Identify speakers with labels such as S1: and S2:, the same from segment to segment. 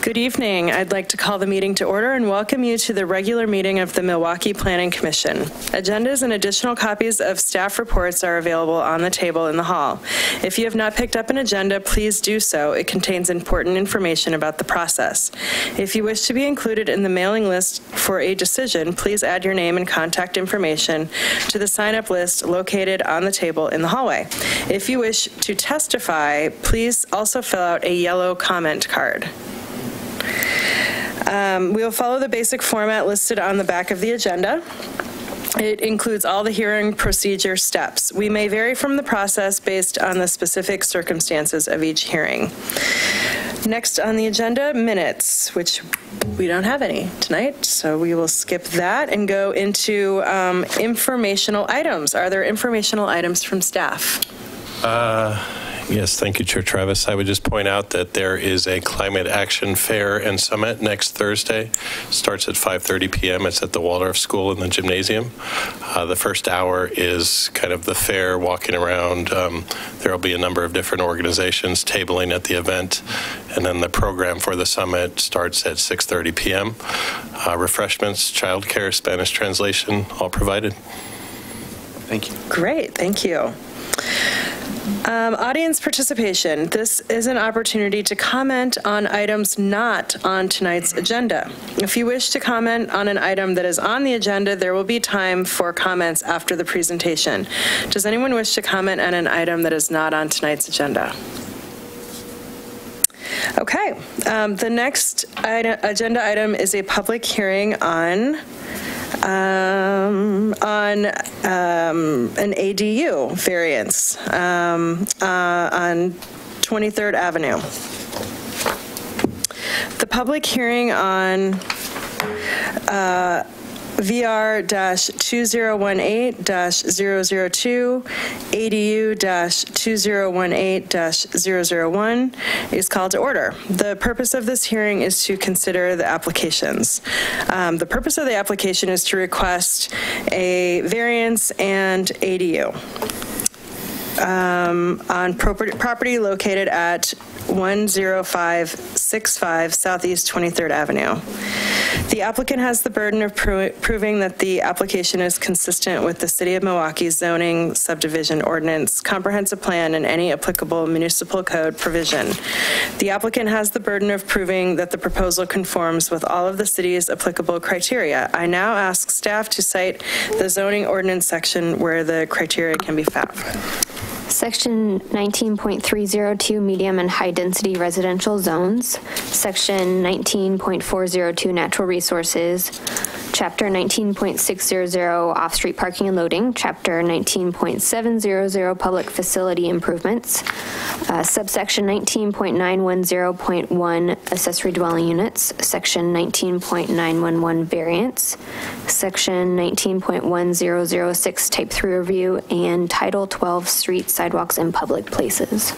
S1: Good evening. I'd like to call the meeting to order and welcome you to the regular meeting of the Milwaukee Planning Commission. Agendas and additional copies of staff reports are available on the table in the hall. If you have not picked up an agenda, please do so. It contains important information about the process. If you wish to be included in the mailing list for a decision, please add your name and contact information to the sign-up list located on the table in the hallway. If you wish to testify, please also fill out a yellow comment card. We will follow the basic format listed on the back of the agenda. It includes all the hearing procedure steps. We may vary from the process based on the specific circumstances of each hearing. Next on the agenda, minutes, which we don't have any tonight, so we will skip that and go into informational items. Are there informational items from staff?
S2: Yes, thank you, Chair Travis. I would just point out that there is a Climate Action Fair and Summit next Thursday. Starts at 5:30 p.m. It's at the Waldorf School in the gymnasium. The first hour is kind of the fair, walking around. There will be a number of different organizations tabling at the event. And then the program for the summit starts at 6:30 p.m. Refreshments, childcare, Spanish translation, all provided. Thank you.
S1: Great, thank you. Audience participation. This is an opportunity to comment on items not on tonight's agenda. If you wish to comment on an item that is on the agenda, there will be time for comments after the presentation. Does anyone wish to comment on an item that is not on tonight's agenda? Okay. The next agenda item is a public hearing on an ADU variance on 23rd Avenue. The public hearing on VR-2018-002, ADU-2018-001 is called to order. The purpose of this hearing is to consider the applications. The purpose of the application is to request a variance and ADU on property located at 10565 Southeast 23rd Avenue. The applicant has the burden of proving that the application is consistent with the City of Milwaukee's zoning subdivision ordinance, comprehensive plan, and any applicable municipal code provision. The applicant has the burden of proving that the proposal conforms with all of the city's applicable criteria. I now ask staff to cite the zoning ordinance section where the criteria can be found.
S3: Section 19.302, medium and high density residential zones. Section 19.402, natural resources. Chapter 19.600, off-street parking and loading. Chapter 19.700, public facility improvements. Subsection 19.910.1, accessory dwelling units. Section 19.911, variance. Section 19.1006, type 3 review, and Title 12, streets, sidewalks, and public places.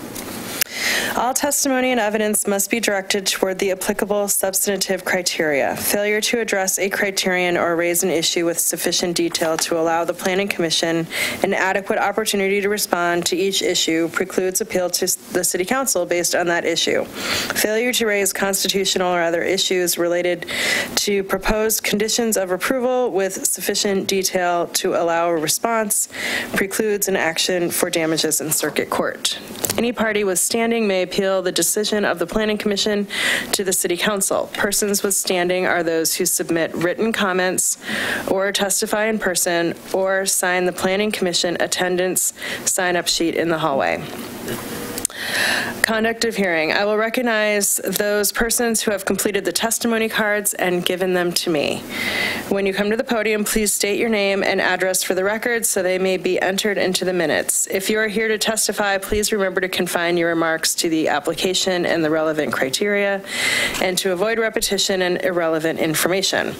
S1: All testimony and evidence must be directed toward the applicable substantive criteria. Failure to address a criterion or raise an issue with sufficient detail to allow the Planning Commission an adequate opportunity to respond to each issue precludes appeal to the City Council based on that issue. Failure to raise constitutional or other issues related to proposed conditions of approval with sufficient detail to allow a response precludes an action for damages in circuit court. Any party with standing may appeal the decision of the Planning Commission to the City Council. Persons with standing are those who submit written comments or testify in person or sign the Planning Commission attendance sign-up sheet in the hallway. Conduct of hearing. I will recognize those persons who have completed the testimony cards and given them to me. When you come to the podium, please state your name and address for the record so they may be entered into the minutes. If you are here to testify, please remember to confine your remarks to the application and the relevant criteria and to avoid repetition and irrelevant information.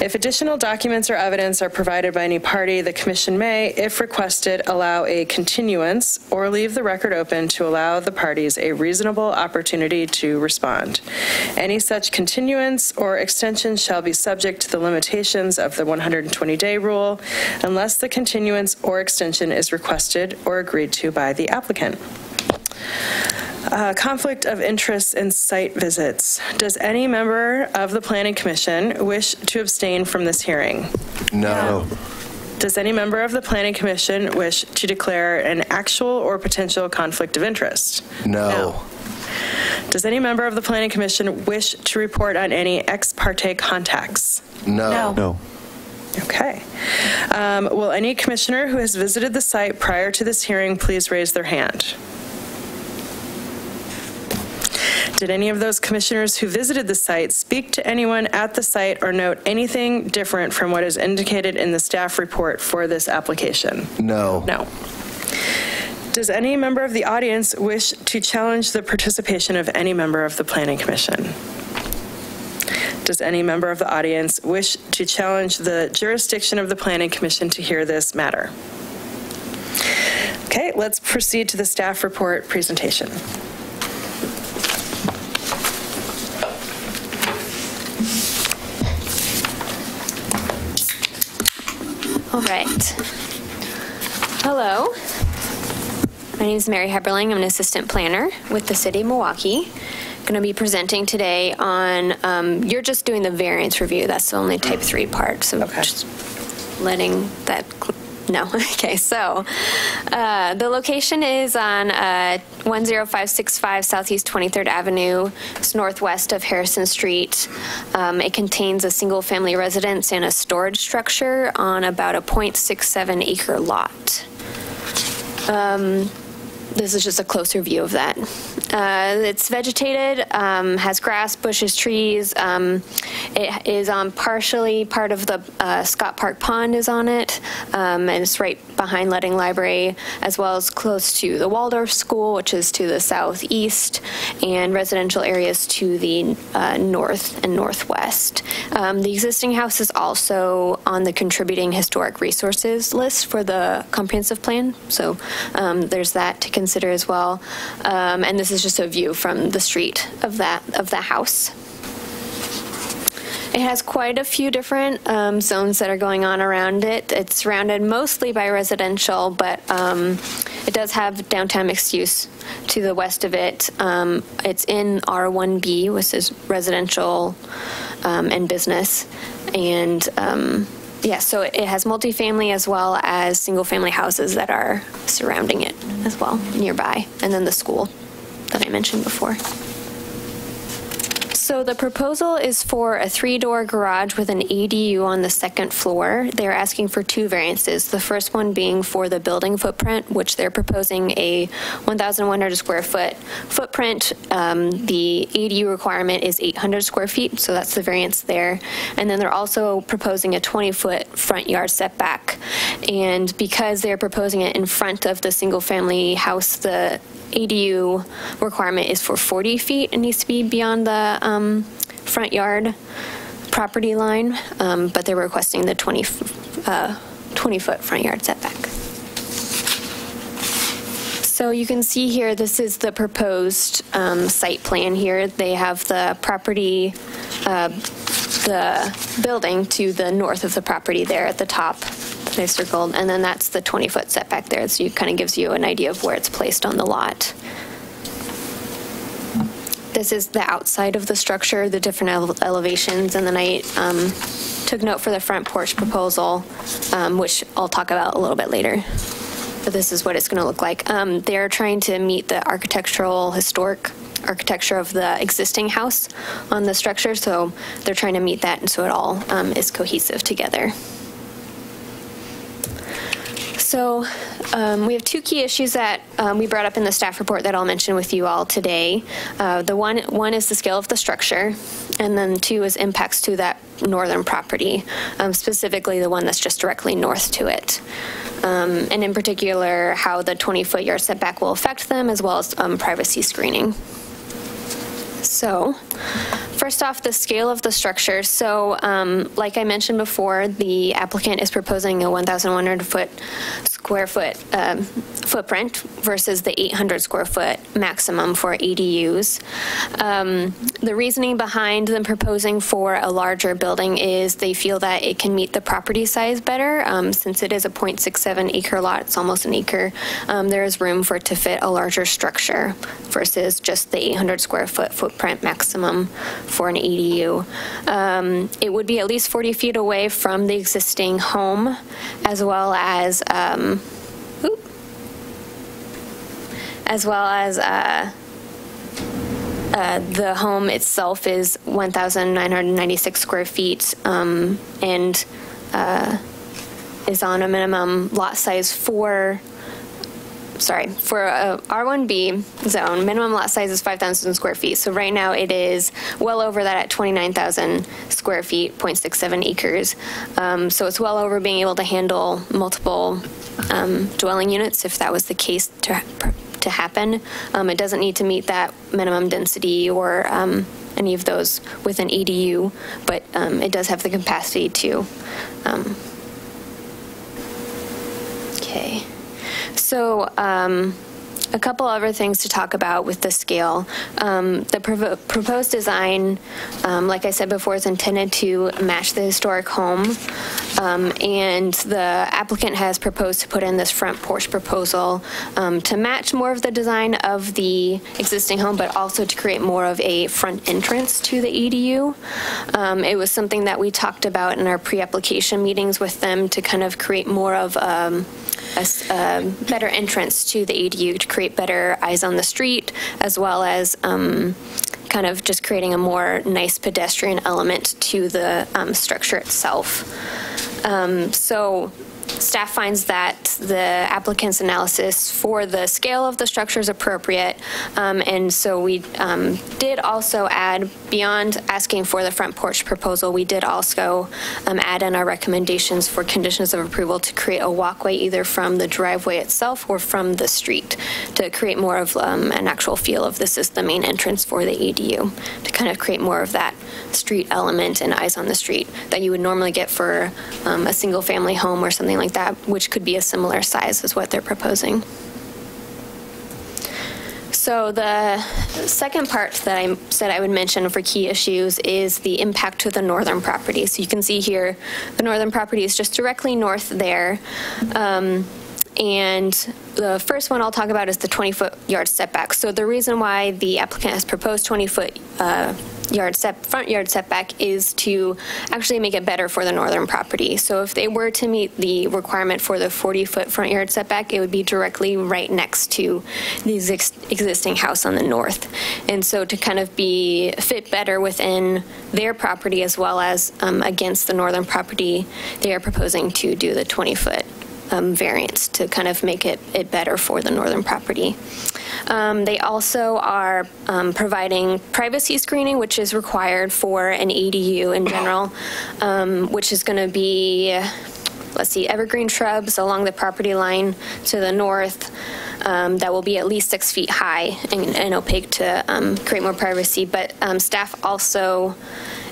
S1: If additional documents or evidence are provided by any party, the Commission may, if requested, allow a continuance or leave the record open to allow the parties a reasonable opportunity to respond. Any such continuance or extension shall be subject to the limitations of the 120-day rule unless the continuance or extension is requested or agreed to by the applicant. Conflict of interest in site visits. Does any member of the Planning Commission wish to abstain from this hearing?
S4: No.
S1: Does any member of the Planning Commission wish to declare an actual or potential conflict of interest?
S4: No.
S1: Does any member of the Planning Commission wish to report on any ex parte contacts?
S4: No.
S5: No.
S1: Okay. Will any commissioner who has visited the site prior to this hearing please raise their hand? Did any of those commissioners who visited the site speak to anyone at the site or note anything different from what is indicated in the staff report for this application?
S4: No.
S1: No. Does any member of the audience wish to challenge the participation of any member of the Planning Commission? Does any member of the audience wish to challenge the jurisdiction of the Planning Commission to hear this matter? Okay, let's proceed to the staff report presentation.
S3: All right. Hello. My name is Mary Heberling. I'm an assistant planner with the City of Milwaukee. I'm going to be presenting today on, you're just doing the variance review. That's the only type 3 part. So
S1: Okay.
S3: just letting that, no. Okay, so the location is on 10565 Southeast 23rd Avenue. It's northwest of Harrison Street. It contains a single family residence and a storage structure on about a 0.67 acre lot. This is just a closer view of that. It's vegetated, has grass, bushes, trees. It is on partially part of the Scott Park Pond is on it, and it's right behind Ledding Library, as well as close to the Waldorf School, which is to the southeast, and residential areas to the north and northwest. The existing house is also on the contributing historic resources list for the comprehensive plan, so there's that to consider as well. And this is just a view from the street of the house. It has quite a few different zones that are going on around it. It's surrounded mostly by residential, but it does have downtown mixed use to the west of it. It's in R1B, which is residential and business. And yeah, so it has multifamily as well as single-family houses that are surrounding it as well, nearby, and then the school that I mentioned before. So the proposal is for a 3-door garage with an ADU on the second floor. They're asking for 2 variances. The first one being for the building footprint, which they're proposing a 1,100 square foot footprint. The ADU requirement is 800 square feet, so that's the variance there. And then they're also proposing a 20-foot front yard setback. And because they're proposing it in front of the single-family house, the ADU requirement is for 40 feet. It needs to be beyond the front yard property line, but they're requesting the 20-foot front yard setback. So you can see here, this is the proposed site plan here. They have the property, the building to the north of the property there at the top that I circled, and then that's the 20-foot setback there, so it kind of gives you an idea of where it's placed on the lot. This is the outside of the structure, the different elevations, and then I took note for the front porch proposal, which I'll talk about a little bit later. But this is what it's going to look like. They're trying to meet the historic architecture of the existing house on the structure, so they're trying to meet that, and so it all is cohesive together. So we have 2 key issues that we brought up in the staff report that I'll mention with you all today. The one is the scale of the structure, and then 2 is impacts to that northern property, specifically the one that's just directly north to it. And in particular, how the 20-foot yard setback will affect them, as well as privacy screening. So first off, the scale of the structure. So like I mentioned before, the applicant is proposing a 1,100 square foot footprint versus the 800 square foot maximum for ADUs. The reasoning behind them proposing for a larger building is they feel that it can meet the property size better. Since it is a 0.67 acre lot, it's almost an acre, there is room for it to fit a larger structure versus just the 800 square foot footprint maximum for an ADU. It would be at least 40 feet away from the existing home, as well as the home itself is 1,996 square feet and is on a minimum lot size for a R1B zone, minimum lot size is 5,000 square feet. So right now it is well over that at 29,000 square feet, 0.67 acres. So it's well over being able to handle multiple dwelling units if that was the case to happen. It doesn't need to meet that minimum density or any of those with an ADU, but it does have the capacity to. Okay. So a couple other things to talk about with the scale. The proposed design, like I said before, is intended to match the historic home. And the applicant has proposed to put in this front porch proposal to match more of the design of the existing home, but also to create more of a front entrance to the ADU. It was something that we talked about in our pre-application meetings with them to kind of create more of a better entrance to the ADU, to create better eyes on the street, as well as kind of just creating a more nice pedestrian element to the structure itself. So staff finds that the applicant's analysis for the scale of the structure is appropriate, and so we did also add, beyond asking for the front porch proposal, we did also add in our recommendations for conditions of approval to create a walkway either from the driveway itself or from the street to create more of an actual feel of this is the main entrance for the ADU, to kind of create more of that street element and eyes on the street that you would normally get for a single family home or something like that, which could be a similar size as what they're proposing. So the second part that I said I would mention for key issues is the impact to the northern property. So you can see here, the northern property is just directly north there. And the first one I'll talk about is the 20-foot yard setback. So the reason why the applicant has proposed 20-foot front yard setback is to actually make it better for the northern property. So if they were to meet the requirement for the 40-foot front yard setback, it would be directly right next to the existing house on the north. And so to kind of fit better within their property as well as against the northern property, they are proposing to do the 20-foot variance to kind of make it better for the northern property. They also are providing privacy screening, which is required for an ADU in general, which is going to be, let's see, evergreen shrubs along the property line to the north that will be at least 6 feet high and opaque to create more privacy. But staff also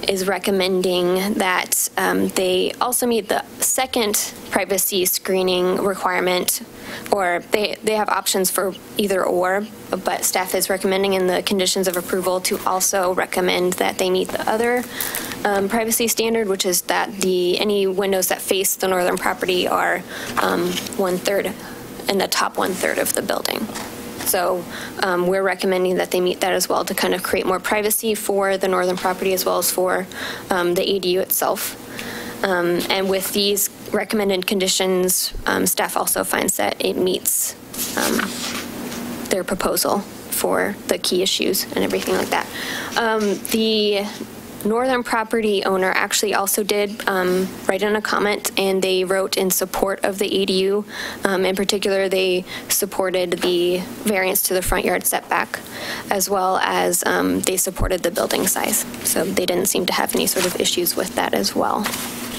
S3: is recommending that they also meet the second privacy screening requirement, or they have options for either or, but staff is recommending in the conditions of approval to also recommend that they meet the other privacy standard, which is that any windows that face the northern property are 1/3 in the top 1/3 of the building. So we're recommending that they meet that as well to kind of create more privacy for the northern property as well as for the ADU itself. And with these recommended conditions, staff also finds that it meets their proposal for the key issues and everything like that. The northern property owner actually also did write in a comment, and they wrote in support of the ADU. In particular, they supported the variance to the front yard setback, as well as they supported the building size. So they didn't seem to have any sort of issues with that as well.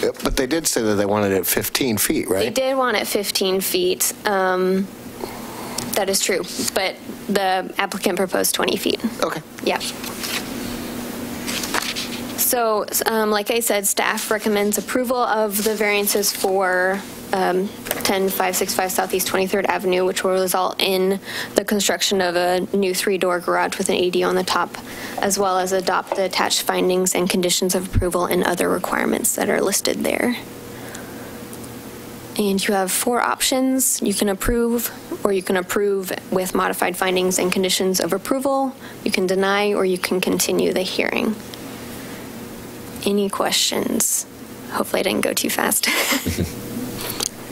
S4: Yep, but they did say that they wanted it 15 feet, right?
S3: They did want it 15 feet. That is true, but the applicant proposed 20 feet.
S4: Okay.
S3: Yeah. So, like I said, staff recommends approval of the variances for 10565 Southeast 23rd Avenue, which will result in the construction of a new 3-door garage with an ADU on the top, as well as adopt the attached findings and conditions of approval and other requirements that are listed there. And you have 4 options. You can approve, or you can approve with modified findings and conditions of approval. You can deny, or you can continue the hearing. Any questions? Hopefully I didn't go too fast.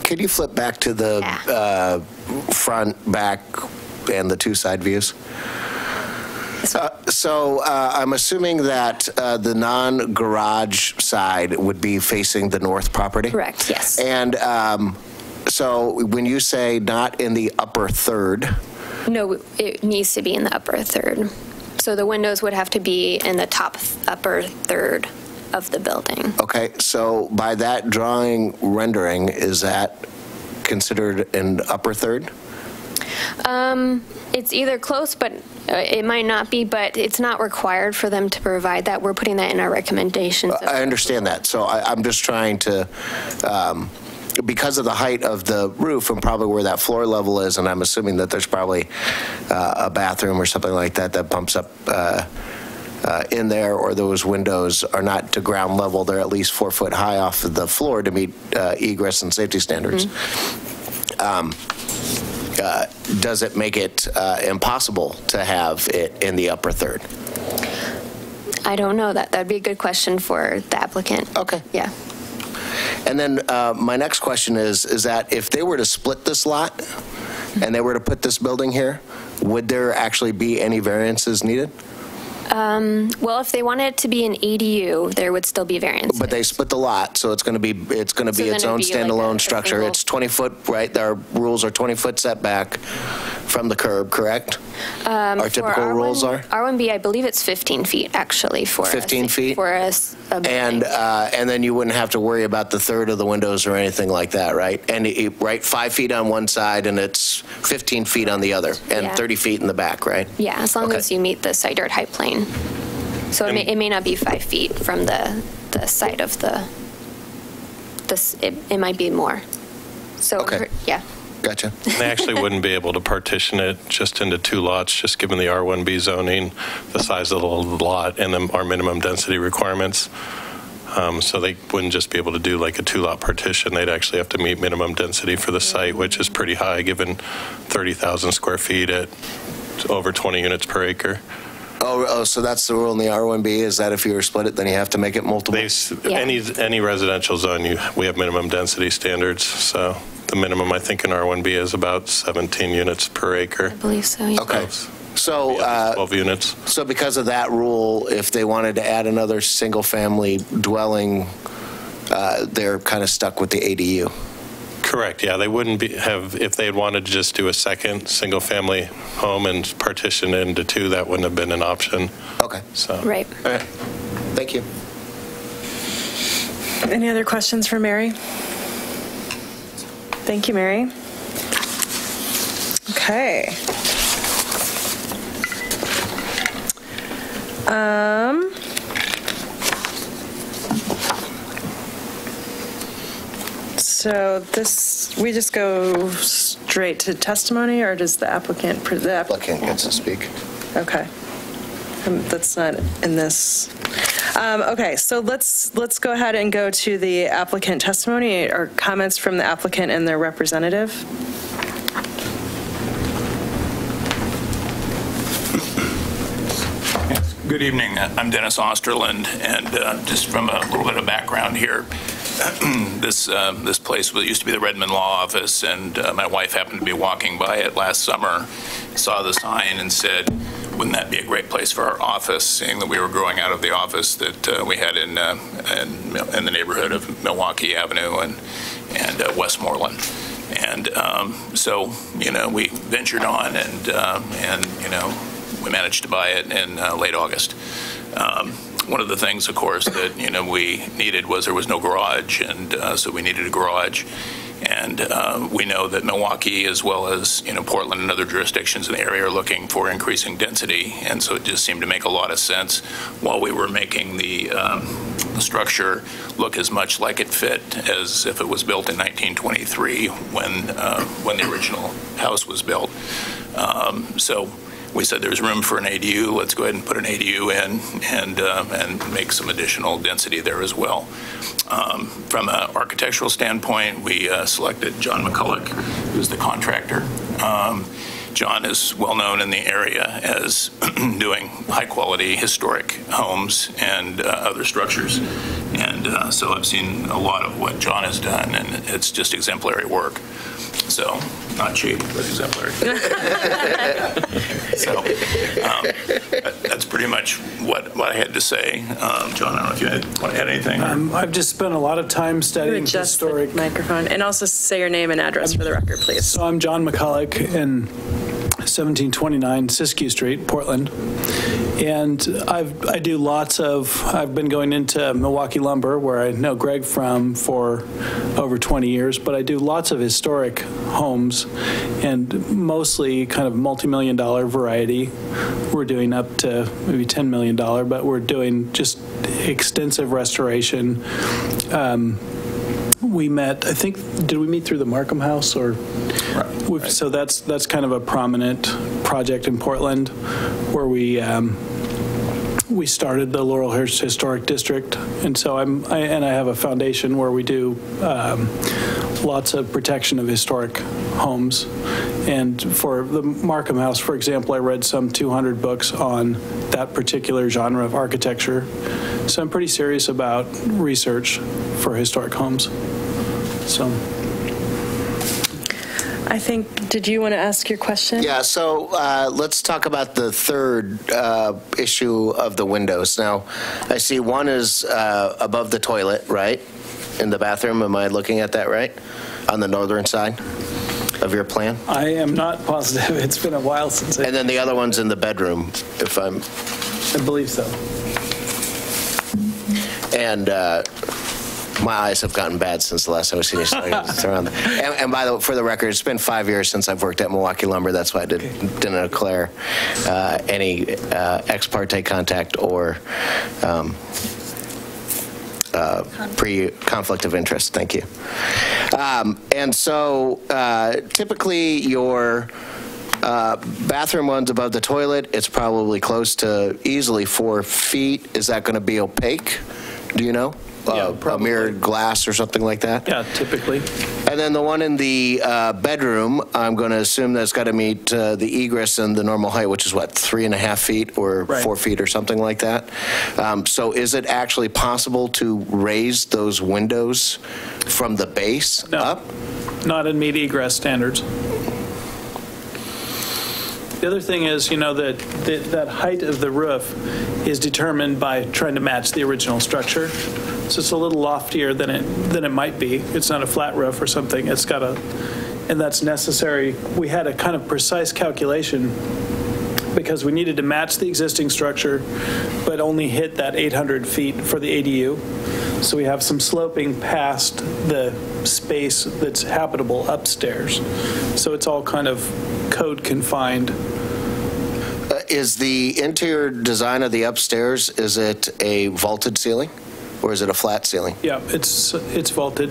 S4: Could you flip back to the front, back, and the 2 side views? So I'm assuming that the non-garage side would be facing the north property?
S3: Correct, yes.
S4: And so when you say not in the upper third?
S3: No, it needs to be in the upper third. So the windows would have to be in the top upper third of the building.
S4: Okay, so by that drawing rendering, is that considered an upper third?
S3: It's either close, but it might not be, but it's not required for them to provide that. We're putting that in our recommendations.
S4: I understand that. So I'm just trying to, because of the height of the roof and probably where that floor level is, and I'm assuming that there's probably a bathroom or something like that that bumps up in there, or those windows are not to ground level. They're at least 4 foot high off of the floor to meet egress and safety standards. Does it make it impossible to have it in the upper third?
S3: I don't know. That'd be a good question for the applicant.
S4: Okay.
S3: Yeah.
S4: And then my next question is that if they were to split this lot and they were to put this building here, would there actually be any variances needed?
S3: Well, if they wanted it to be an ADU, there would still be variances.
S4: But they split the lot, so it's going to be its own standalone structure. It's 20 foot, right? Our rules are 20 foot setback from the curb, correct? Our typical rules are
S3: R1B, I believe it's 15 feet actually for
S4: 15 feet
S3: for a
S4: and then you wouldn't have to worry about the third of the windows or anything like that, right? And right, 5 feet on one side and it's 15 feet on the other, and 30 feet in the back, right?
S3: Yeah, as long as you meet the side yard height plane. So it may not be 5 feet from the side of it might be more. So yeah.
S4: Gotcha.
S2: They actually wouldn't be able to partition it just into 2 lots, just given the R1B zoning, the size of the lot, and our minimum density requirements. So they wouldn't just be able to do like a 2-lot partition. They'd actually have to meet minimum density for the site, which is pretty high, given 30,000 square feet at over 20 units per acre.
S4: Oh, so that's the rule in the R1B, is that if you were split it, then you have to make it multiple?
S2: Any residential zone, we have minimum density standards, so the minimum, I think, in R1B is about 17 units per acre.
S3: I believe so, yeah.
S4: Okay. So
S2: 12 units.
S4: So because of that rule, if they wanted to add another single-family dwelling, they're kind of stuck with the ADU.
S2: Correct, yeah. They wouldn't if they had wanted to just do a second single-family home and partition it into 2, that wouldn't have been an option.
S4: Okay.
S2: So.
S3: Right.
S4: All right. Thank you.
S1: Any other questions for Mary? Thank you, Mary. Okay. So we just go straight to testimony, or does the applicant? The
S4: applicant gets to speak.
S1: Okay. That's not in this. Okay, so let's go ahead and go to the applicant testimony or comments from the applicant and their representative.
S5: Good evening. I'm Dennis Osterland, and just from a little bit of background here, this place used to be the Redmond Law Office, and my wife happened to be walking by it last summer, saw the sign, and said, "Wouldn't that be a great place for our office?" Seeing that we were growing out of the office that we had in the neighborhood of Milwaukee Avenue and Westmoreland. And so we ventured on, and we managed to buy it in late August. One of the things, of course, that we needed was there was no garage, and so we needed a garage. And we know that Milwaukee, as well as Portland and other jurisdictions in the area, are looking for increasing density, and so it just seemed to make a lot of sense while we were making the structure look as much like it fit as if it was built in 1923 when the original house was built. So we said there's room for an ADU. Let's go ahead and put an ADU in and make some additional density there as well. From an architectural standpoint, we selected John McCulloch, who's the contractor. John is well known in the area as doing high-quality historic homes and other structures. And so I've seen a lot of what John has done, and it's just exemplary work. So, not cheap, but exemplary. So, that's pretty much what I had to say. John, I don't know if you want to add anything.
S6: I've just spent a lot of time studying historic.
S1: The microphone, and also say your name and address for the record, please.
S6: So I'm John McCulloch in 1729 Siskiyou Street, Portland. And I've been going into Milwaukee lumber, where I know Greg from for over 20 years, but I do lots of historic homes and mostly kind of multi-million-dollar variety. We're doing up to maybe $10 million, but we're doing just extensive restoration. We met, I think, did we meet through the Markham House or? Right. So that's kind of a prominent project in Portland where we started the Laurel Historic District, and so I have a foundation where we do lots of protection of historic homes. And for the Markham House, for example, I read some 200 books on that particular genre of architecture. So I'm pretty serious about research for historic homes. So.
S1: I think, did you want to ask your question?
S4: Yeah, so let's talk about the third issue of the windows. Now, I see one is above the toilet, right? In the bathroom, am I looking at that right? On the northern side of your plan?
S6: I am not positive. It's been a while since
S4: And then the other one's in the bedroom, if I'm...
S6: I believe so.
S4: And my eyes have gotten bad since the last time I've seen you. And by the way, for the record, it's been 5 years since I've worked at Milwaukee Lumber. That's why I didn't declare any ex parte contact or pre-conflict of interest. Thank you. And so typically your bathroom one's above the toilet. It's probably close to easily 4 feet. Is that going to be opaque? Do you know?
S6: Yeah,
S4: a mirrored glass or something like that?
S6: Yeah, typically.
S4: And then the one in the bedroom, I'm going to assume that's got to meet the egress and the normal height, which is what, 3.5 feet or
S6: right.
S4: 4 feet or something like that. So is it actually possible to raise those windows from the base up?
S6: Not in meet egress standards. The other thing is, that height of the roof is determined by trying to match the original structure. So it's a little loftier than it might be. It's not a flat roof or something. It's got and that's necessary. We had a kind of precise calculation because we needed to match the existing structure, but only hit that 800 feet for the ADU. So we have some sloping past the space that's habitable upstairs. So it's all kind of code confined.
S4: Is the interior design of the upstairs, is it a vaulted ceiling or is it a flat ceiling?
S6: Yeah, it's vaulted.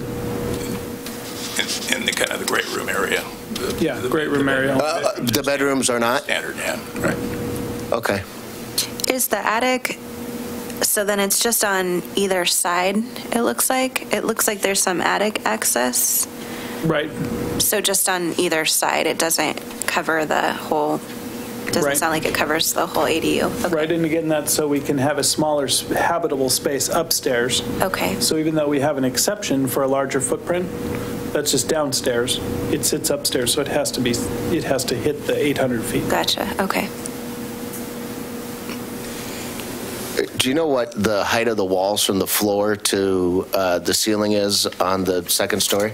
S5: In the kind of the great room area.
S6: The great room area.
S4: The bedrooms are not?
S5: Standard, yeah. Right.
S4: Okay.
S7: Is the attic, so then it's just on either side, it looks like? It looks like there's some attic access.
S6: Right.
S7: So just on either side, it doesn't cover the whole, doesn't
S6: Right.
S7: sound like it covers the whole ADU. Okay.
S6: Right, and again, that's so we can have a smaller habitable space upstairs.
S7: Okay.
S6: So even though we have an exception for a larger footprint, that's just downstairs. It sits upstairs, so it has to hit the 800 feet.
S7: Gotcha, okay.
S4: Do you know what the height of the walls from the floor to the ceiling is on the second story?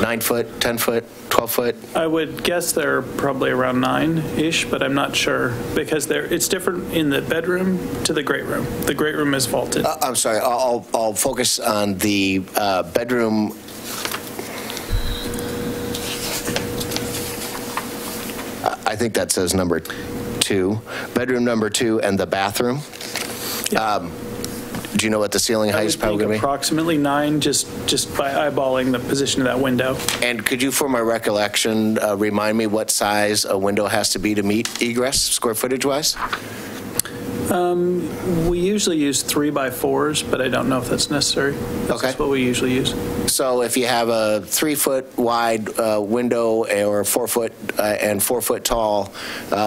S4: 9 foot, 10 foot, 12 12 foot?
S6: I would guess they're probably around 9-ish, but I'm not sure because it's different in the bedroom to the great room. The great room is vaulted.
S4: I'm sorry, I'll focus on the bedroom. I think that says number 2, bedroom number 2 and the bathroom.
S6: Yeah.
S4: Do you know what the ceiling height is probably going to be?
S6: Approximately 9, just by eyeballing the position of that window.
S4: And could you, for my recollection, remind me what size a window has to be to meet egress, square footage wise?
S6: We usually use 3x4s, but I don't know if that's necessary. That's just what we usually use.
S4: So if you have a 3-foot wide window or 4 foot and 4 foot tall,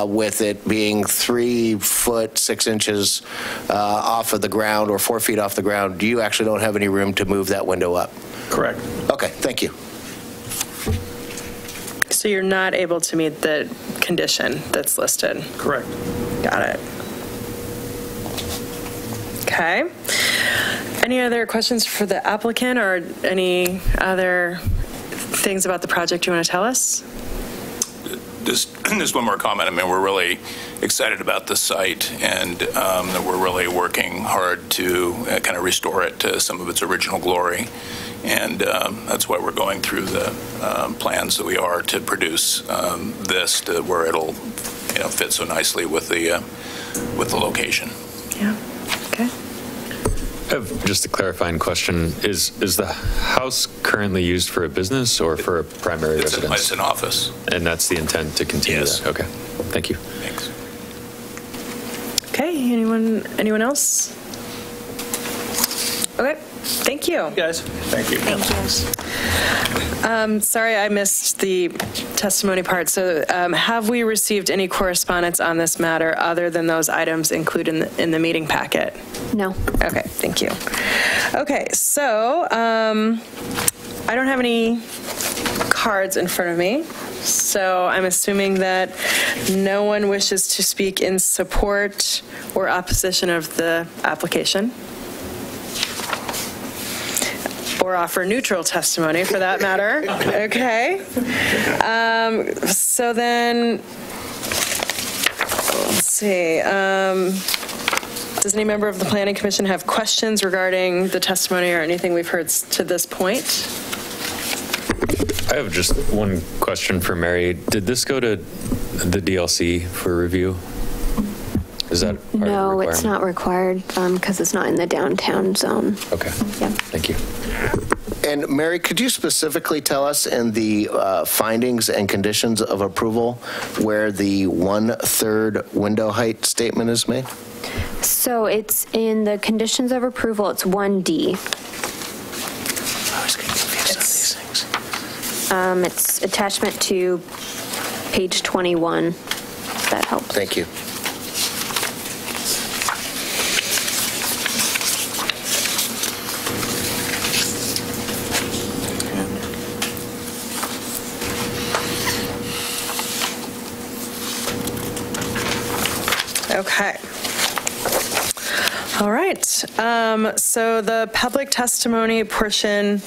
S4: with it being 3 foot 6 inches off of the ground or 4 feet off the ground, you actually don't have any room to move that window up?
S6: Correct.
S4: Okay, thank you.
S1: So you're not able to meet the condition that's listed?
S6: Correct.
S1: Got it. Okay. Any other questions for the applicant or any other things about the project you want to tell us?
S5: Just one more comment. I mean, we're really excited about the site, and that we're really working hard to kind of restore it to some of its original glory. And that's why we're going through the plans that we are to produce this to where it'll, fit so nicely with the location.
S1: Yeah. Okay.
S8: I have just a clarifying question. Is the house currently used for a business or for a primary residence?
S5: It's an office.
S8: And that's the intent to continue
S5: Yes.
S8: that? Okay. Thank you.
S5: Thanks.
S1: Okay. Anyone else? Okay. Thank you.
S6: Guys. Thank you.
S7: Thank you.
S1: Sorry, I missed the testimony part. So have we received any correspondence on this matter other than those items included in the meeting packet?
S3: No.
S1: Okay, thank you. Okay, so I don't have any cards in front of me, so I'm assuming that no one wishes to speak in support or opposition of the application, or offer neutral testimony for that matter. Okay. So then, let's see. Does any member of the Planning Commission have questions regarding the testimony or anything we've heard to this point?
S8: I have just one question for Mary. Did this go to the DLC for review? Is that part of the
S3: No,
S8: requirement?
S3: it's not required because it's not in the downtown zone.
S8: Okay.
S3: Yeah.
S8: Thank you.
S4: And Mary, could you specifically tell us in the findings and conditions of approval where the 1/3 window height statement is made?
S3: So it's in the conditions of approval, it's 1D.
S4: I was getting confused on these things.
S3: It's attachment to page 21. If that helps.
S4: Thank you.
S1: Okay. All right. So the public testimony portion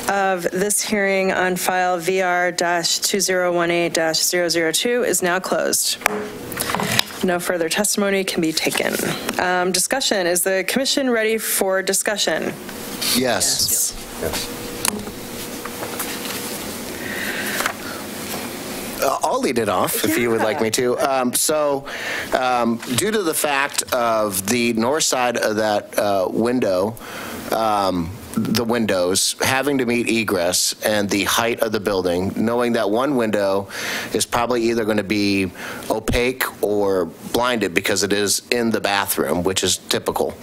S1: of this hearing on file VR-2018-002 is now closed. No further testimony can be taken. Discussion. Is the commission ready for discussion?
S4: Yes. I'll lead it off if you would like me to. Due to the fact of the north side of that window, the windows having to meet egress and the height of the building, knowing that one window is probably either going to be opaque or blinded because it is in the bathroom, which is typical.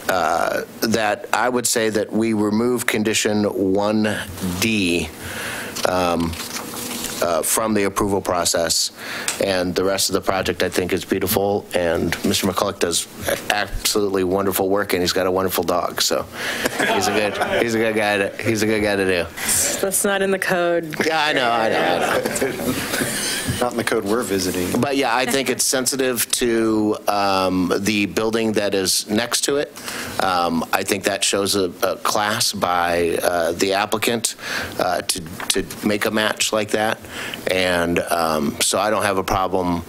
S4: That I would say that we remove condition 1D from the approval process, and the rest of the project I think is beautiful, and Mr. McCulloch does absolutely wonderful work, and he's got a wonderful dog, so he's a good guy to do.
S1: That's not in the code.
S4: Yeah, I know.
S9: not in the code we're visiting.
S4: But yeah, I think it's sensitive to the building that is next to it. I think that shows a class by the applicant to make a match like that. And so I don't have a problem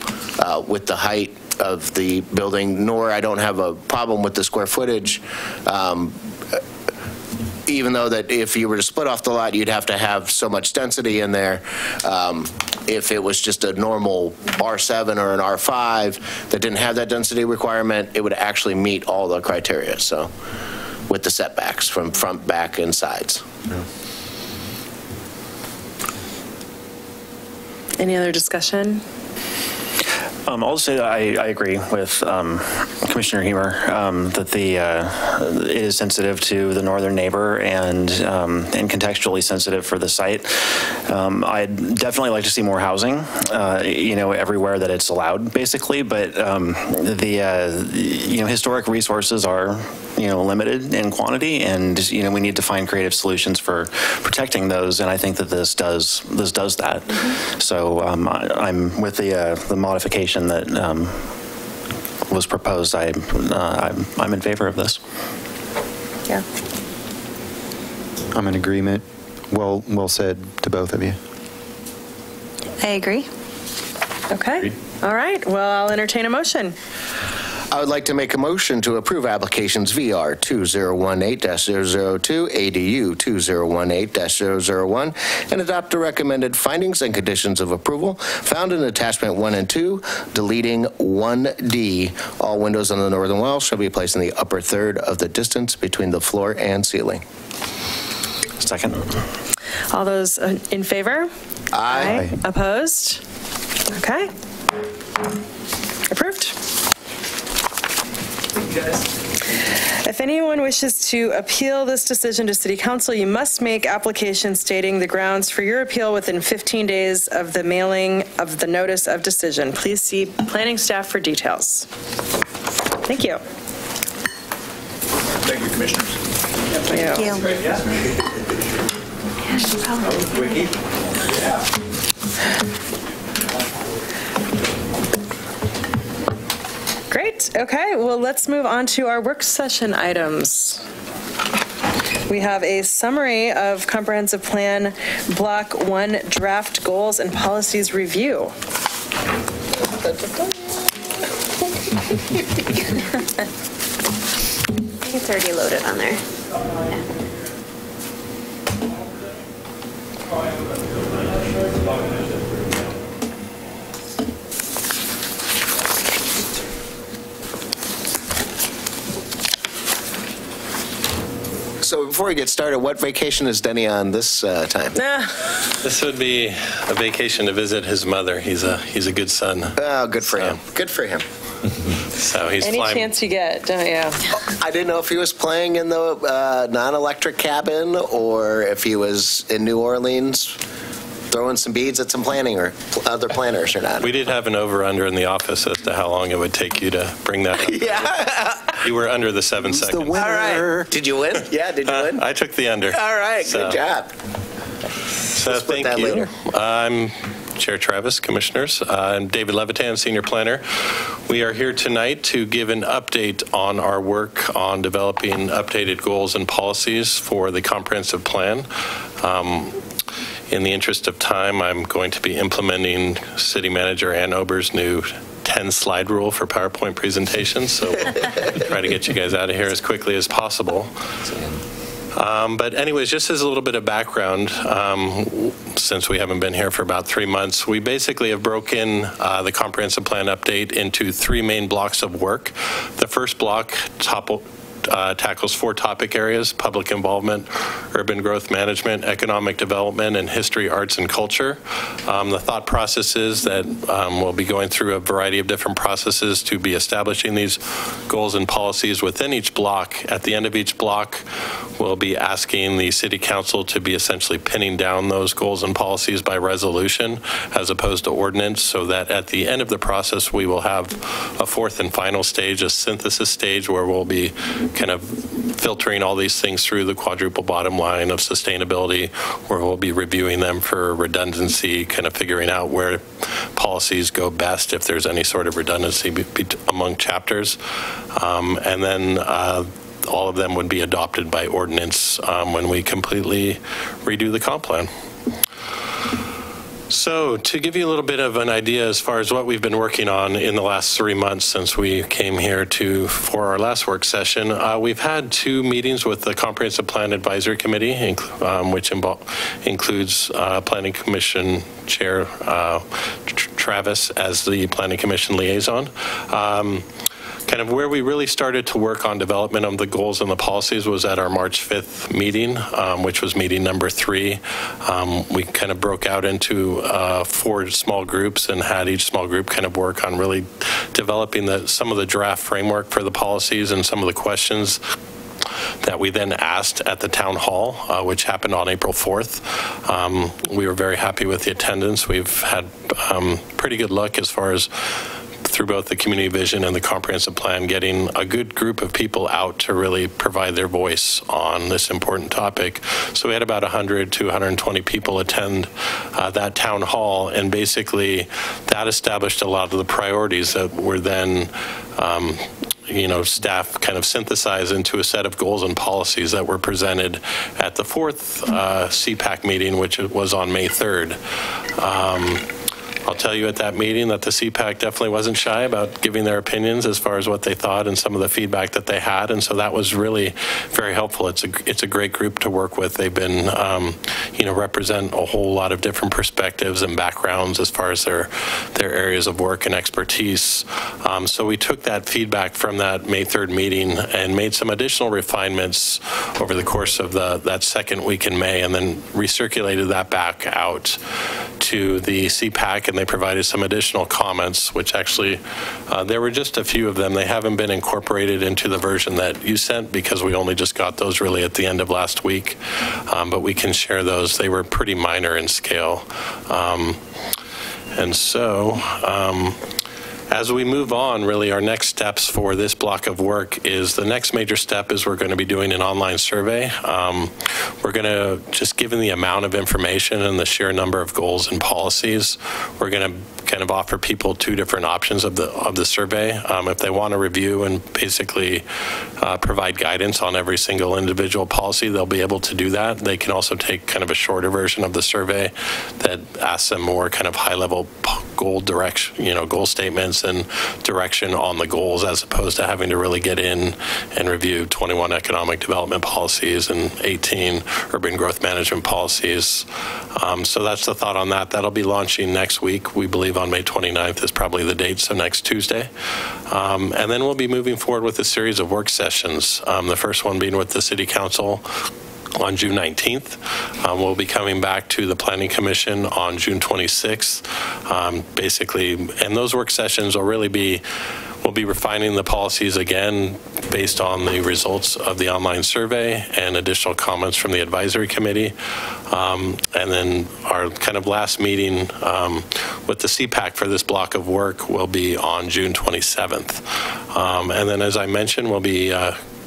S4: with the height of the building, nor I don't have a problem with the square footage. Even though that if you were to split off the lot, you'd have to have so much density in there. If it was just a normal R7 or an R5 that didn't have that density requirement, it would actually meet all the criteria. So with the setbacks from front, back, and sides.
S9: Yeah.
S1: Any other discussion?
S10: I'll say that I agree with Commissioner Hemer that it is sensitive to the northern neighbor and contextually sensitive for the site. I'd definitely like to see more housing, everywhere that it's allowed, basically. But historic resources are limited in quantity, and we need to find creative solutions for protecting those. And I think that this does that. Mm-hmm. So I'm with the modification that was proposed. I'm in favor of this.
S1: Yeah.
S9: I'm in agreement. Well said to both of you.
S7: I agree.
S1: Okay.
S2: Agreed.
S1: All right. Well, I'll entertain a motion.
S4: I would like to make a motion to approve applications VR 2018-002, ADU 2018-001, and adopt the recommended findings and conditions of approval found in attachment 1 and 2, deleting 1D. All windows on the northern wall shall be placed in the upper third of the distance between the floor and ceiling.
S10: Second.
S1: All those in favor?
S4: Aye.
S1: Opposed? Okay. Approved. If anyone wishes to appeal this decision to City Council, you must make application stating the grounds for your appeal within 15 days of the mailing of the notice of decision. Please see planning staff for details. Thank you.
S5: Thank you, Commissioners.
S1: Thank you. Great. Okay. Well, let's move on to our work session items. We have a summary of Comprehensive Plan Block 1 Draft Goals and Policies Review.
S3: I think it's already loaded on there.
S4: So before we get started, what vacation is Denny on this time?
S2: This would be a vacation to visit his mother. He's a good son.
S4: Oh, good for him. Good for him.
S2: So he's
S1: Any
S2: flying.
S1: chance you get, don't you?
S4: I didn't know if he was playing in the non-electric cabin or if he was in New Orleans throwing some beads at some planning or other planners or not.
S2: We did have an over-under in the office as to how long it would take you to bring that up.
S4: Yeah.
S2: You were under the 7 seconds.
S4: All right. Did you win? Yeah, did you win?
S2: I took the under.
S4: All right, good job.
S2: So
S4: split
S2: thank
S4: that
S2: you.
S4: later.
S2: I'm Chair Travis, Commissioners. I'm David Levitan, Senior Planner. We are here tonight to give an update on our work on developing updated goals and policies for the comprehensive plan. In the interest of time, I'm going to be implementing City Manager Ann Ober's new 10-slide rule for PowerPoint presentations, so we'll try to get you guys out of here as quickly as possible. But anyways, just as a little bit of background, since we haven't been here for about 3 months, we basically have broken the comprehensive plan update into 3 main blocks of work. The first block tackles 4 topic areas: public involvement, urban growth management, economic development, and history, arts, and culture. The thought process is that we'll be going through a variety of different processes to be establishing these goals and policies within each block. At the end of each block, we'll be asking the City Council to be essentially pinning down those goals and policies by resolution as opposed to ordinance, so that at the end of the process, we will have a 4th and final stage, a synthesis stage, where we'll be kind of filtering all these things through the quadruple bottom line of sustainability, where we'll be reviewing them for redundancy, kind of figuring out where policies go best if there's any sort of redundancy among chapters. And then all of them would be adopted by ordinance when we completely redo the comp plan. So to give you a little bit of an idea as far as what we've been working on in the last 3 months since we came here for our last work session, we've had 2 meetings with the Comprehensive Plan Advisory Committee, which includes Planning Commission Chair Travis as the Planning Commission liaison. Kind of where we really started to work on development of the goals and the policies was at our March 5th meeting, which was meeting number 3. We kind of broke out into 4 small groups and had each small group kind of work on really developing some of the draft framework for the policies and some of the questions that we then asked at the town hall, which happened on April 4th. We were very happy with the attendance. We've had pretty good luck as far as through both the community vision and the comprehensive plan, getting a good group of people out to really provide their voice on this important topic. So we had about 100 to 120 people attend that town hall, and basically that established a lot of the priorities that were then staff kind of synthesized into a set of goals and policies that were presented at the 4th CPAC meeting, which was on May 3rd. I'll tell you at that meeting that the CPAC definitely wasn't shy about giving their opinions as far as what they thought and some of the feedback that they had, and so that was really very helpful. It's a great group to work with. They've been, represent a whole lot of different perspectives and backgrounds as far as their areas of work and expertise. So we took that feedback from that May 3rd meeting and made some additional refinements over the course of that second week in May, and then recirculated that back out to the CPAC, and they provided some additional comments, which actually, there were just a few of them. They haven't been incorporated into the version that you sent because we only just got those really at the end of last week, but we can share those. They were pretty minor in scale. And so, as we move on, really our next steps for this block of work is the next major step is we're going to be doing an online survey. We're going to, just given the amount of information and the sheer number of goals and policies, we're going to kind of offer people 2 different options of the survey. If they want to review and basically provide guidance on every single individual policy, they'll be able to do that. They can also take kind of a shorter version of the survey that asks them more kind of high-level goal direction, goal statements and direction on the goals, as opposed to having to really get in and review 21 economic development policies and 18 urban growth management policies. So that's the thought on that. That'll be launching next week. We believe on May 29th is probably the date, so next Tuesday. And then we'll be moving forward with a series of work sessions. The first one being with the City Council on June 19th. We'll be coming back to the Planning Commission on June 26th. Basically, and those work sessions will really be, we'll be refining the policies again based on the results of the online survey and additional comments from the advisory committee. And then our kind of last meeting with the CPAC for this block of work will be on June 27th. And then, as I mentioned, we'll be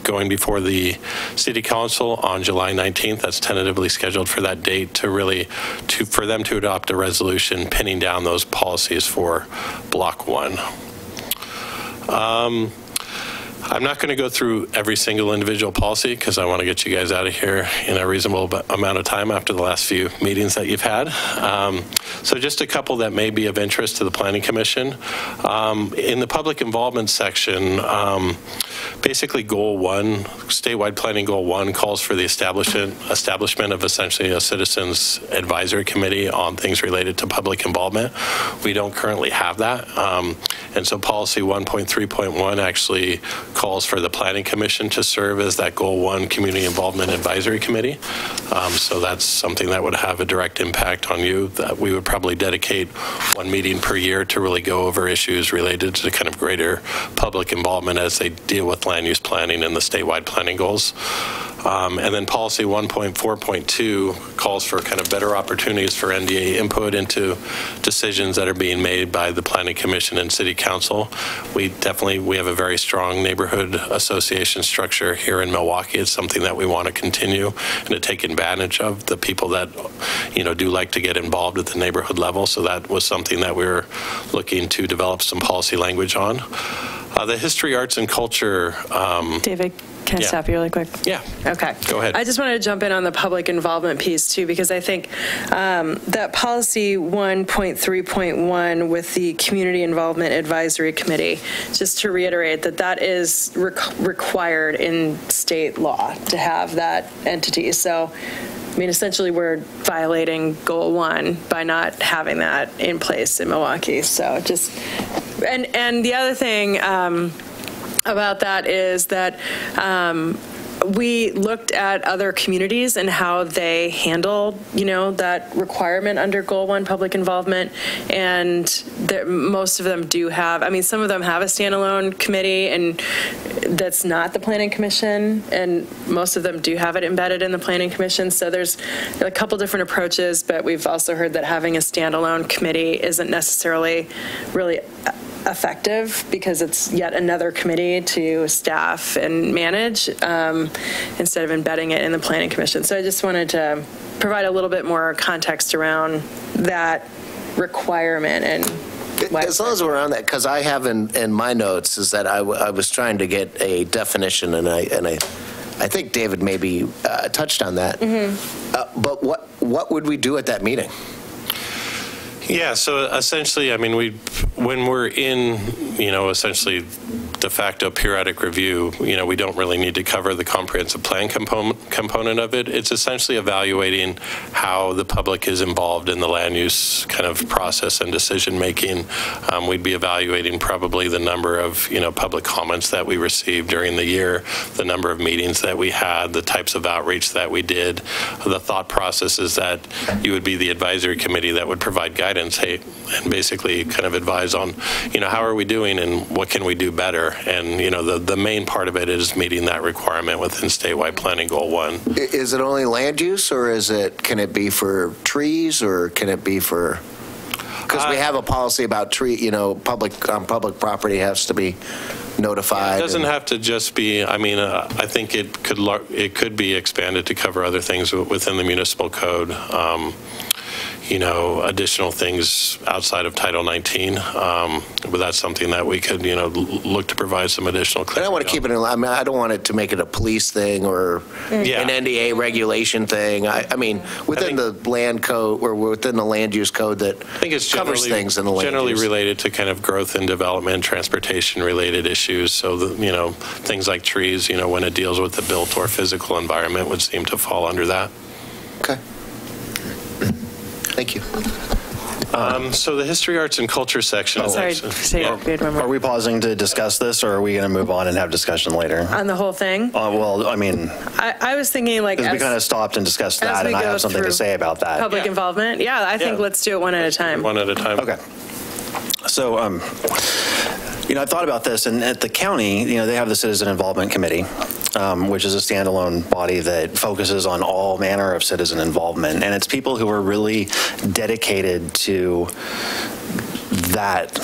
S2: going before the City Council on July 19th. That's tentatively scheduled for that date for them to adopt a resolution pinning down those policies for Block 1. I'm not going to go through every single individual policy because I want to get you guys out of here in a reasonable amount of time after the last few meetings that you've had. So just a couple that may be of interest to the Planning Commission. In the public involvement section, basically Goal 1, statewide planning Goal 1 calls for the establishment of essentially a citizens advisory committee on things related to public involvement. We don't currently have that. And so policy 1.3.1 actually calls for the Planning Commission to serve as that Goal 1 Community Involvement Advisory Committee. So that's something that would have a direct impact on you, that we would probably dedicate 1 meeting per year to really go over issues related to kind of greater public involvement as they deal with land use planning and the statewide planning goals. And then policy 1.4.2 calls for kind of better opportunities for NDA input into decisions that are being made by the Planning Commission and City Council. We have a very strong neighborhood association structure here in Milwaukee. It's something that we want to continue and to take advantage of the people that, do like to get involved at the neighborhood level. So that was something that we were looking to develop some policy language on. The history, arts, and culture.
S1: David, can I stop you really quick?
S2: Yeah.
S1: Okay.
S2: Go ahead.
S1: I just wanted to jump in on the public involvement piece too, because I think that policy 1.3.1 with the Community Involvement Advisory Committee, just to reiterate that is required in state law to have that entity. So, I mean, essentially, we're violating Goal 1 by not having that in place in Milwaukee. So and the other thing about that is that we looked at other communities and how they handle, that requirement under Goal 1 public involvement, and most of them do have, some of them have a standalone committee, and that's not the Planning Commission, and most of them do have it embedded in the Planning Commission. So there's a couple different approaches, but we've also heard that having a standalone committee isn't necessarily really effective because it's yet another committee to staff and manage instead of embedding it in the Planning Commission. So I just wanted to provide a little bit more context around that requirement and
S4: as long as we're on that, because I have in my notes is that I was trying to get a definition, and I think David maybe touched on that. Mm-hmm. But what would we do at that meeting?
S2: Yeah, so essentially, when we're in, essentially de facto periodic review, we don't really need to cover the comprehensive plan component of it. It's essentially evaluating how the public is involved in the land use kind of process and decision making. We'd be evaluating probably the number of, public comments that we received during the year, the number of meetings that we had, the types of outreach that we did. The thought process is that you would be the advisory committee that would provide guidance, and basically kind of advise on, how are we doing and what can we do better? And, the main part of it is meeting that requirement within statewide planning Goal 1.
S4: Is it only land use, or can it be for trees, or can it be for, because we have a policy about public property has to be notified.
S2: It doesn't have to just be, I think it could be expanded to cover other things within the municipal code. Additional things outside of Title 19, but that's something that we could, look to provide some additional clarity.
S4: I don't want to keep it in, I don't want it to make it a police thing or an NDA regulation thing. Within the land code or within the land use code that
S2: I think it's
S4: covers things in the land
S2: generally
S4: use.
S2: Related to kind of growth and development, transportation related issues. So, things like trees, when it deals with the built or physical environment would seem to fall under that.
S4: Okay. Thank you.
S2: So the history, arts, and culture section.
S10: Are we pausing to discuss this, or are we going to move on and have discussion later?
S1: On the whole thing?
S10: I
S1: was thinking
S10: we kind of stopped and discussed that, and I have something to say about that.
S1: Public involvement? Yeah, I think let's do it one at a time.
S2: One at a time.
S10: Okay. So, I thought about this, and at the county, they have the Citizen Involvement Committee, which is a standalone body that focuses on all manner of citizen involvement, and it's people who are really dedicated to that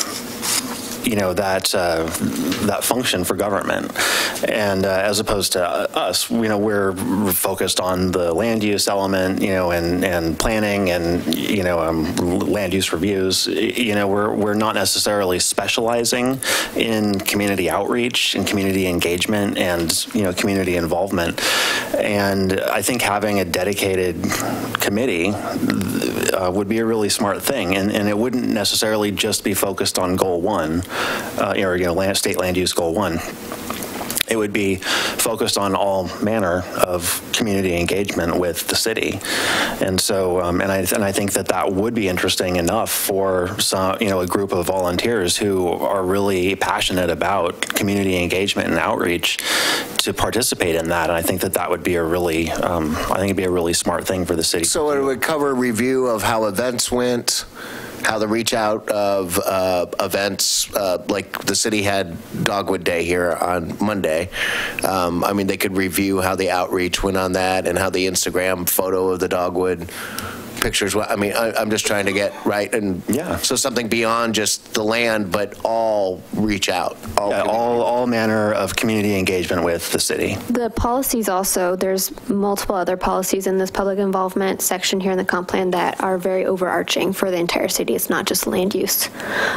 S10: that function for government. And as opposed to us, we're focused on the land use element, and planning and, land use reviews. We're not necessarily specializing in community outreach and community engagement and, community involvement. And I think having a dedicated committee would be a really smart thing. And it wouldn't necessarily just be focused on Goal 1, state land use Goal 1. It would be focused on all manner of community engagement with the city, and so and I think that would be interesting enough for some a group of volunteers who are really passionate about community engagement and outreach to participate in that. And I think that would be a really it'd be a really smart thing for the city.
S4: So it would cover review of how events went. how the reach out of events, like the city had Dogwood Day here on Monday. I mean, they could review how the outreach went on that and how the Instagram photo of the Dogwood pictures. I mean, I'm just trying to get right. And
S10: yeah.
S4: So something beyond just the land, but all reach out.
S10: All manner of community engagement with the city. The
S3: policies also, there's multiple other policies in this public involvement section here in the comp plan that are very overarching for the entire city. It's not just land use.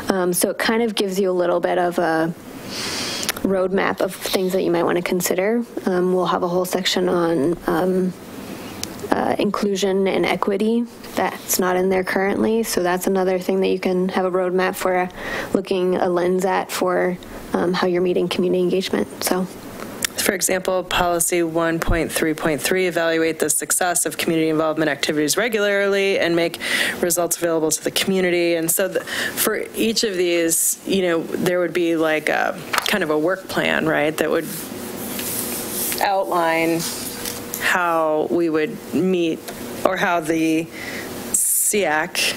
S3: So it kind of gives you a little bit of a roadmap of things that you might want to consider. We'll have a whole section on inclusion and equity that's not in there currently. So that's another thing that you can have a roadmap for looking a lens at for how you're meeting community engagement. So,
S1: for example, policy 1.3.3, evaluate the success of community involvement activities regularly and make results available to the community. And so for each of these, you know, there would be like a kind of a work plan, right, that would outline how we would meet, or how the SEAC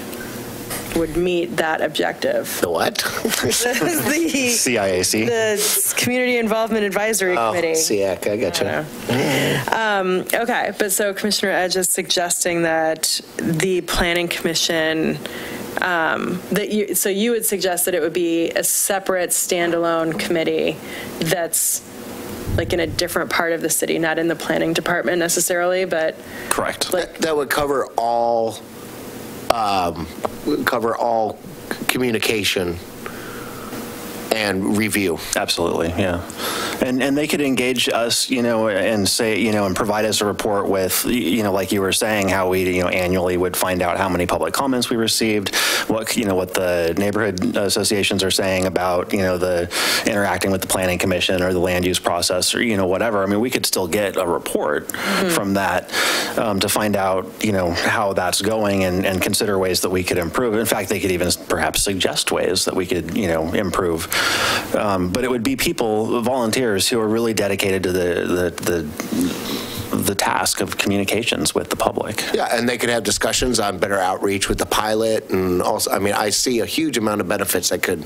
S1: would meet that objective.
S4: The what?
S1: the
S10: CIAC.
S1: The Community Involvement Advisory Committee.
S4: SEAC, I gotcha.
S1: Okay, but so Commissioner Edge is suggesting that the Planning Commission, so you would suggest that it would be a separate standalone committee that's like in a different part of the city, not in the planning department necessarily, but
S10: correct.
S1: Like,
S4: that would cover all communication and review.
S10: Absolutely, yeah. And they could engage us, you know, and say, you know, and provide us a report with, you know, like you were saying, how we, you know, annually would find out how many public comments we received, what, you know, what the neighborhood associations are saying about, you know, the interacting with the planning commission or the land use process or, you know, whatever. I mean, we could still get a report from that to find out, you know, how that's going and consider ways that we could improve. In fact, they could even perhaps suggest ways that we could, you know, improve. But it would be people, volunteers, who are really dedicated to the task of communications with the public.
S4: Yeah, and they could have discussions on better outreach with the pilot, and also, I mean, I see a huge amount of benefits that could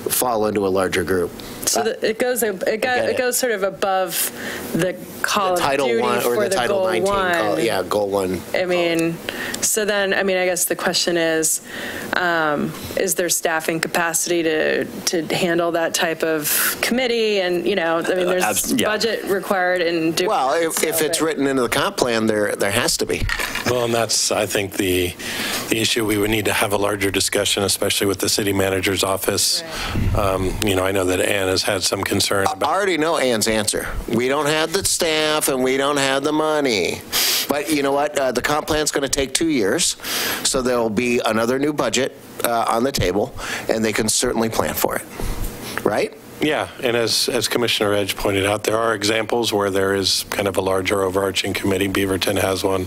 S4: fall into a larger group.
S1: So it goes sort of above the call of duty for the Title 19 call,
S4: yeah, Goal 1.
S1: I mean, so then, I mean, I guess the question is there staffing capacity to handle that type of committee? And, you know, I mean, there's budget required in doing.
S4: Well, if it's written into the comp plan, there has to be.
S2: Well, and that's, I think, the issue. We would need to have a larger discussion, especially with the city manager's office. Right. You know, I know that Ann has had some concern about.
S4: I already know Ann's answer. We don't have the staff and we don't have the money. But you know what? The comp plan's going to take 2 years, so there will be another new budget on the table, and they can certainly plan for it. Right?
S2: Yeah, and as Commissioner Edge pointed out, there are examples where there is kind of a larger overarching committee. Beaverton has one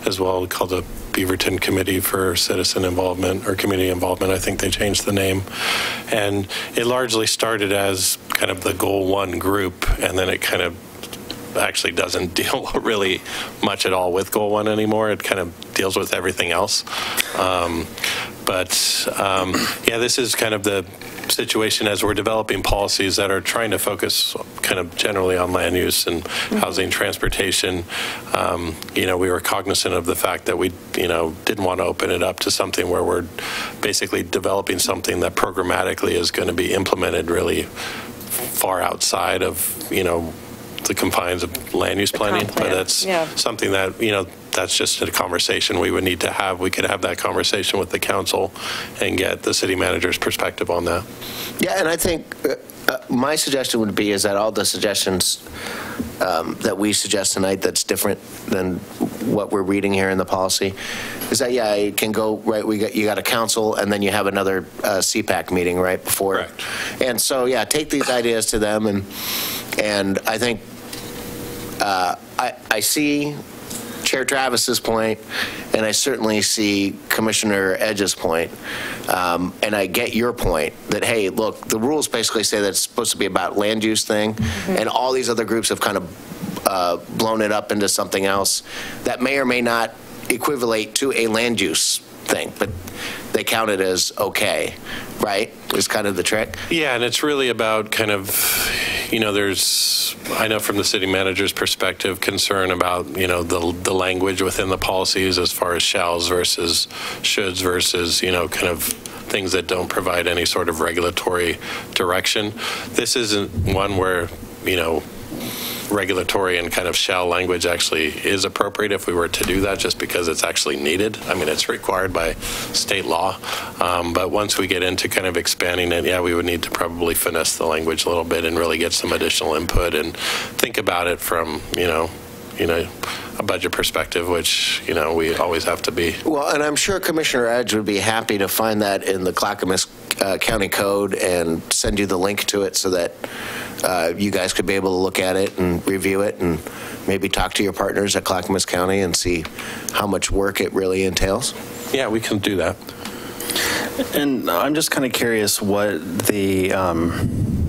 S2: as well, called the Beaverton Committee for Citizen Involvement or Community Involvement. I think they changed the name. And it largely started as kind of the Goal 1 group, and then it kind of actually doesn't deal really much at all with Goal 1 anymore. It kind of deals with everything else. Yeah, this is kind of the situation as we're developing policies that are trying to focus kind of generally on land use and housing, transportation. You know, we were cognizant of the fact that we, you know, didn't want to open it up to something where we're basically developing something that programmatically is going to be implemented really far outside of, you know, the confines of land use planning. But that's something that, you know, that's just a conversation we would need to have. We could have that conversation with the council and get the city manager's perspective on that.
S4: Yeah, and I think my suggestion would be is that all the suggestions that we suggest tonight that's different than what we're reading here in the policy is that, yeah, it can go, right, you got a council and then you have another CPAC meeting right before.
S2: Correct.
S4: And so, yeah, take these ideas to them, and I think I see Chair Travis's point, and I certainly see Commissioner Edge's point, and I get your point that, hey, look, the rules basically say that it's supposed to be about land use thing, and all these other groups have kind of blown it up into something else that may or may not equivalent to a land use thing, but they count it as okay, right? Is kind of the trick.
S2: Yeah, and it's really about kind of, I know from the city manager's perspective, concern about, the language within the policies as far as shalls versus shoulds versus, kind of things that don't provide any sort of regulatory direction. This isn't one where, regulatory and kind of shall language actually is appropriate if we were to do that, just because it's actually needed. I mean, it's required by state law. But once we get into kind of expanding it, yeah, we would need to probably finesse the language a little bit and really get some additional input and think about it from, a budget perspective, which, we always have to be.
S4: Well, and I'm sure Commissioner Edge would be happy to find that in the Clackamas County Code and send you the link to it so that you guys could be able to look at it and review it and maybe talk to your partners at Clackamas County and see how much work it really entails.
S2: Yeah, we can do that.
S10: And I'm just kind of curious what the, I'm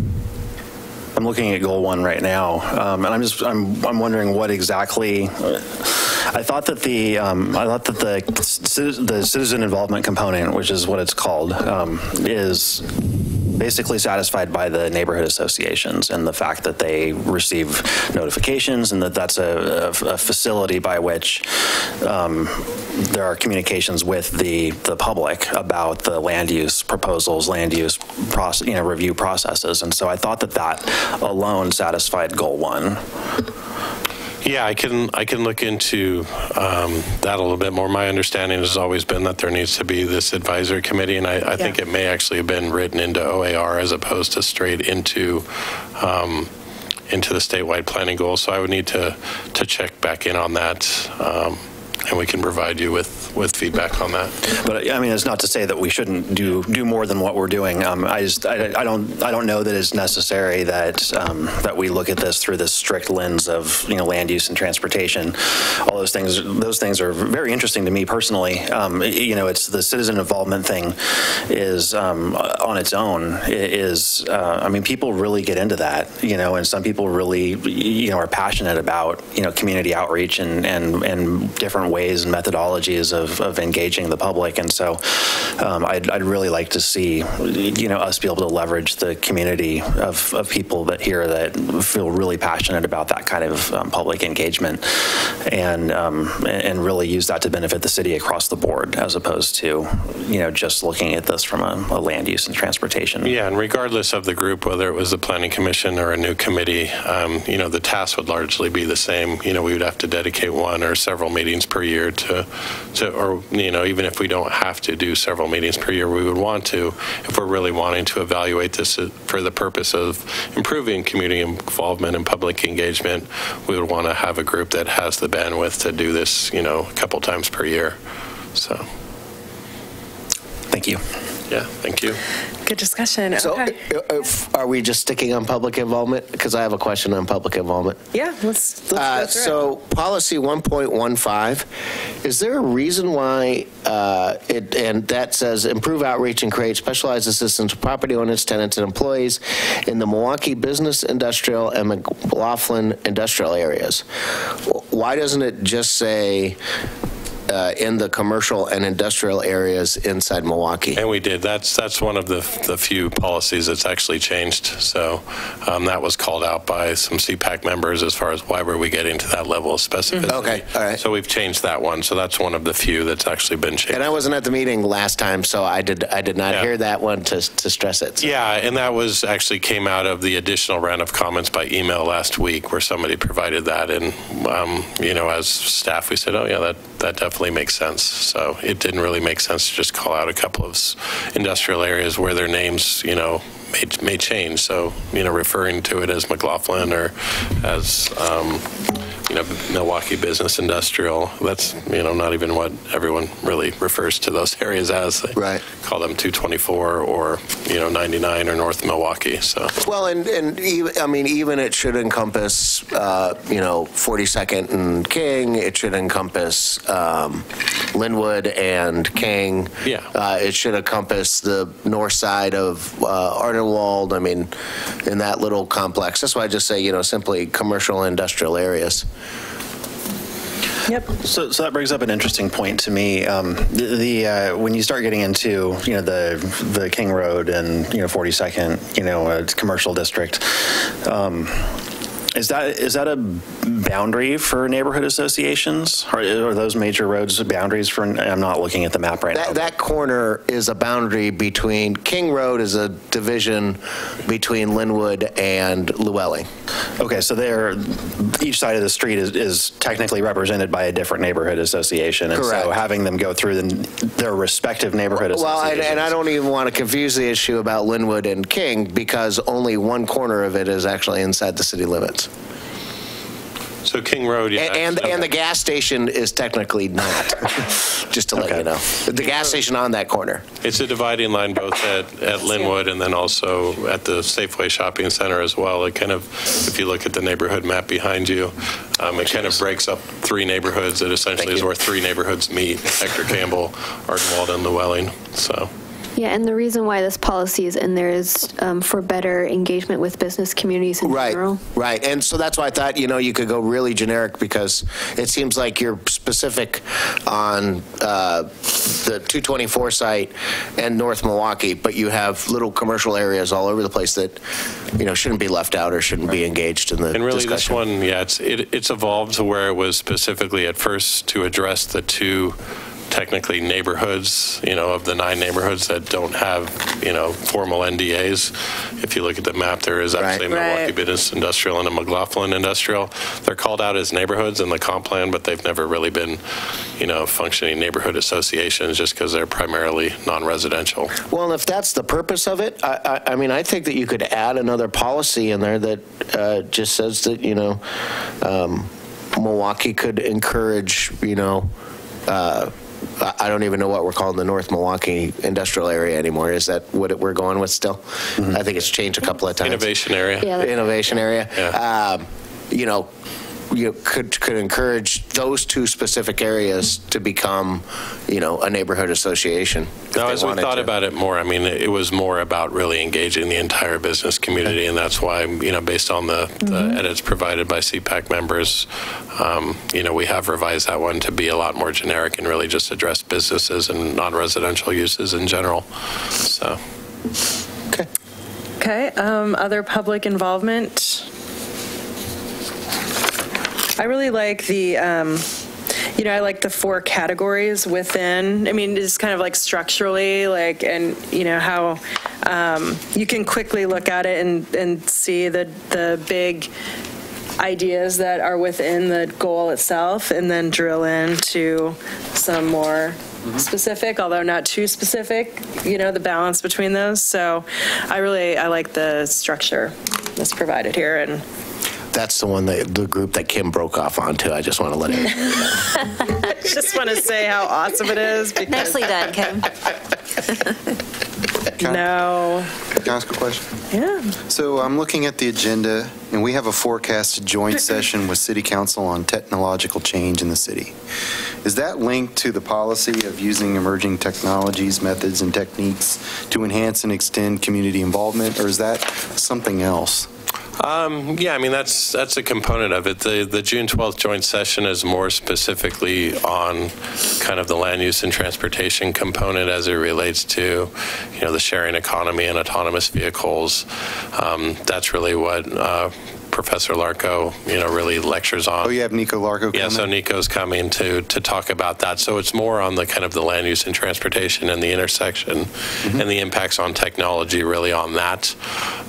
S10: looking at goal 1 right now, and I'm wondering what exactly. I thought that the citizen involvement component, which is what it's called, is basically satisfied by the neighborhood associations and the fact that they receive notifications and that that's a facility by which there are communications with the public about the land use proposals, land use review processes. And so I thought that alone satisfied goal 1.
S2: Yeah, I can look into that a little bit more. My understanding has always been that there needs to be this advisory committee, and I think it may actually have been written into OAR as opposed to straight into the statewide planning goals. So I would need to check back in on that, and we can provide you with feedback on that.
S10: But I mean, it's not to say that we shouldn't do more than what we're doing. I don't know that it's necessary that we look at this through this strict lens of land use and transportation. All those things are very interesting to me personally. It's the citizen involvement thing is on its own is people really get into that, and some people really are passionate about community outreach and different ways and methodologies of engaging the public. And so I'd really like to see, us be able to leverage the community of people that here that feel really passionate about that kind of public engagement and really use that to benefit the city across the board, as opposed to, just looking at this from a land use and transportation.
S2: Yeah, and regardless of the group, whether it was the Planning Commission or a new committee, the task would largely be the same. We would have to dedicate one or several meetings per year or even if we don't have to do several meetings per year, we would want to, if we're really wanting to evaluate this for the purpose of improving community involvement and public engagement, we would want to have a group that has the bandwidth to do this, a couple times per year. So.
S10: Thank you.
S2: Yeah, thank you.
S1: Good discussion.
S4: So
S1: okay.
S4: Are we just sticking on public involvement? Because I have a question on public involvement.
S1: Yeah, let's go through
S4: so policy 1.15, is there a reason why and that says improve outreach and create specialized assistance to property owners, tenants, and employees in the Milwaukee business, industrial, and McLaughlin industrial areas? Why doesn't it just say in the commercial and industrial areas inside Milwaukee?
S2: And we did. That's one of the few policies that's actually changed. So that was called out by some CPAC members as far as why were we getting to that level of specificity.
S4: Okay, all right.
S2: So we've changed that one. So that's one of the few that's actually been changed.
S4: And I wasn't at the meeting last time, so I did not hear that one to stress it. So.
S2: Yeah, and that was actually came out of the additional round of comments by email last week where somebody provided that. And, as staff, we said, oh, yeah, that definitely makes sense. So it didn't really make sense to just call out a couple of industrial areas where their names, may change. So, referring to it as McLaughlin or as, Milwaukee business industrial, that's, not even what everyone really refers to those areas as. They call them 224 or, 99 or North Milwaukee. So.
S4: Well, and even it should encompass, 42nd and King. It should encompass Linwood and King.
S2: Yeah.
S4: It should encompass the north side of Ardenwald. In that little complex. That's why I just say, simply commercial and industrial areas.
S1: Yep.
S10: So that brings up an interesting point to me. When you start getting into, the King Road and, 42nd, commercial district, is that a boundary for neighborhood associations? Are those major roads boundaries for? I'm not looking at the map right now.
S4: That corner is a boundary between, King Road is a division between Linwood and Llewellyn.
S10: Okay, so each side of the street is technically represented by a different neighborhood association. And
S4: Correct.
S10: So having them go through their respective neighborhood associations.
S4: Well, and I don't even want to confuse the issue about Linwood and King, because only one corner of it is actually inside the city limits.
S2: So King Road, yeah.
S4: And the gas station is technically not, just to let you know. The gas station on that corner.
S2: It's a dividing line both at Linwood and then also at the Safeway Shopping Center as well. It kind of, if you look at the neighborhood map behind you, it kind of breaks up three neighborhoods. It essentially is where three neighborhoods meet: Hector Campbell, Ardenwald, and Llewellyn. So.
S3: Yeah, and the reason why this policy is in there is for better engagement with business communities in general.
S4: Right, and so that's why I thought, you could go really generic, because it seems like you're specific on the 224 site and North Milwaukee, but you have little commercial areas all over the place that, shouldn't be left out or shouldn't be engaged in the
S2: And really
S4: discussion.
S2: this one, it's evolved to where it was specifically at first to address the two technically neighborhoods, of the 9 neighborhoods that don't have, formal NDAs. If you look at the map, there is actually a Milwaukee Business Industrial and a McLaughlin Industrial. They're called out as neighborhoods in the comp plan, but they've never really been, functioning neighborhood associations just because they're primarily non-residential.
S4: Well, and if that's the purpose of it, I think that you could add another policy in there that just says that, Milwaukee could encourage, I don't even know what we're calling the North Milwaukee industrial area anymore. Is that what we're going with still? Mm-hmm. I think it's changed a couple of times.
S2: Innovation area.
S3: Yeah,
S4: Innovation area.
S2: Yeah.
S4: You could encourage those two specific areas to become, a neighborhood association.
S2: No, as we thought about it more, it was more about really engaging the entire business community, and that's why, based on the edits provided by CPAC members, we have revised that one to be a lot more generic and really just address businesses and non-residential uses in general. So.
S1: Okay. Other public involvement. I really like the, I like the 4 categories within. It's kind of like structurally, and how you can quickly look at it and see the big ideas that are within the goal itself, and then drill into some more specific, although not too specific, the balance between those. So I like the structure that's provided here. And
S4: that's the one the group that Kim broke off onto. I just want to let it.
S1: I just want to say how awesome it is.
S7: Nicely done, Kim.
S9: Can I ask a question?
S1: Yeah.
S9: So I'm looking at the agenda, and we have a forecasted joint session with City Council on technological change in the city. Is that linked to the policy of using emerging technologies, methods, and techniques to enhance and extend community involvement, or is that something else?
S2: That's a component of it. The June 12th joint session is more specifically on kind of the land use and transportation component as it relates to, the sharing economy and autonomous vehicles. That's really what Professor Larco, really lectures on.
S9: Oh, you have Nico Larco coming?
S2: Yeah, so Nico's coming to talk about that. So it's more on the kind of the land use and transportation and the intersection and the impacts on technology really on that.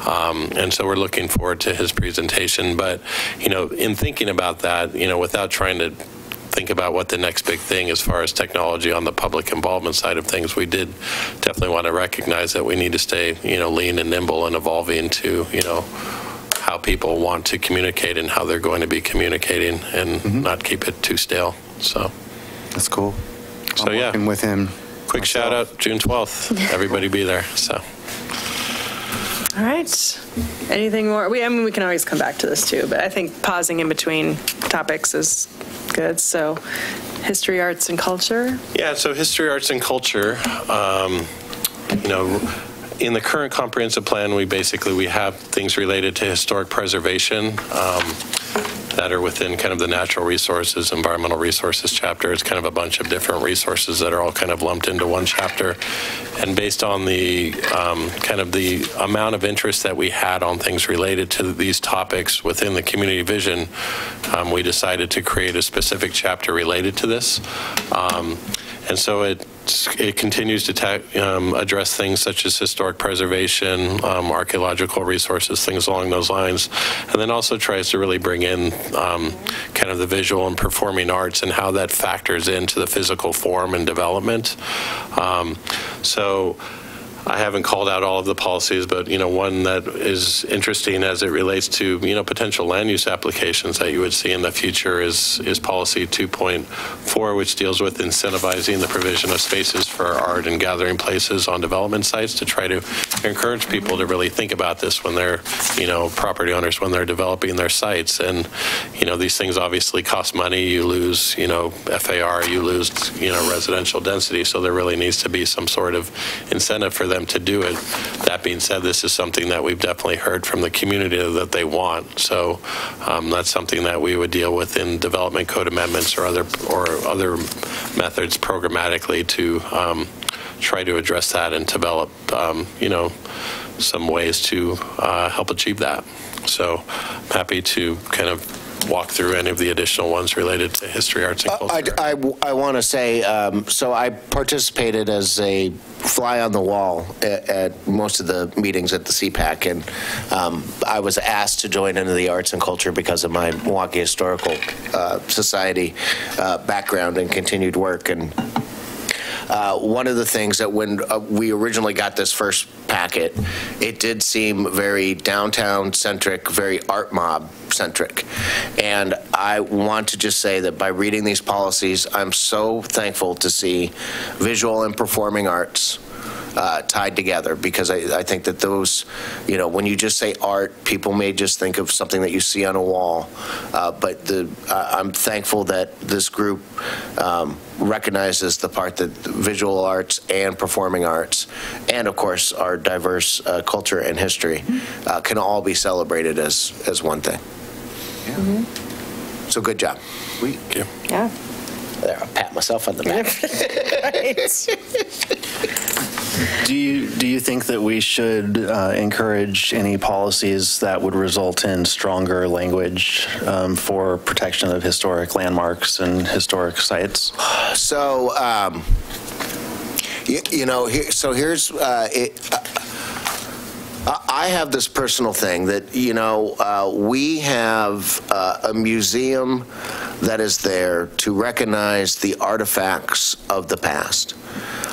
S2: And so we're looking forward to his presentation. But, in thinking about that, without trying to think about what the next big thing as far as technology on the public involvement side of things, we did definitely want to recognize that we need to stay, lean and nimble and evolving to, how people want to communicate and how they're going to be communicating and not keep it too stale. So
S9: that's cool.
S2: So
S9: I'm working with him.
S2: Quick shout out, June 12th. Everybody be there. So.
S1: All right. Anything more? We can always come back to this too, but I think pausing in between topics is good. So history, arts, and culture.
S2: Yeah, so history, arts, and culture, in the current comprehensive plan, we have things related to historic preservation that are within kind of the natural resources, environmental resources chapter. It's kind of a bunch of different resources that are all kind of lumped into one chapter. And based on the kind of the amount of interest that we had on things related to these topics within the community vision, we decided to create a specific chapter related to this. And so it continues to address things such as historic preservation, archaeological resources, things along those lines, and then also tries to really bring in kind of the visual and performing arts and how that factors into the physical form and development. So I haven't called out all of the policies, but one that is interesting as it relates to potential land use applications that you would see in the future is policy 2.4, which deals with incentivizing the provision of spaces for art and gathering places on development sites to try to encourage people to really think about this when they're property owners when they're developing their sites. And these things obviously cost money. You lose FAR, you lose residential density, so there really needs to be some sort of incentive for them to do it. That being said, this is something that we've definitely heard from the community that they want. So that's something that we would deal with in development code amendments or other methods programmatically to try to address that and develop some ways to help achieve that. So I'm happy to kind of walk through any of the additional ones related to history, arts, and culture.
S4: I want to say, so I participated as a fly on the wall at most of the meetings at the CPAC, and I was asked to join into the arts and culture because of my Milwaukee Historical Society background and continued work. And one of the things that when we originally got this first packet, it did seem very downtown-centric, very art mob-centric. And I want to just say that by reading these policies, I'm so thankful to see visual and performing arts tied together, because I think that those, when you just say art, people may just think of something that you see on a wall. But I'm thankful that this group recognizes the part that visual arts and performing arts, and of course our diverse culture and history, can all be celebrated as one thing.
S9: Yeah.
S4: Mm-hmm. So good job.
S2: Thank you.
S1: Yeah.
S4: There, I'll pat myself on the back.
S10: Do you think that we should encourage any policies that would result in stronger language for protection of historic landmarks and historic sites?
S4: So, here's I have this personal thing that, we have a museum that is there to recognize the artifacts of the past.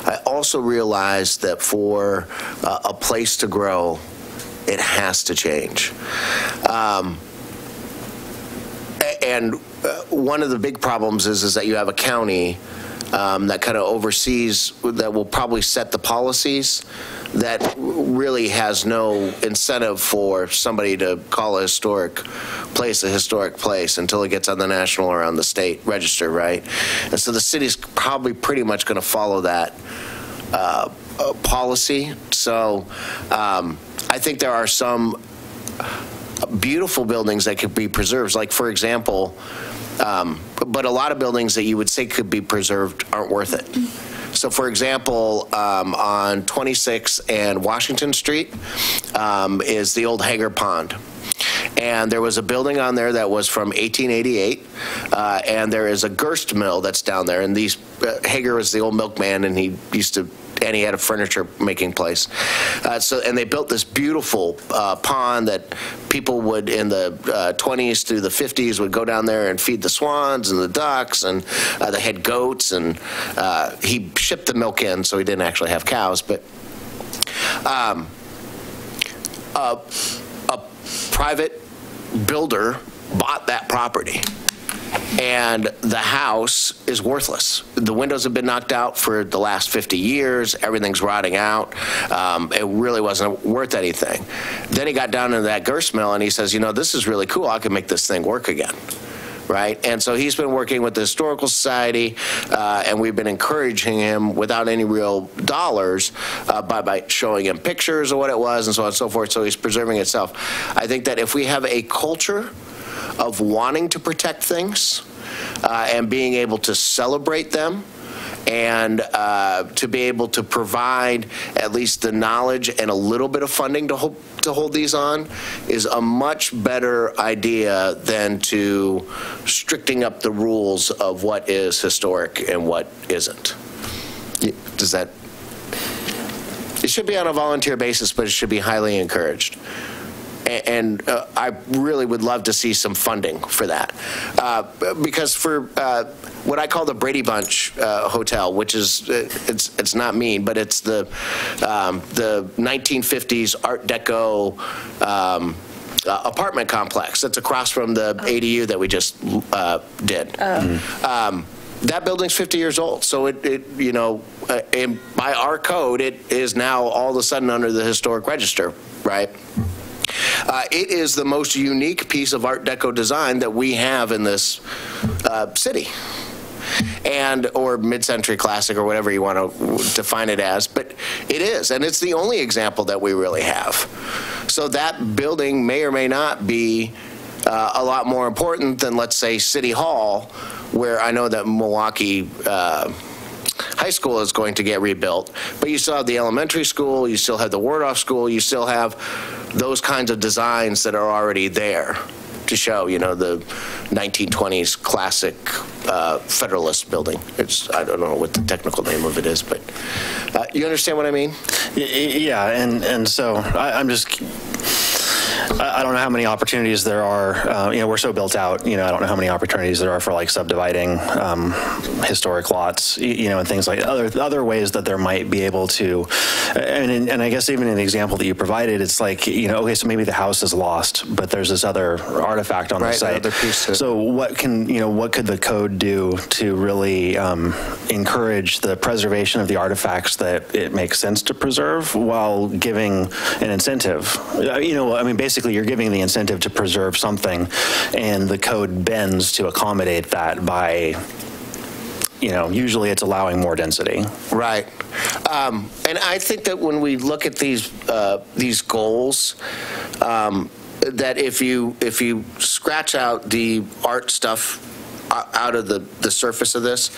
S4: I also realize that for a place to grow, it has to change. And one of the big problems is that you have a county that kind of oversees, that will probably set the policies, that really has no incentive for somebody to call a historic place until it gets on the national or on the state register, right? And so the city's probably pretty much going to follow that policy. So I think there are some beautiful buildings that could be preserved, like, for example, but a lot of buildings that you would say could be preserved aren't worth it. So, for example, on 26 and Washington Street is the old Hager Pond. And there was a building on there that was from 1888, and there is a grist mill that's down there. And Hager was the old milkman, and he had a furniture making place. And they built this beautiful pond that people would, in the 20s through the 50s, would go down there and feed the swans and the ducks, and they had goats, and he shipped the milk in, so he didn't actually have cows. But a private builder bought that property, and the house is worthless. The windows have been knocked out for the last 50 years. Everything's rotting out. It really wasn't worth anything. Then he got down into that grist mill, and he says, this is really cool. I can make this thing work again. right? And so he's been working with the Historical Society, and we've been encouraging him without any real dollars by showing him pictures of what it was and so on and so forth, so he's preserving itself. I think that if we have a culture of wanting to protect things and being able to celebrate them, and to be able to provide at least the knowledge and a little bit of funding to hold these on is a much better idea than to stricting up the rules of what is historic and what isn't. Does that? It should be on a volunteer basis, but it should be highly encouraged. And I really would love to see some funding for that. Because for what I call the Brady Bunch Hotel, which is, it's not mean, but it's the 1950s Art Deco apartment complex that's across from the ADU that we just did. That building's 50 years old, so by our code, it is now all of a sudden under the historic register, right? It is the most unique piece of Art Deco design that we have in this city, or mid-century classic, or whatever you want to define it as, but it is, and it's the only example that we really have. So that building may or may not be a lot more important than, let's say, City Hall, where I know that Milwaukee High School is going to get rebuilt, but you still have the elementary school, you still have the Wardolph School, you still have those kinds of designs that are already there to show, the 1920s classic Federalist building. I don't know what the technical name of it is, but you understand what I mean?
S10: Yeah, and so I don't know how many opportunities there are. We're so built out. I don't know how many opportunities there are for like subdividing historic lots. And things like other ways that there might be able to. And I guess even in the example that you provided, it's like okay, so maybe the house is lost, but there's this other artifact on the site. So what could the code do to really encourage the preservation of the artifacts that it makes sense to preserve while giving an incentive? Basically, you're giving the incentive to preserve something, and the code bends to accommodate that by, usually it's allowing more density.
S4: Right. And I think that when we look at these goals, that if you scratch out the art stuff out of the surface of this,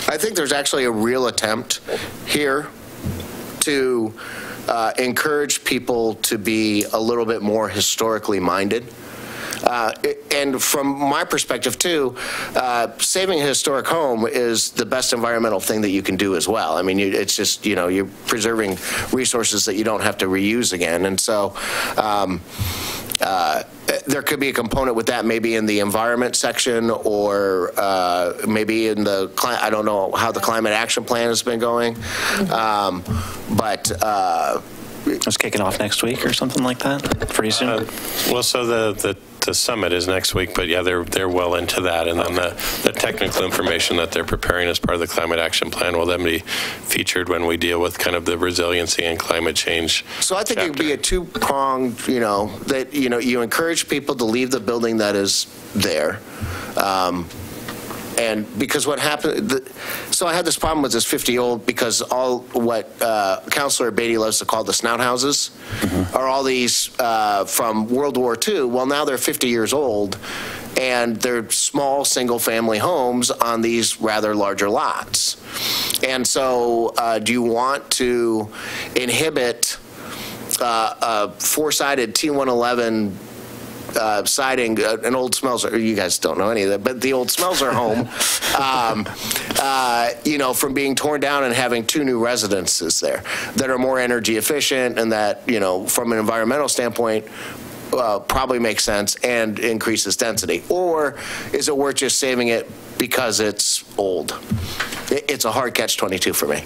S4: I think there's actually a real attempt here to encourage people to be a little bit more historically minded. And from my perspective, too, saving a historic home is the best environmental thing that you can do as well. It's just, you're preserving resources that you don't have to reuse again. And so there could be a component with that, maybe in the environment section, or maybe in the, I don't know how the climate action plan has been going, but
S10: it's kicking off next week or something like that, pretty soon.
S2: So the summit is next week, but yeah, they're well into that, and then the technical information that they're preparing as part of the climate action plan will then be featured when we deal with kind of the resiliency and climate change. So
S4: I think it would be a two-pronged, that you encourage people to leave the building that is there. And because what happened, so I had this problem with this 50-year-old, because all what Councilor Beatty loves to call the snout houses are all these from World War II. Well, now they're 50 years old, and they're small single-family homes on these rather larger lots. And so do you want to inhibit a four-sided T111 siding, an old Smelser, you guys don't know any of that, but the old Smelser home, from being torn down and having two new residences there that are more energy efficient, and that, from an environmental standpoint, probably makes sense and increases density? Or is it worth just saving it because it's old? It's a hard catch-22 for me.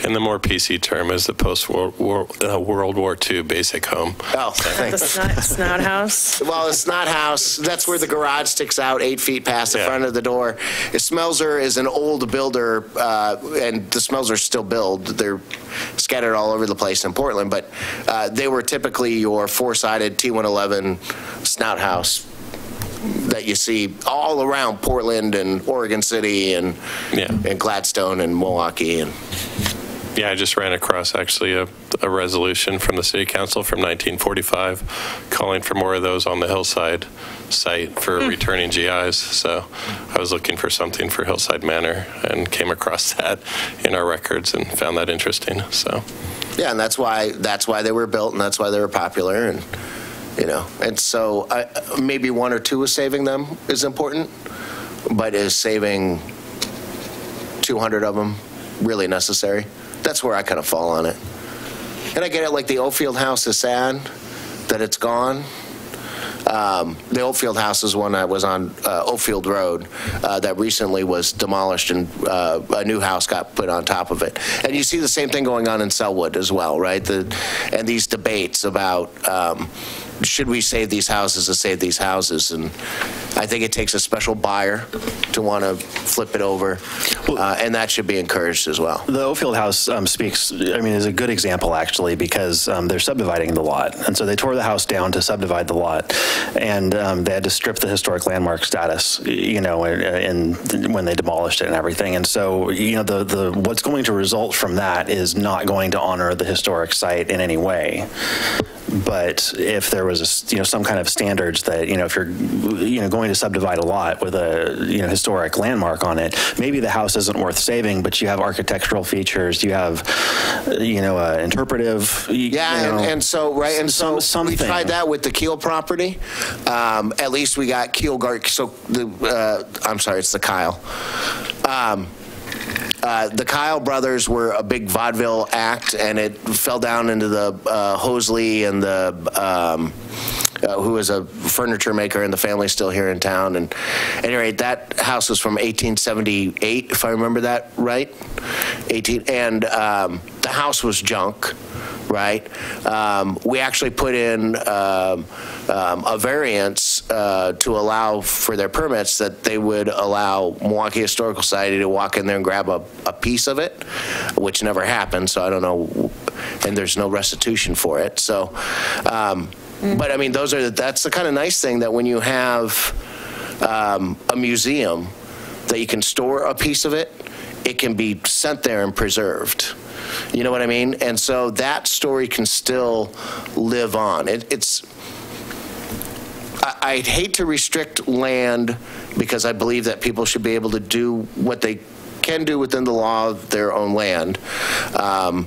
S2: And the more PC term is the post-World War II basic home.
S4: Oh, thanks.
S1: The snout house?
S4: Well, the snout house, that's where the garage sticks out 8 feet past the front of the door. Smelser is an old builder, and the Smelsers still build. They're scattered all over the place in Portland, but they were typically your four-sided T111 snout house that you see all around Portland and Oregon City and Gladstone and Milwaukee. And
S2: yeah, I just ran across actually a resolution from the City Council from 1945 calling for more of those on the Hillside site for returning GIs. So I was looking for something for Hillside Manor and came across that in our records and found that interesting. So
S4: yeah, and that's why they were built, and that's why they were popular, and and so maybe one or two of saving them is important, but is saving 200 of them really necessary? That's where I kind of fall on it. And I get it, like the Oldfield House is sad that it's gone. The Oldfield House is one that was on Oldfield Road that recently was demolished, and a new house got put on top of it. And you see the same thing going on in Sellwood as well, right? And these debates about should we save these houses or save these houses? And I think it takes a special buyer to want to flip it over, and that should be encouraged as well.
S10: The Oldfield House is a good example, actually, because they're subdividing the lot. And so they tore the house down to subdivide the lot, and they had to strip the historic landmark status, when they demolished it and everything. And so, what's going to result from that is not going to honor the historic site in any way. But if there was some kind of standards that if you're going to subdivide a lot with a historic landmark on it, maybe the house isn't worth saving, but you have architectural features, you have interpretive.
S4: And so we tried that with the Keel property. At least we got Keel Guard. So I'm sorry, it's the Kyle. The Kyle brothers were a big vaudeville act, and it fell down into the Hosley and the who was a furniture maker, and the family's still here in town. And at any rate, that house was from 1878, if I remember that right. And the house was junk. Right? We actually put in a variance to allow for their permits that they would allow Milwaukee Historical Society to walk in there and grab a piece of it, which never happened, so I don't know, and there's no restitution for it. So, but I mean, that's the kind of nice thing that when you have a museum that you can store a piece of it, it can be sent there and preserved. You know what I mean? And so that story can still live on. I'd hate to restrict land because I believe that people should be able to do what they can do within the law of their own land. But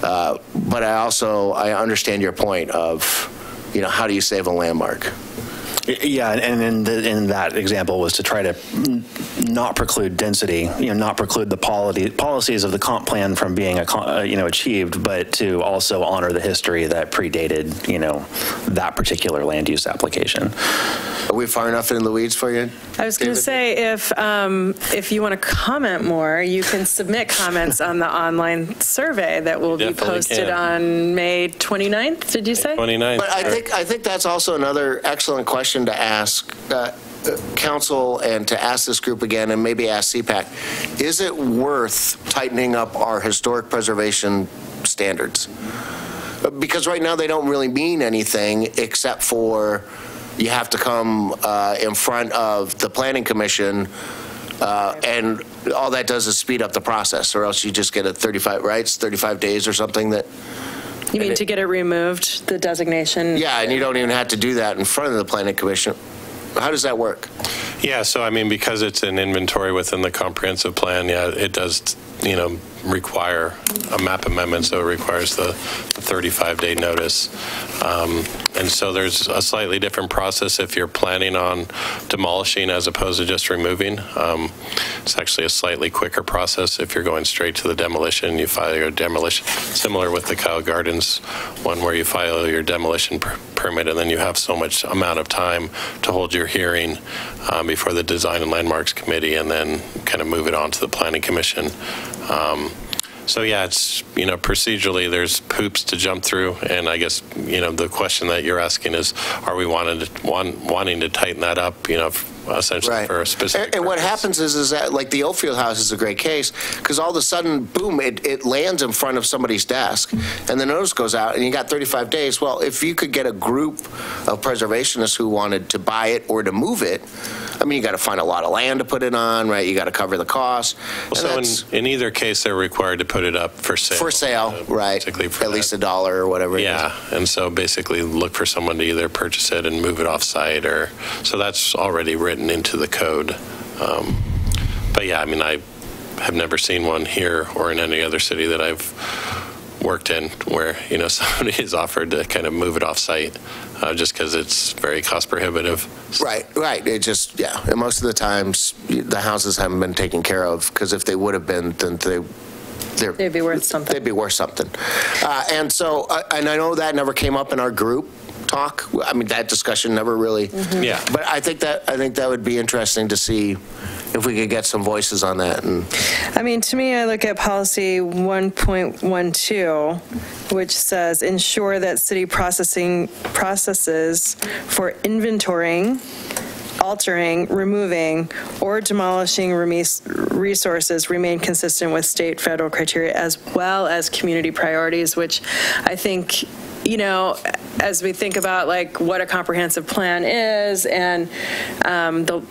S4: I understand your point of, how do you save a landmark?
S10: Yeah, and in that example was to try to not preclude density, not preclude the policies of the comp plan from being achieved, but to also honor the history that predated, that particular land use application.
S4: Are we far enough in the weeds for you?
S1: I was going to say, if you want to comment more, you can submit comments on the online survey that will be posted on May 29th. Did you say?
S2: 29th.
S4: But I think that's also another excellent question to ask council, and to ask this group again, and maybe ask CPAC, is it worth tightening up our historic preservation standards? Because right now they don't really mean anything except for you have to come in front of the planning commission, and all that does is speed up the process, or else you just get a 35 days or something that.
S1: You mean to get it removed, the designation?
S4: Yeah, and you don't even have to do that in front of the planning commission. How does that work?
S2: Yeah, so I mean, because it's an inventory within the comprehensive plan, it does, require a map amendment, so it requires the 35-day notice. And so there's a slightly different process if you're planning on demolishing as opposed to just removing. It's actually a slightly quicker process if you're going straight to the demolition. You file your demolition, similar with the Kyle Gardens one, where you file your demolition permit, and then you have so much amount of time to hold your hearing before the Design and Landmarks Committee, and then kind of move it on to the Planning Commission. So yeah, it's, procedurally there's hoops to jump through, and I guess, the question that you're asking is, are we wanting to tighten that up, essentially for a specific
S4: And what
S2: purpose.
S4: happens is that, like, the Oakfield house is a great case, because all of a sudden, boom, it lands in front of somebody's desk, and the notice goes out, and you got 35 days. Well, if you could get a group of preservationists who wanted to buy it or to move it, I mean, you got to find a lot of land to put it on, right? You got to cover the cost.
S2: Well, so in either case, they're required to put it up for sale.
S4: For sale, right.
S2: Particularly for
S4: at least $1 or whatever it is.
S2: Yeah, and so basically look for someone to either purchase it and move it off-site, or, so that's already written into the code. But yeah, I mean, I have never seen one here or in any other city that I've worked in where, you know, somebody is offered to kind of move it off-site just because it's very cost prohibitive.
S4: Right. It just, yeah. And most of the times, the houses haven't been taken care of, because if they would have been, then they'd
S1: be worth something.
S4: They'd be worth something. And so, and I know that never came up in our group talk. I mean, that discussion never really.
S2: Yeah.
S4: But I think that would be interesting to see if we could get some voices on that. And
S1: I mean, to me, I look at policy 1.12, which says ensure that city processes for inventorying, altering, removing, or demolishing resources remain consistent with state, federal criteria, as well as community priorities, which I think, you know, as we think about like what a comprehensive plan is and the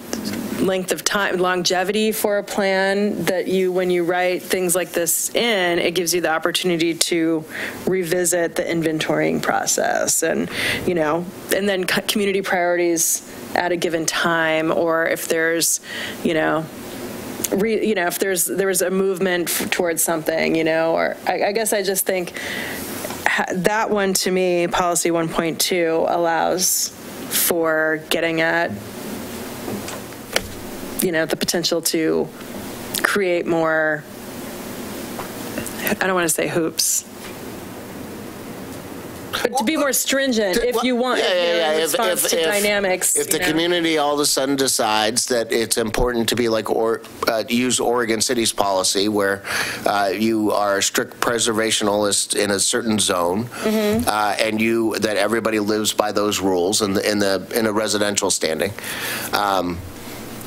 S1: length of time, longevity for a plan, that when you write things like this in, it gives you the opportunity to revisit the inventorying process and, you know, and then community priorities at a given time, or if there's, if there was a movement towards something, or I guess I just think that one, to me, policy 1.2 allows for getting at, the potential to create more, I don't want to say hoops, but to be more stringent if you want, in response to dynamics.
S4: If the community all of a sudden decides that it's important to be like, use Oregon City's policy where you are a strict preservationalist in a certain zone, and that everybody lives by those rules in a residential standing,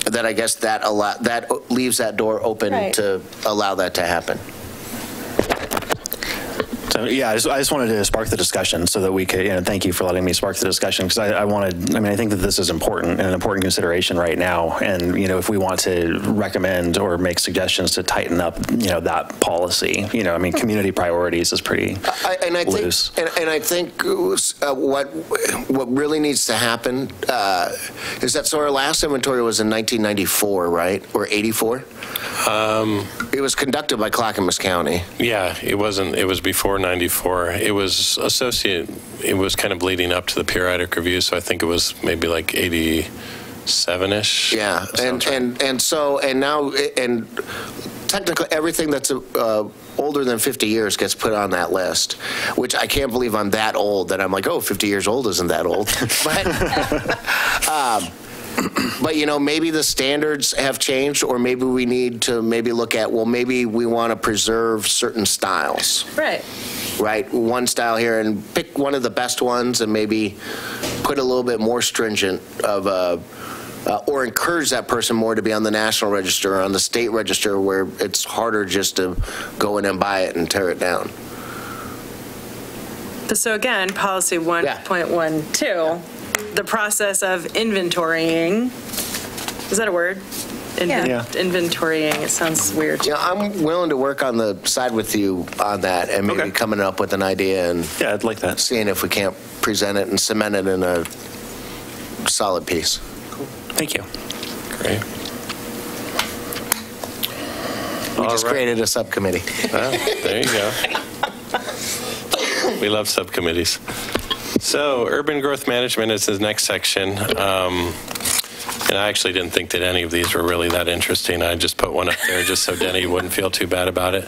S4: that I guess that leaves that door open to allow that to happen.
S10: So, yeah, I just wanted to spark the discussion so that we could, thank you for letting me spark the discussion, because I think that this is important and an important consideration right now. And, if we want to recommend or make suggestions to tighten up, that policy, community priorities is pretty loose.
S4: I think what really needs to happen is that, so our last inventory was in 1994, right? Or 84? It was conducted by Clackamas County.
S2: Yeah, it was before 94. It was it was kind of leading up to the periodic review, so I think it was maybe like 87-ish.
S4: Yeah, and now technically everything that's older than 50 years gets put on that list, which I can't believe I'm that old that I'm like, 50 years old isn't that old. But, maybe the standards have changed, or maybe we need to look at, maybe we want to preserve certain styles. Right? One style here, and pick one of the best ones and maybe put a little bit more stringent or encourage that person more to be on the National Register or on the state register, where it's harder just to go in and buy it and tear it down.
S1: So again, policy 1.12. The process of inventorying, is that a word? Inventorying, it sounds weird.
S4: Yeah, I'm willing to work on the side with you on that, and maybe coming up with an idea and
S10: I'd like that.
S4: Seeing if we can't present it and cement it in a solid piece.
S10: Cool. Thank you.
S2: Great.
S4: We just created a subcommittee.
S2: Well, there you go. We love subcommittees. So, urban growth management is the next section. And I actually didn't think that any of these were really that interesting. I just put one up there just so Denny wouldn't feel too bad about it.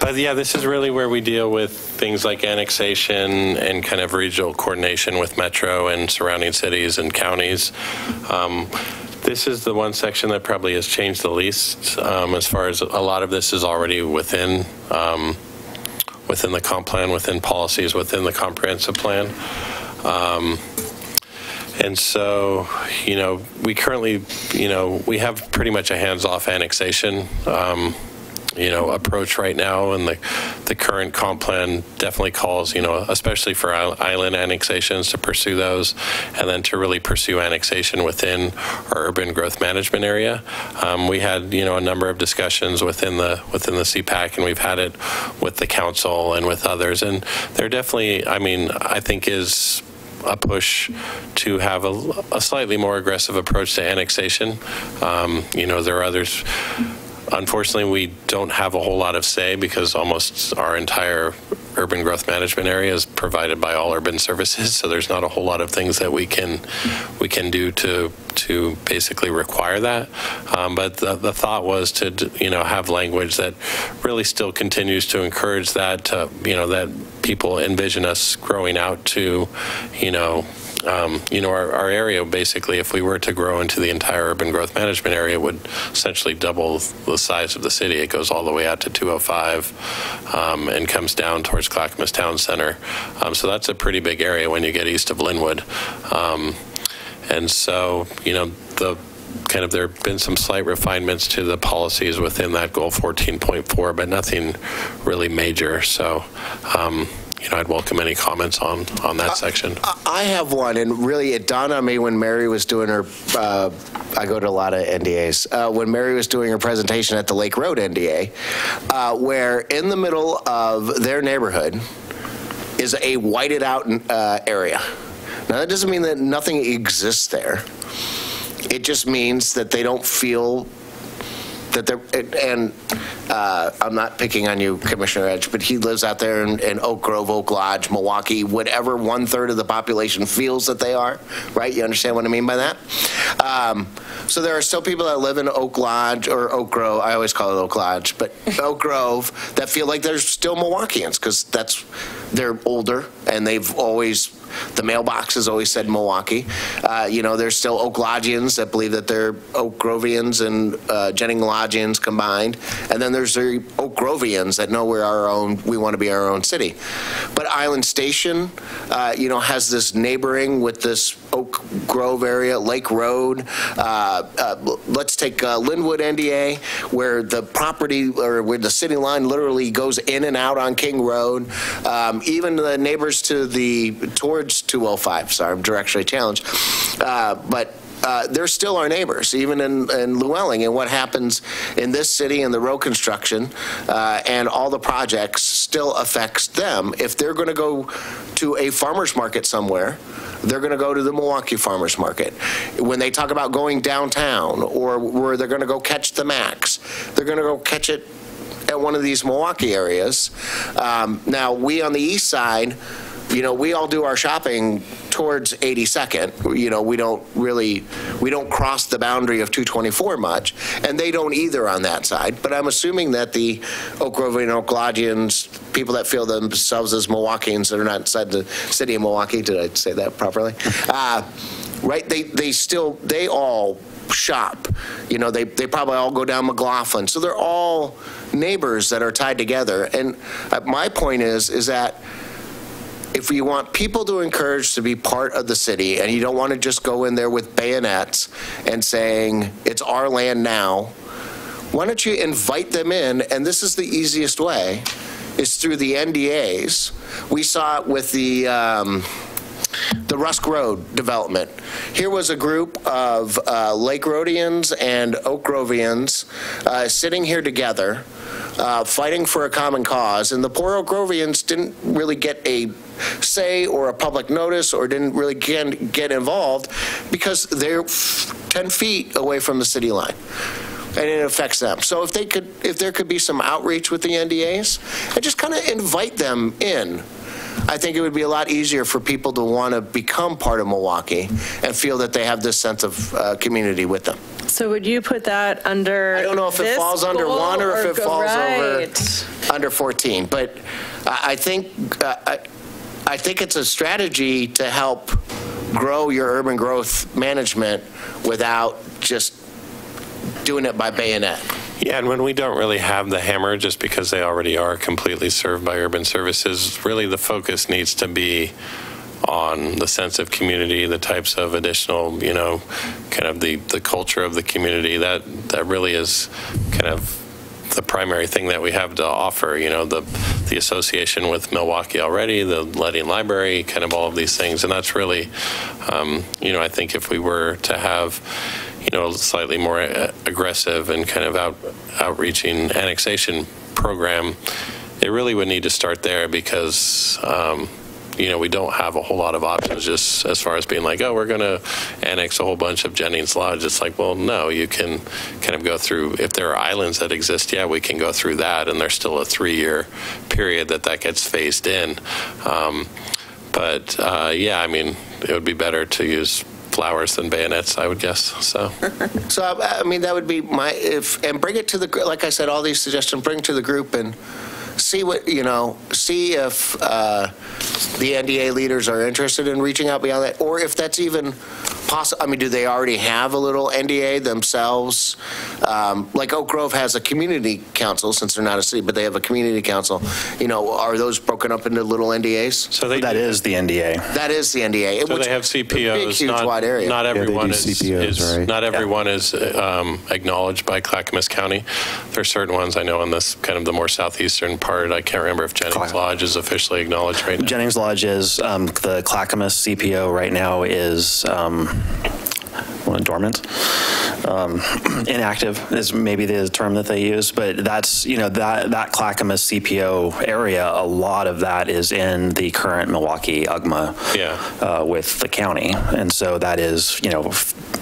S2: But yeah, this is really where we deal with things like annexation and kind of regional coordination with Metro and surrounding cities and counties. This is the one section that probably has changed the least, as far as a lot of this is already within the comp plan, within policies, within the comprehensive plan. And so, we currently, we have pretty much a hands-off annexation, approach right now, and the current comp plan definitely calls, especially for island annexations, to pursue those, and then to really pursue annexation within our urban growth management area. We had, a number of discussions within the CPAC, and we've had it with the council and with others, and there definitely, I think is a push to have a slightly more aggressive approach to annexation. There are others. Unfortunately, we don't have a whole lot of say because almost our entire urban growth management area is provided by all urban services. So there's not a whole lot of things that we can do to basically require that. But the thought was to have language that really still continues to encourage that that people envision us growing out to our area. Basically, if we were to grow into the entire urban growth management area, it would essentially double the size of the city. It goes all the way out to 205 and comes down towards Clackamas Town Center. So that's a pretty big area when you get east of Linwood. And so, there have been some slight refinements to the policies within that goal 14.4, but nothing really major. So, I'd welcome any comments on that section.
S4: I have one, and really it dawned on me when Mary was doing her, I go to a lot of NDAs, when Mary was doing her presentation at the Lake Road NDA, where in the middle of their neighborhood is a whited out area. Now that doesn't mean that nothing exists there. It just means that they don't feel that they're, and I'm not picking on you, Commissioner Edge, but he lives out there in Oak Grove, Oak Lodge, Milwaukee, whatever 1/3 of the population feels that they are, right? You understand what I mean by that? So there are still people that live in Oak Lodge or Oak Grove, I always call it Oak Lodge, but Oak Grove, that feel like they're still Milwaukeeans because they're older and they've always, the mailbox has always said Milwaukee. There's still Oak Lodgians that believe that they're Oak Grovians and Jennings Lodgians combined. And then there's the Oak Grovians that know we want to be our own city. But Island Station, has this neighboring with this Oak Grove area, Lake Road. Let's take Linwood NDA, where the property or where the city line literally goes in and out on King Road. Even the neighbors towards 205. Sorry, I'm directionally challenged. But they're still our neighbors, even in Llewellyn. And what happens in this city and the road construction and all the projects still affects them. If they're going to go to a farmer's market somewhere, they're going to go to the Milwaukee Farmers Market. When they talk about going downtown or where they're going to go catch the Max, they're going to go catch it at one of these Milwaukee areas. Now, we on the east side, we all do our shopping towards 82nd. We don't cross the boundary of 224 much, and they don't either on that side. But I'm assuming that the Oak Grovian and Oak Lodgians, people that feel themselves as Milwaukeeans that are not inside the city of Milwaukee, did I say that properly? Right? They all shop. They probably all go down McLaughlin. So they're all neighbors that are tied together. And my point is that if you want people to encourage to be part of the city and you don't want to just go in there with bayonets and saying it's our land now, why don't you invite them in? And this is the easiest way, is through the NDAs. We saw it with the Rusk Road development. Here was a group of Lake Roadians and Oak Grovians sitting here together, fighting for a common cause, and the poor Oak Grovians didn't really get a say or a public notice or didn't really get involved because they're 10 feet away from the city line. And it affects them. So if there could be some outreach with the NDAs and just kind of invite them in, I think it would be a lot easier for people to want to become part of Milwaukee and feel that they have this sense of community with them.
S1: So would you put that under?
S4: I don't know if it falls under one or if it falls over under 14, but I think it's a strategy to help grow your urban growth management without just doing it by bayonet.
S2: Yeah, and when we don't really have the hammer, just because they already are completely served by urban services, really the focus needs to be on the sense of community, the types of additional, kind of the culture of the community. That really is kind of the primary thing that we have to offer, the association with Milwaukee already, the Leding Library, kind of all of these things. And that's really, I think if we were to have, a slightly more aggressive and kind of outreaching annexation program, it really would need to start there because, we don't have a whole lot of options just as far as being like, oh, we're going to annex a whole bunch of Jennings Lodge. It's like, well, no, you can kind of go through, if there are islands that exist, yeah, we can go through that, and there's still a 3-year period that gets phased in. But it would be better to use flowers than bayonets, I would guess. So
S4: that would be and bring it to the, like I said, all these suggestions, bring it to the group and see what, see if the NDA leaders are interested in reaching out beyond that, or if that's even possible. I mean, do they already have a little NDA themselves? Like Oak Grove has a community council, since they're not a city, but they have a community council. Are those broken up into little NDAs?
S10: So that is the NDA.
S4: That is the NDA.
S2: So they have CPOs.
S4: Big, huge, wide area.
S2: Not everyone
S9: CPOs, right?
S2: Not everyone is acknowledged by Clackamas County. There are certain ones I know in this kind of the more southeastern part. I can't remember if Jennings Lodge is officially acknowledged right now.
S10: Jennings Lodge is, the Clackamas CPO right now is dormant. Inactive is maybe the term that they use, but that's, that Clackamas CPO area, a lot of that is in the current Milwaukee UGMA with the county. And so that is,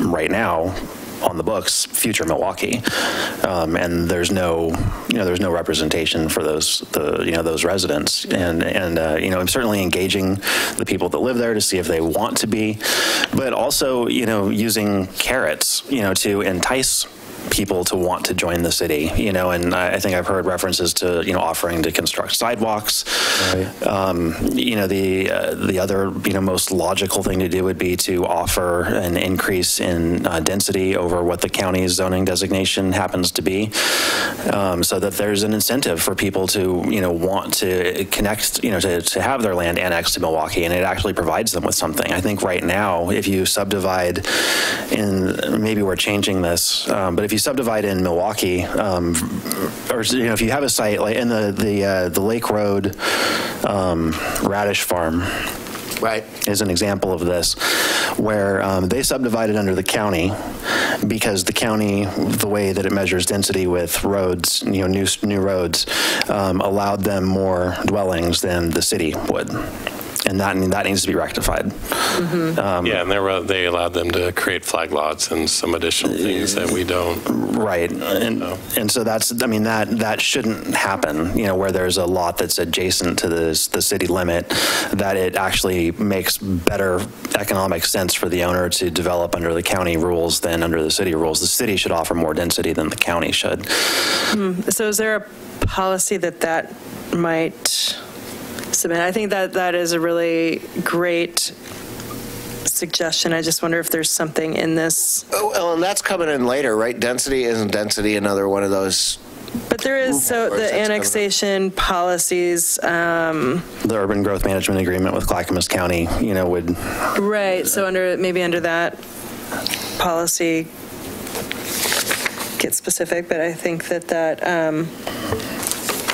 S10: right now, on the books, future Milwaukee, and there's no representation for those residents, and I'm certainly engaging the people that live there to see if they want to be, but also using carrots to entice people to want to join the city, and I think I've heard references to, offering to construct sidewalks. Right. The other, most logical thing to do would be to offer an increase in density over what the county's zoning designation happens to be, so that there's an incentive for people to, want to connect, to have their land annexed to Milwaukee, and it actually provides them with something. I think right now, if you subdivide maybe we're changing this, but if you subdivide in Milwaukee, or if you have a site like in the Lake Road Radish Farm,
S4: right, is an example of this, where they subdivided under the county because the county, the way that it measures density with roads, new roads, allowed them more dwellings than the city would. And that needs to be rectified.
S2: Mm-hmm. And they allowed them to create flag lots and some additional things that we don't.
S4: Right, and so that shouldn't happen. Where there's a lot that's adjacent to the city limit, that it actually makes better economic sense for the owner to develop under the county rules than under the city rules. The city should offer more density than the county should.
S1: So is there a policy that might submit? I think that is a really great suggestion. I just wonder if there's something in this.
S4: Oh, well, and that's coming in later, right? Isn't density another one of those?
S1: But there is, so the annexation policies.
S10: The urban growth management agreement with Clackamas County, would.
S1: Right, so maybe under that policy get specific, but I think that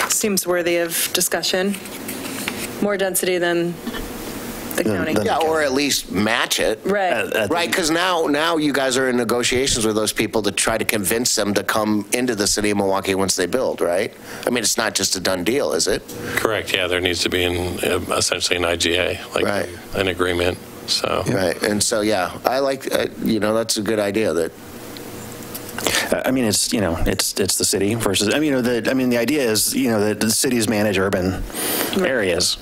S1: seems worthy of discussion. More density than the county.
S4: Yeah, or at least match it.
S1: Right.
S4: Right, because now you guys are in negotiations with those people to try to convince them to come into the city of Milwaukee once they build, right? I mean, it's not just a done deal, is it?
S2: Correct, yeah, there needs to be essentially an IGA, like an agreement, so.
S4: Right, and so, yeah, I like, that's a good idea that.
S10: I mean, it's the city versus. The idea is that the cities manage urban areas,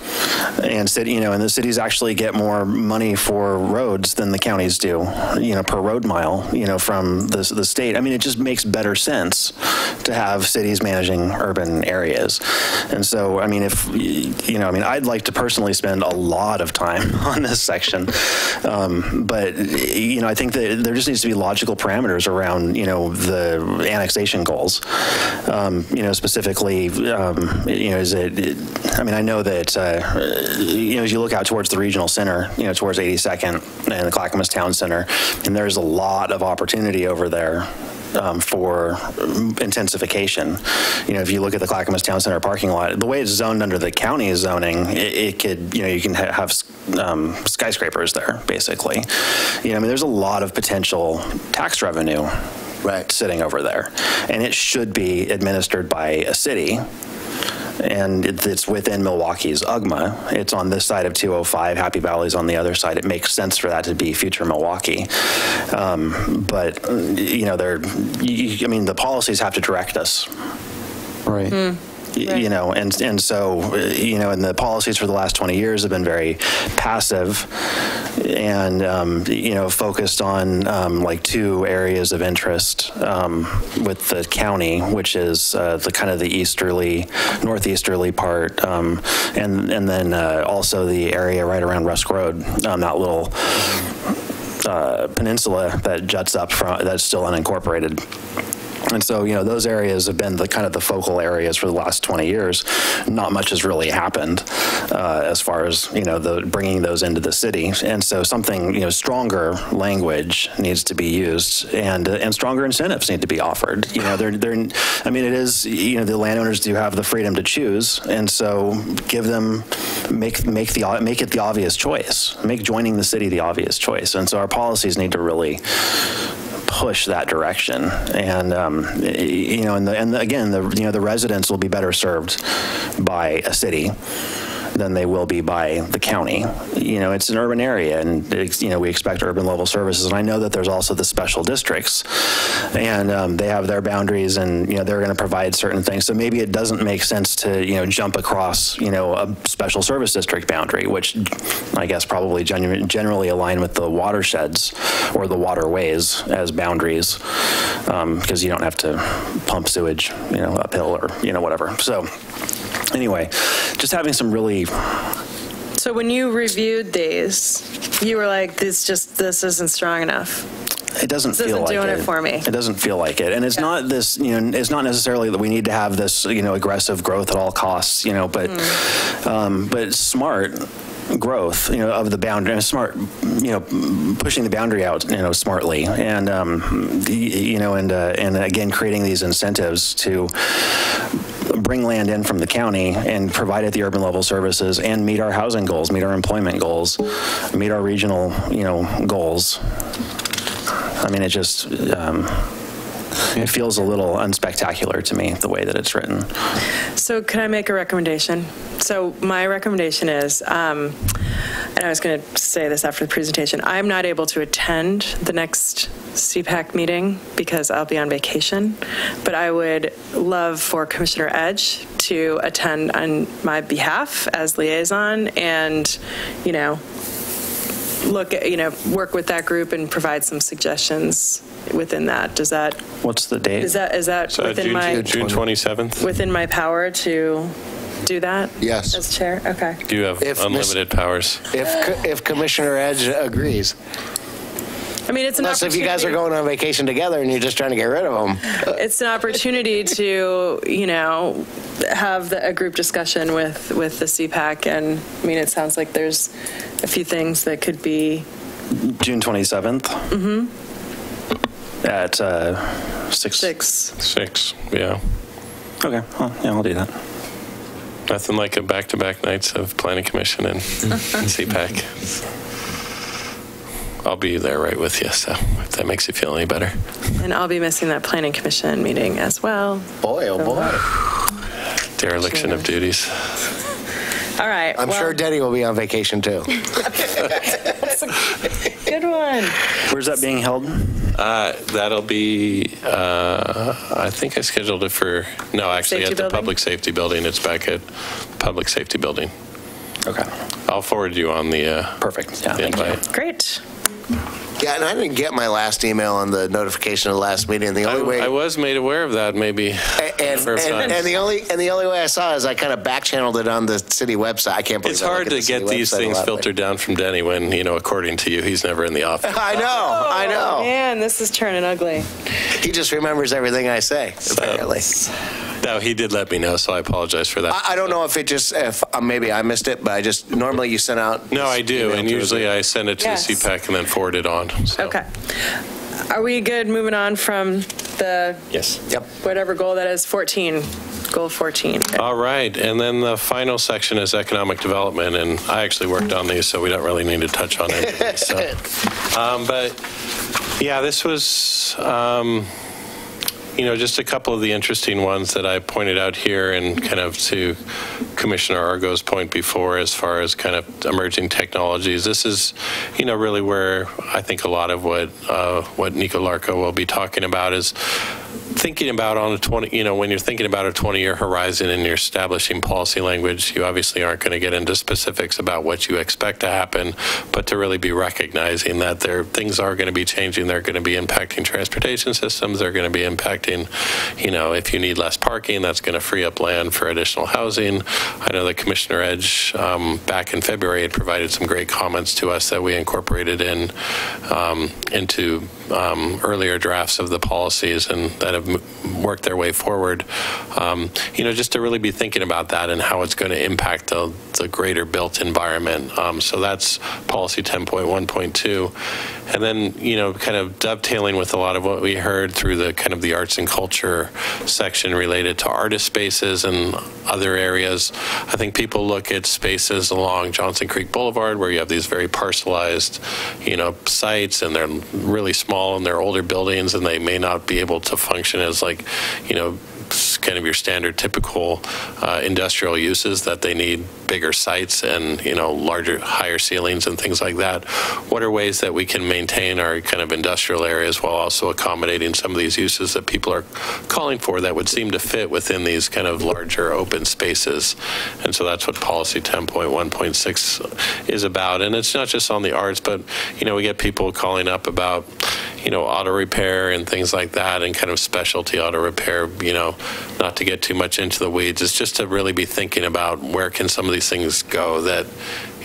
S10: and and the cities actually get more money for roads than the counties do, per road mile, from the state. I mean, it just makes better sense to have cities managing urban areas, and so I'd like to personally spend a lot of time on this section, but I think that there just needs to be logical parameters around the annexation goals, specifically, is it, I I know that, as you look out towards the regional center, towards 82nd and the Clackamas Town Center, and there's a lot of opportunity over there for intensification. If you look at the Clackamas Town Center parking lot, the way it's zoned under the county zoning, it could, you can have skyscrapers there, basically. There's a lot of potential tax revenue sitting over there, and it should be administered by a city. And it's within Milwaukee's UGMA. It's on this side of 205. Happy Valley's on the other side. It makes sense for that to be future Milwaukee. But, the policies have to direct us.
S9: Right.
S10: And so, and the policies for the last 20 years have been very passive and, focused on like two areas of interest with the county, which is the northeasterly part, and then also the area right around Rusk Road, that little peninsula that juts up from, that's still unincorporated. And so, those areas have been the focal areas for the last 20 years. Not much has really happened as far as, bringing those into the city. And so something, stronger language needs to be used and stronger incentives need to be offered. It is, the landowners do have the freedom to choose. And so make it the obvious choice. Make joining the city the obvious choice. And so our policies need to really push that direction, and the residents will be better served by a city than they will be by the county. It's an urban area, and we expect urban level services. And I know that there's also the special districts, and they have their boundaries, and they're going to provide certain things. So maybe it doesn't make sense to jump across a special service district boundary, which I guess probably generally align with the watersheds or the waterways as boundaries, because you don't have to pump sewage uphill or whatever. So anyway, just having some really.
S1: So when you reviewed these, you were like, this isn't strong enough.
S10: It doesn't feel like it.
S1: This isn't doing it for me.
S10: It doesn't feel like it. And it's not this, it's not necessarily that we need to have this, aggressive growth at all costs, but smart growth, of the boundary, smart, pushing the boundary out, smartly, and and again creating these incentives to bring land in from the county and provide it the urban level services and meet our housing goals, meet our employment goals, meet our regional, goals. It just. It feels a little unspectacular to me, the way that it's written.
S1: So can I make a recommendation? So my recommendation is, and I was going to say this after the presentation, I'm not able to attend the next CPAC meeting because I'll be on vacation, but I would love for Commissioner Edge to attend on my behalf as liaison and, look at, work with that group and provide some suggestions within that. Does that?
S10: What's the date?
S1: Is that
S2: so
S1: within
S2: June 27th?
S1: Within my power to do that?
S4: Yes.
S1: As chair? Okay.
S2: You have unlimited powers.
S4: If Commissioner Edge agrees.
S1: It's an
S4: Plus,
S1: opportunity.
S4: if you guys are going on vacation together and you're just trying to get rid of them.
S1: It's an opportunity to, have a group discussion with the CPAC. And, it sounds like there's a few things that could be.
S10: June 27th? Mm-hmm. At 6?
S2: 6, yeah.
S10: Okay, well, yeah, I'll do that.
S2: Nothing like a back-to-back nights of Planning Commission and CPAC. I'll be there right with you, so if that makes you feel any better.
S1: And I'll be missing that Planning Commission meeting as well.
S4: Boy, oh boy.
S2: Dereliction of duties.
S1: All right.
S4: I'm sure Denny will be on vacation too.
S1: That's a good one.
S10: Where's that being held?
S2: That'll be, I think I scheduled it for, no, actually
S1: Safety
S2: at the
S1: building?
S2: Public Safety Building. It's back at Public Safety Building.
S10: Okay.
S2: I'll forward you on the
S10: perfect. Yeah,
S2: the
S10: thank
S2: invite.
S10: you.
S1: Great.
S4: Yeah, and I didn't get my last email on the notification of the last meeting. The only way
S2: I was made aware of that maybe.
S4: and the only way I saw is I kind of back channeled it on the city website. I can't believe
S2: It's
S4: I look
S2: hard
S4: at
S2: to
S4: the city
S2: get these
S4: website a
S2: things
S4: lot,
S2: filtered down from Denny when, according to you, he's never in the office.
S4: I know.
S1: Man, this is turning ugly.
S4: He just remembers everything I say, apparently.
S2: No, he did let me know, so I apologize for that.
S4: I don't know if maybe I missed it, but normally you send out.
S2: No, I do, and usually I send it to the CPAC and then forward it on. So.
S1: Okay. Are we good moving on from the whatever goal that is, 14, goal 14?
S2: All right, and then the final section is economic development, and I actually worked on these, so we don't really need to touch on anything. So, but yeah, this was. Just a couple of the interesting ones that I pointed out here, and kind of to Commissioner Argo's point before, as far as kind of emerging technologies. This is, really where I think a lot of what Nico Larco will be talking about is thinking about on a 20, when you're thinking about a 20-year horizon and you're establishing policy language, you obviously aren't going to get into specifics about what you expect to happen, but to really be recognizing that things are going to be changing. They're going to be impacting transportation systems. They're going to be impacting, if you need less parking, that's going to free up land for additional housing. I know that Commissioner Edge back in February had provided some great comments to us that we incorporated into earlier drafts of the policies and that have worked their way forward. Just to really be thinking about that and how it's going to impact the greater built environment. So that's policy 10.1.2. And then, kind of dovetailing with a lot of what we heard through the kind of the arts and culture section related to artist spaces and other areas. I think people look at spaces along Johnson Creek Boulevard where you have these very parcelized, sites, and they're really small and they're older buildings, and they may not be able to function as like, kind of your standard typical industrial uses, that they need bigger sites and larger, higher ceilings and things like that. What are ways that we can maintain our kind of industrial areas while also accommodating some of these uses that people are calling for that would seem to fit within these kind of larger open spaces? And so that's what policy 10.1.6 is about. And it's not just on the arts, but we get people calling up about auto repair and things like that, and kind of specialty auto repair, not to get too much into the weeds. It's just to really be thinking about where can some of these things go that,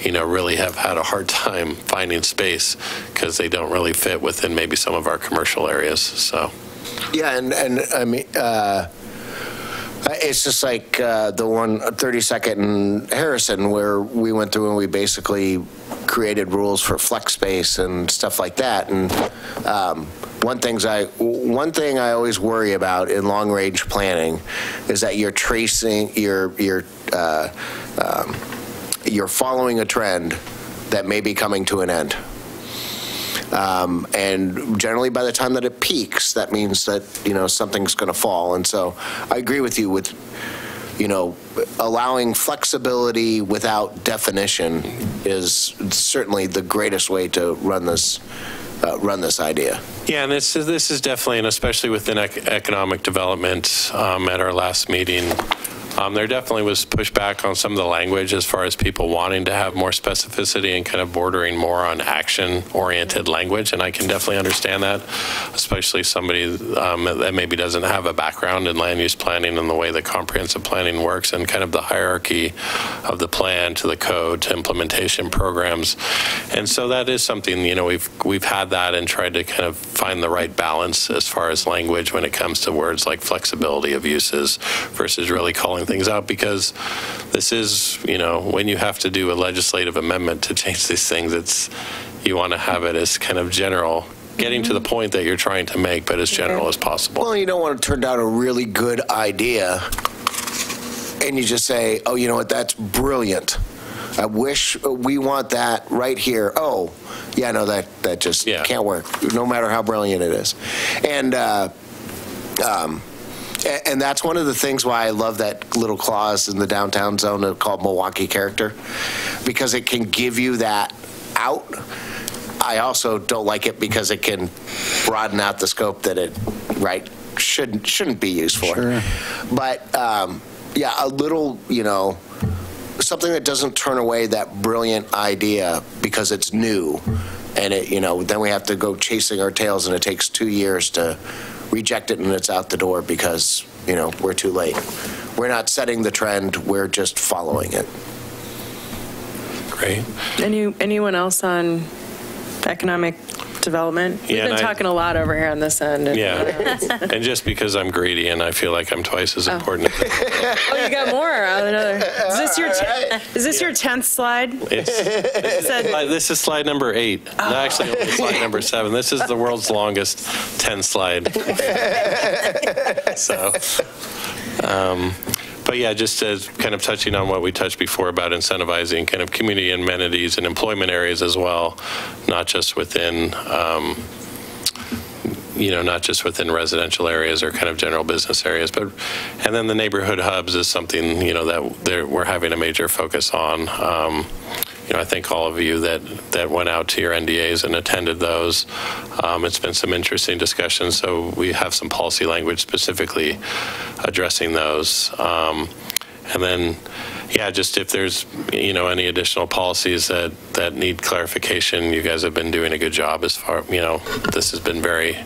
S2: really have had a hard time finding space because they don't really fit within maybe some of our commercial areas. So.
S4: Yeah, and I mean, it's just like the 32nd in Harrison, where we went through and we basically created rules for flex space and stuff like that. And one thing I always worry about in long range planning is that you're tracing you're following a trend that may be coming to an end. And generally by the time that it peaks, that means that, something's going to fall. And so I agree with you with, allowing flexibility without definition is certainly the greatest way to run this idea.
S2: Yeah, and this is definitely, and especially within economic development, at our last meeting, there definitely was pushback on some of the language as far as people wanting to have more specificity and kind of bordering more on action-oriented language, and I can definitely understand that, especially somebody that maybe doesn't have a background in land use planning and the way that comprehensive planning works and kind of the hierarchy of the plan to the code to implementation programs. And so that is something, we've had that and tried to kind of find the right balance as far as language when it comes to words like flexibility of uses versus really calling things out, because this is, when you have to do a legislative amendment to change these things, you want to have it as kind of general, getting to the point that you're trying to make, but as general as possible.
S4: Well, you don't want to turn down a really good idea and you just say, oh, you know what, that's brilliant. I wish we want that right here. Oh, yeah, no, that just can't work, no matter how brilliant it is. And that's one of the things why I love that little clause in the downtown zone called Milwaukee character, because it can give you that out. I also don't like it because it can broaden out the scope that it shouldn't be used for. Sure. But a little, something that doesn't turn away that brilliant idea because it's new, and then we have to go chasing our tails, and it takes 2 years to reject it, and it's out the door because, we're too late. We're not setting the trend, we're just following it.
S2: Great.
S1: Anyone else on economic development. We've been talking a lot over here on this end. And,
S2: and just because I'm greedy and I feel like I'm twice as important.
S1: Oh, you got more. Is this your 10th slide?
S2: This is slide number 8. No, actually, only slide number 7. This is the world's longest 10 slide. So, but yeah, just as kind of touching on what we touched before about incentivizing kind of community amenities and employment areas as well, not just within, not just within residential areas or kind of general business areas, but, and then the neighborhood hubs is something, that we're having a major focus on. I think all of you that went out to your NDAs and attended those, it's been some interesting discussions. So we have some policy language specifically addressing those. And then, just if there's, any additional policies that need clarification, you guys have been doing a good job as far, this has been very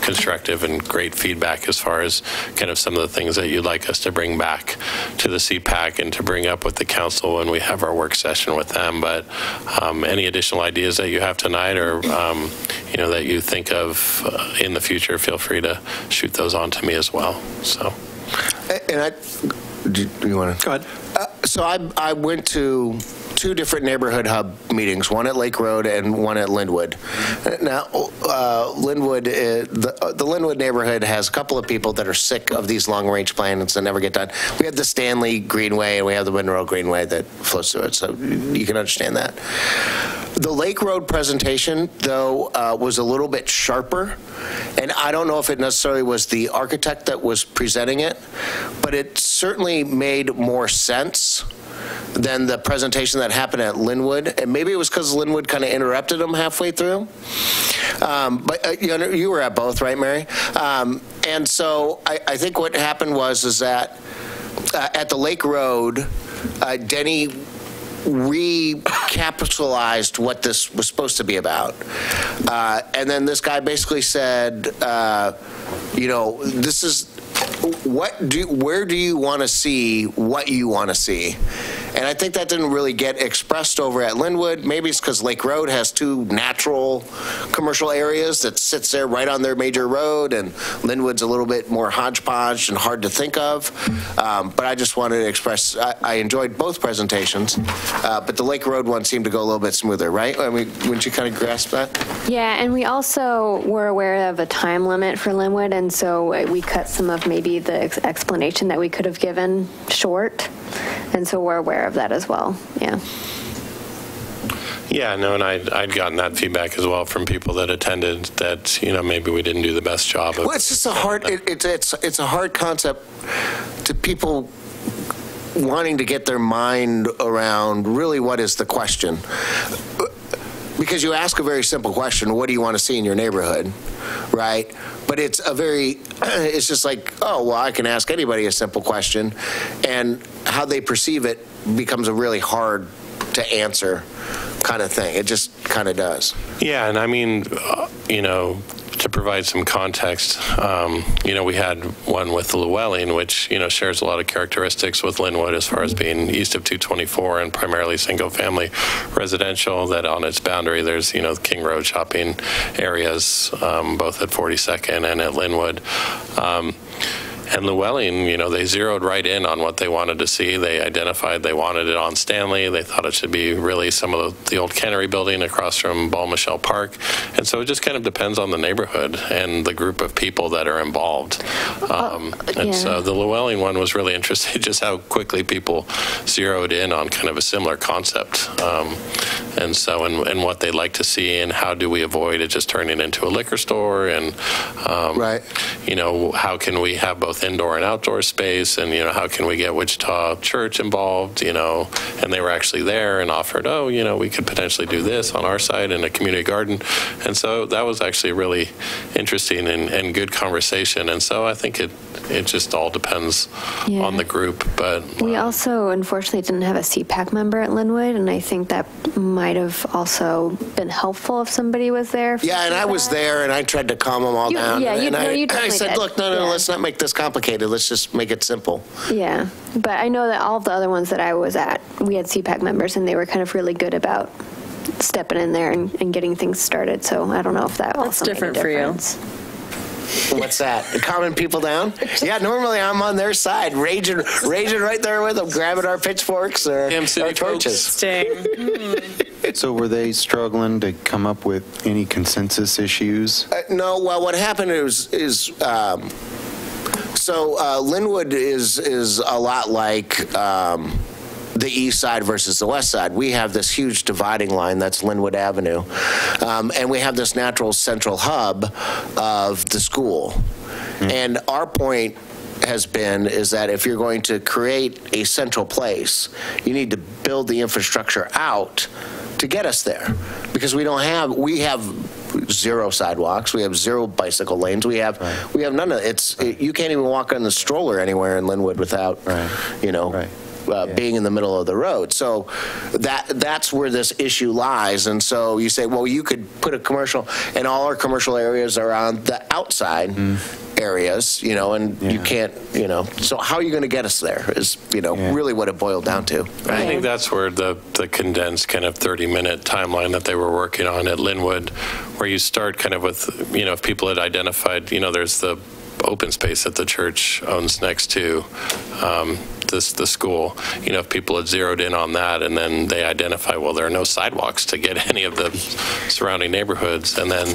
S2: constructive and great feedback as far as kind of some of the things that you'd like us to bring back to the CPAC and to bring up with the council when we have our work session with them. But any additional ideas that you have tonight or, that you think of in the future, feel free to shoot those on to me as well. So.
S4: And do you want to?
S2: Go ahead.
S4: So I went to 2 different neighborhood hub meetings, one at Lake Road and one at Linwood. Now, Linwood, the Linwood neighborhood has a couple of people that are sick of these long-range plans that never get done. We have the Stanley Greenway and we have the Monroe Greenway that flows through it, so you can understand that. The Lake Road presentation, though, was a little bit sharper, and I don't know if it necessarily was the architect that was presenting it, but it certainly made more sense than the presentation that happened at Linwood. And maybe it was because Linwood kind of interrupted them halfway through. But you were at both, right, Mary? And so I think what happened is that at the Lake Road, Denny recapitalized what this was supposed to be about. And then this guy basically said, this is, where do you want to see what you want to see? And I think that didn't really get expressed over at Linwood. Maybe it's because Lake Road has 2 natural commercial areas that sits there right on their major road, and Linwood's a little bit more hodgepodge and hard to think of. But I just wanted to express, I enjoyed both presentations, but the Lake Road one seemed to go a little bit smoother, right? I mean, wouldn't you kind of grasp that?
S3: Yeah, and we also were aware of a time limit for Linwood, and so we cut some of maybe the explanation that we could have given short. And so we're aware of that as well. Yeah.
S2: Yeah, no, and I'd gotten that feedback as well from people that attended that, maybe we didn't do the best job of.
S4: Well, it's just a hard, it's a hard concept to people wanting to get their mind around really what is the question. Because you ask a very simple question, what do you want to see in your neighborhood, right? But it's it's just like, oh, well, I can ask anybody a simple question, and how they perceive it becomes a really hard to answer kind of thing. It just kind of does.
S2: Yeah, and I mean, to provide some context, we had one with Llewellyn, which, shares a lot of characteristics with Linwood as far as being east of 224 and primarily single-family residential, that on its boundary there's, King Road shopping areas, both at 42nd and at Linwood. And Llewellyn, they zeroed right in on what they wanted to see. They identified they wanted it on Stanley. They thought it should be really some of the old Cannery building across from Ball Michelle Park. And so it just kind of depends on the neighborhood and the group of people that are involved. So the Llewellyn one was really interesting, just how quickly people zeroed in on kind of a similar concept. And what they'd like to see, and how do we avoid it just turning into a liquor store, and
S4: right.
S2: How can we have both indoor and outdoor space, and how can we get Wichita Church involved, and they were actually there and offered, we could potentially do this on our side in a community garden. And so that was actually a really interesting and good conversation. And so I think it just all depends on the group. But
S3: we also unfortunately didn't have a CPAC member at Linwood, and I think that might have also been helpful if somebody was there.
S4: Yeah, and I was there, and I tried to calm them all down.
S3: Yeah,
S4: I said, look, no, let's not make this complicated. Let's just make it simple.
S3: Yeah, but I know that all of the other ones that I was at, we had CPAC members, and they were kind of really good about stepping in there and getting things started. So I don't know if that also made a
S1: different for you.
S3: difference.
S4: What's that? Calming people down? Yeah, normally I'm on their side, raging right there with them, grabbing our pitchforks or our torches.
S9: So were they struggling to come up with any consensus issues?
S4: No, well, what happened is Linwood is a lot like the east side versus the west side. We have this huge dividing line that's Linwood Avenue, and we have this natural central hub of the school. And our point is that if you're going to create a central place, you need to build the infrastructure out to get us there, because we have 0 sidewalks, we have 0 bicycle lanes, we have none of it. You can't even walk on the stroller anywhere in Linwood without, being in the middle of the road. So that's where this issue lies. And so you say, well, you could put a commercial, and all our commercial areas are on the outside areas, and you can't, so how are you going to get us there is, really what it boiled down to.
S2: Right? I think that's where the condensed kind of 30-minute timeline that they were working on at Linwood, where you start kind of with, if people had identified, there's the open space that the church owns next to the school. If people had zeroed in on that, and then they identify, well, there are no sidewalks to get any of the surrounding neighborhoods, and then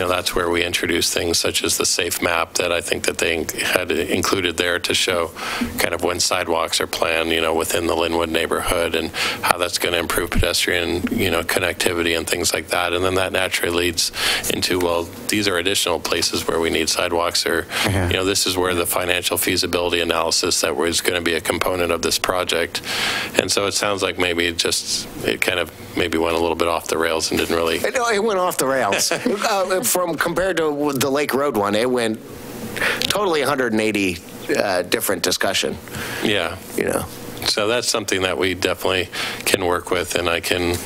S2: that's where we introduce things such as the safe map that I think that they had included there to show kind of when sidewalks are planned, within the Linwood neighborhood, and how that's going to improve pedestrian, connectivity and things like that. And then that naturally leads into, well, these are additional places where we need sidewalks, or this is where the financial feasibility analysis that was going to be a component of this project. And so it sounds like maybe it kind of maybe went a little bit off the rails and didn't really.
S4: No, it went off the rails. Compared to the Lake Road one, it went totally 180 different discussion.
S2: Yeah. So that's something that we definitely can work with, and I can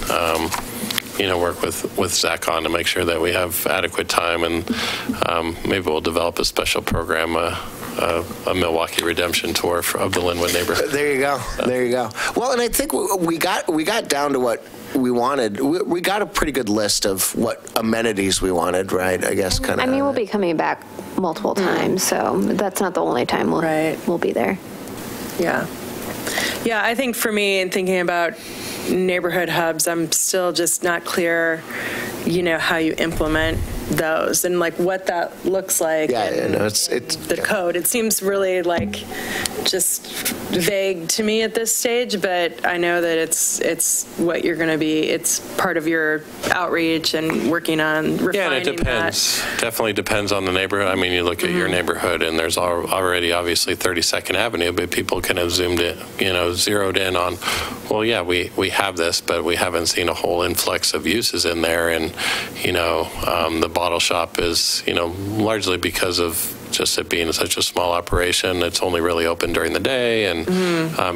S2: work with Zach on to make sure that we have adequate time, and maybe we'll develop a special program, a Milwaukee redemption tour of the Linwood neighborhood.
S4: There you go. There you go. Well, and I think we got down to what we wanted. We got a pretty good list of what amenities we wanted, right? I guess kind of.
S3: I mean, we'll be coming back multiple times, so that's not the only time we'll be there.
S1: Yeah. Yeah, I think for me, in thinking about neighborhood hubs, I'm still just not clear, how you implement those and like what that looks like.
S4: Yeah, it's
S1: the code. It seems really like just vague to me at this stage, but I know that it's what you're going to be. It's part of your outreach and working on refining.
S2: Yeah, and it depends. Definitely depends on the neighborhood. I mean, you look at your neighborhood, and there's already obviously 32nd Avenue, but people kind of zeroed in on, well, yeah, we have this, but we haven't seen a whole influx of uses in there, and the bottle shop is, largely because of just it being such a small operation. It's only really open during the day, and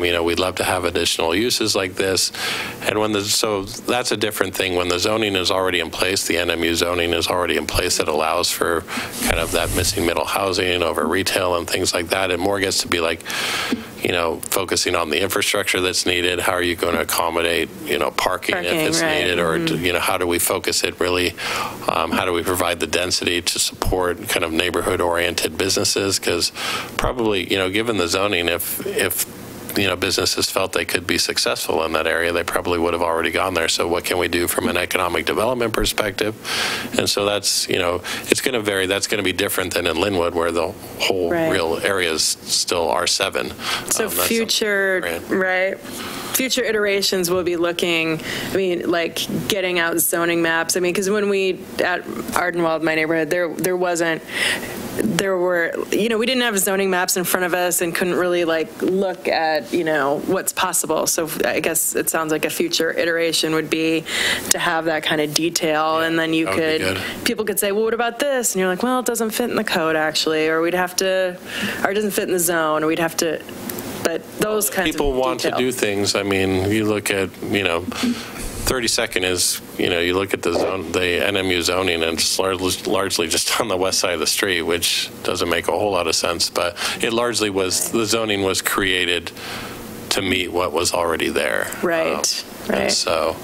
S2: we'd love to have additional uses like this. And so that's a different thing. When the zoning is already in place, the NMU zoning is already in place that allows for kind of that missing middle housing over retail and things like that. It more gets to be like, focusing on the infrastructure that's needed. How are you going to accommodate, parking if it's needed, or how do we focus it really? How do we provide the density to support kind of neighborhood-oriented businesses? Because probably, given the zoning, if businesses felt they could be successful in that area, they probably would have already gone there. So what can we do from an economic development perspective? And so that's, it's going to vary. That's going to be different than in Linwood, where the whole real area is still R7.
S1: So future iterations will be looking, like getting out zoning maps. Because when we, at Ardenwald, my neighborhood, we didn't have zoning maps in front of us and couldn't really look at, what's possible. So I guess it sounds like a future iteration would be to have that kind of detail. And then people could say, well, what about this? And you're like, well, it doesn't fit in the code actually, or it doesn't fit in the zone, or we'd have to, but those kinds of
S2: people want to do things. You look at, 32nd is, you look at the NMU zoning, and it's largely just on the west side of the street, which doesn't make a whole lot of sense, but it largely the zoning was created to meet what was already there.
S1: Right. Right.
S2: And so,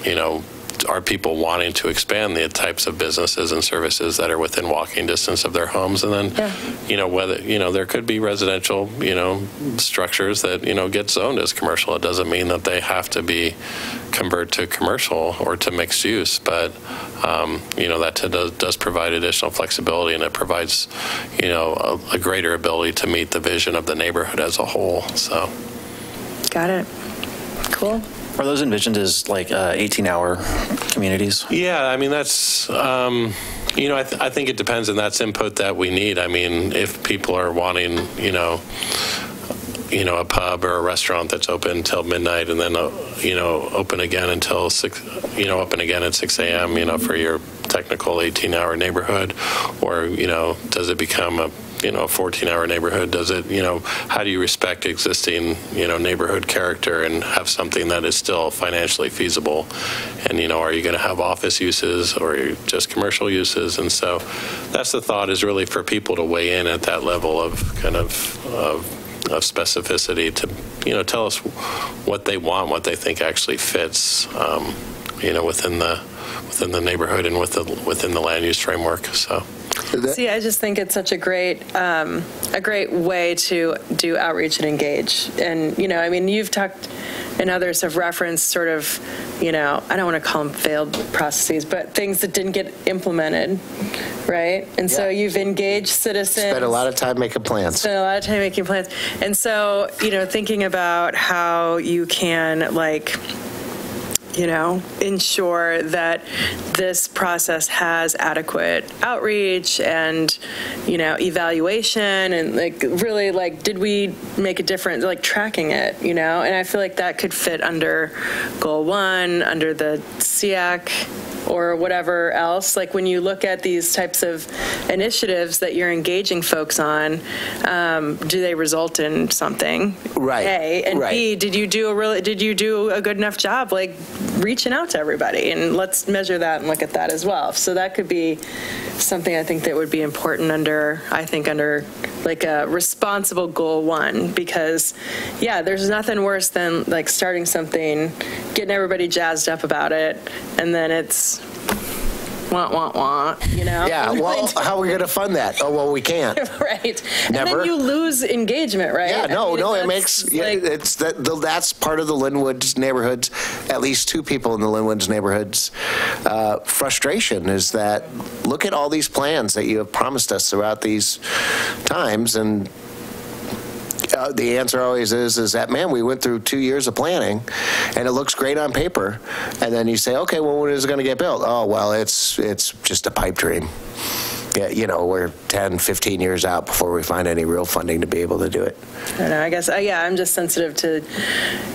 S2: you know, are people wanting to expand the types of businesses and services that are within walking distance of their homes? And then, you know, whether, you know, there could be residential, you know, structures that, you know, get zoned as commercial. It doesn't mean that they have to be convert to commercial or to mixed use, but, you know, that does provide additional flexibility, and it provides, you know, a greater ability to meet the vision of the neighborhood as a whole. So.
S1: Got it. Cool.
S10: Are those envisioned as like 18-hour communities?
S2: Yeah, I mean, that's, you know, I think it depends, and that's input that we need. I mean, if people are wanting, you know, a pub or a restaurant that's open until midnight and then, you know, open again until 6, you know, open again at 6 a.m., you know, for your technical 18-hour neighborhood, or, you know, does it become a, you know, a 14-hour neighborhood? Does it, you know, how do you respect existing, you know, neighborhood character and have something that is still financially feasible? And, you know, are you going to have office uses or just commercial uses? And so that's the thought, is really for people to weigh in at that level of kind of specificity to, you know, tell us what they want, what they think actually fits, you know, within the neighborhood and within the land use framework. So.
S1: See, I just think it's such a great way to do outreach and engage. And, you know, I mean, you've talked and others have referenced sort of, you know, I don't want to call them failed processes, but things that didn't get implemented, right? And so you've engaged citizens.
S4: Spent a lot of time making plans.
S1: And so, you know, thinking about how you can, like, you know, ensure that this process has adequate outreach and, you know, evaluation and, like, really, like, did we make a difference, like, tracking it, you know? And I feel like that could fit under Goal 1, under the SEAC, or whatever else. Like, when you look at these types of initiatives that you're engaging folks on, do they result in something?
S4: Right.
S1: A, and
S4: right.
S1: B, did you do a good enough job, like, reaching out to everybody? And let's measure that and look at that as well. So that could be something I think that would be important under like a responsible Goal 1, because there's nothing worse than, like, starting something, getting everybody jazzed up about it, and then it's want, you know?
S4: Yeah, well, how are we going to fund that? Oh, well, we can't.
S1: Right.
S4: Never.
S1: And then you lose engagement, right?
S4: Yeah,
S1: it
S4: makes,
S1: like,
S4: it's that's part of the Linwood's neighborhoods, at least 2 people in the Linwood's neighborhoods, frustration is that, look at all these plans that you have promised us throughout these times, and the answer always is that, man, we went through 2 years of planning and it looks great on paper, and then you say, okay, well, when is it going to get built? Oh, well, it's just a pipe dream. Yeah, you know, we're 10, 15 years out before we find any real funding to be able to do it.
S1: I know, I guess, I'm just sensitive to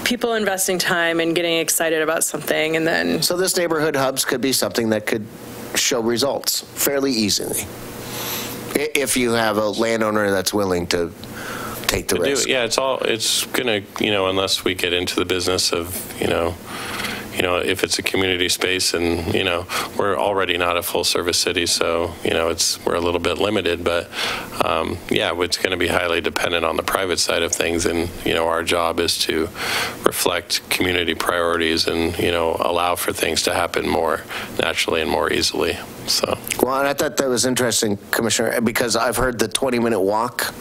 S1: people investing time and getting excited about something, and then...
S4: So this neighborhood hubs could be something that could show results fairly easily, if you have a landowner that's willing to take the risk.
S2: It's gonna, you know, unless we get into the business of, you know, if it's a community space, and, you know, we're already not a full service city, so, you know, we're a little bit limited, but it's going to be highly dependent on the private side of things, and, you know, our job is to reflect community priorities and, you know, allow for things to happen more naturally and more easily. So.
S4: Well, and I thought that was interesting, Commissioner, because I've heard the 20-minute walk,